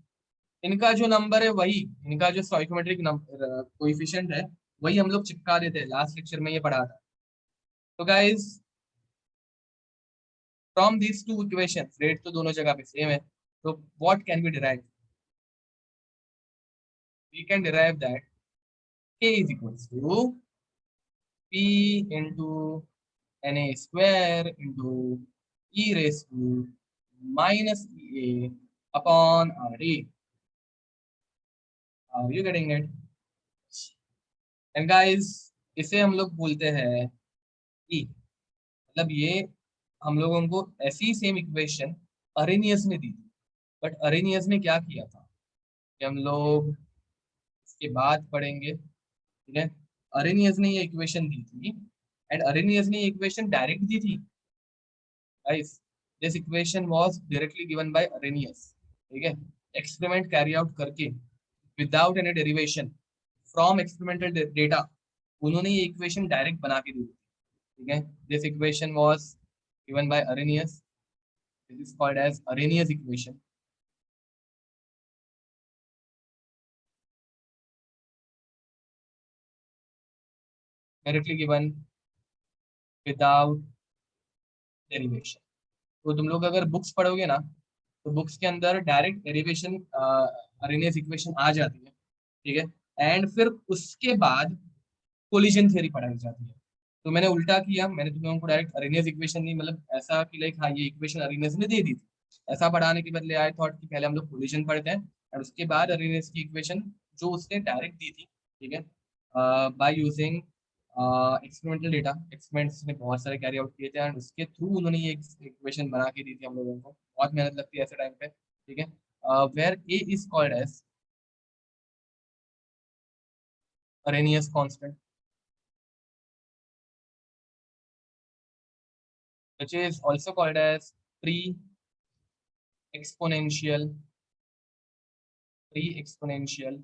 इनका जो नंबर है वही, इनका जो स्टोइकोमेट्रिक कोएफिशिएंट है वही हम लोग चिपका देते हैं, लास्ट लेक्चर में ये पढ़ा था। तो guys from these two equations, rate तो दोनों जगह पे सेम है, तो what can be derive? We can derive that k is equals to p into na square into e raised to minus ea upon re. Are you getting it? And guys, इसे हम लोग बोलते हैं ई, मतलब ये हम लोगों को ऐसी सेम इक्वेशन अरेनियस ने दी थी, बट अरेनियस ने क्या किया था कि हम लोग इसके बाद पढ़ेंगे, ठीक है। अरेनियस ने ये इक्वेशन दी थी, एंड अरेनियस ने ये इक्वेशन डायरेक्ट दी थी guys. This equation was directly given by Arrhenius, ठीक है, एक्सपेरिमेंट कैरी आउट करके without any derivation from experimental data, उन्होंने ये इक्वेशन डायरेक्ट बना के दी थी, ठीक है। This equation was given by Arrhenius, this is called as Arrhenius equation. Directly given without derivation. तो तुम लोग अगर बुक्स पढ़ोगे ना, तो बुक्स के अंदर डायरेक्ट डेरिवेशन अरेनियस इक्वेशन आ जाती है, ठीक है, एंड फिर उसके बाद कोलिजन थ्योरी पढ़ाई जाती है। तो मैंने उल्टा किया, मैंने तुम लोगों को डायरेक्ट अरेनियस इक्वेशन नहीं, मतलब ऐसा कि लाइक हाँ ये इक्वेशन अरेनियस ने दे दी थी, ऐसा पढ़ाने के बदले आई थॉट कि पहले हम लोग कोलिजन पढ़ते हैं और उसके बाद अरेनियस की इक्वेशन जो उसने डायरेक्ट दी थी, ठीक है, by using experimental data. Experiments ने बहुत सारे कैरी आउट किए थे एंड उसके थ्रू उन्होंने ये इक्वेशन बना के दी थी हम लोगों को। बहुत मेहनत लगती है ऐसे टाइम पे, ठीक है। Where A is called as Arrhenius constant, which is also called as pre-exponential pre-exponential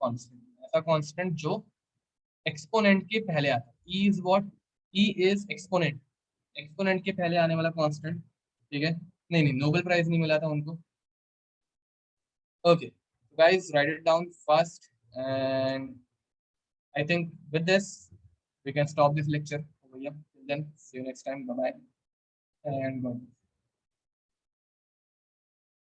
constant। ऐसा कांस्टेंट जो एक्सपोनेंट के पहले आता है। E is what? E is exponent, exponent के पहले आने वाला कांस्टेंट, ठीक है। नहीं नहीं, नोबेल प्राइज नहीं मिला था उनको। Okay guys, write it down first, and I think with this we can stop this lecture over here. Till then, see you next time. Bye bye and bye.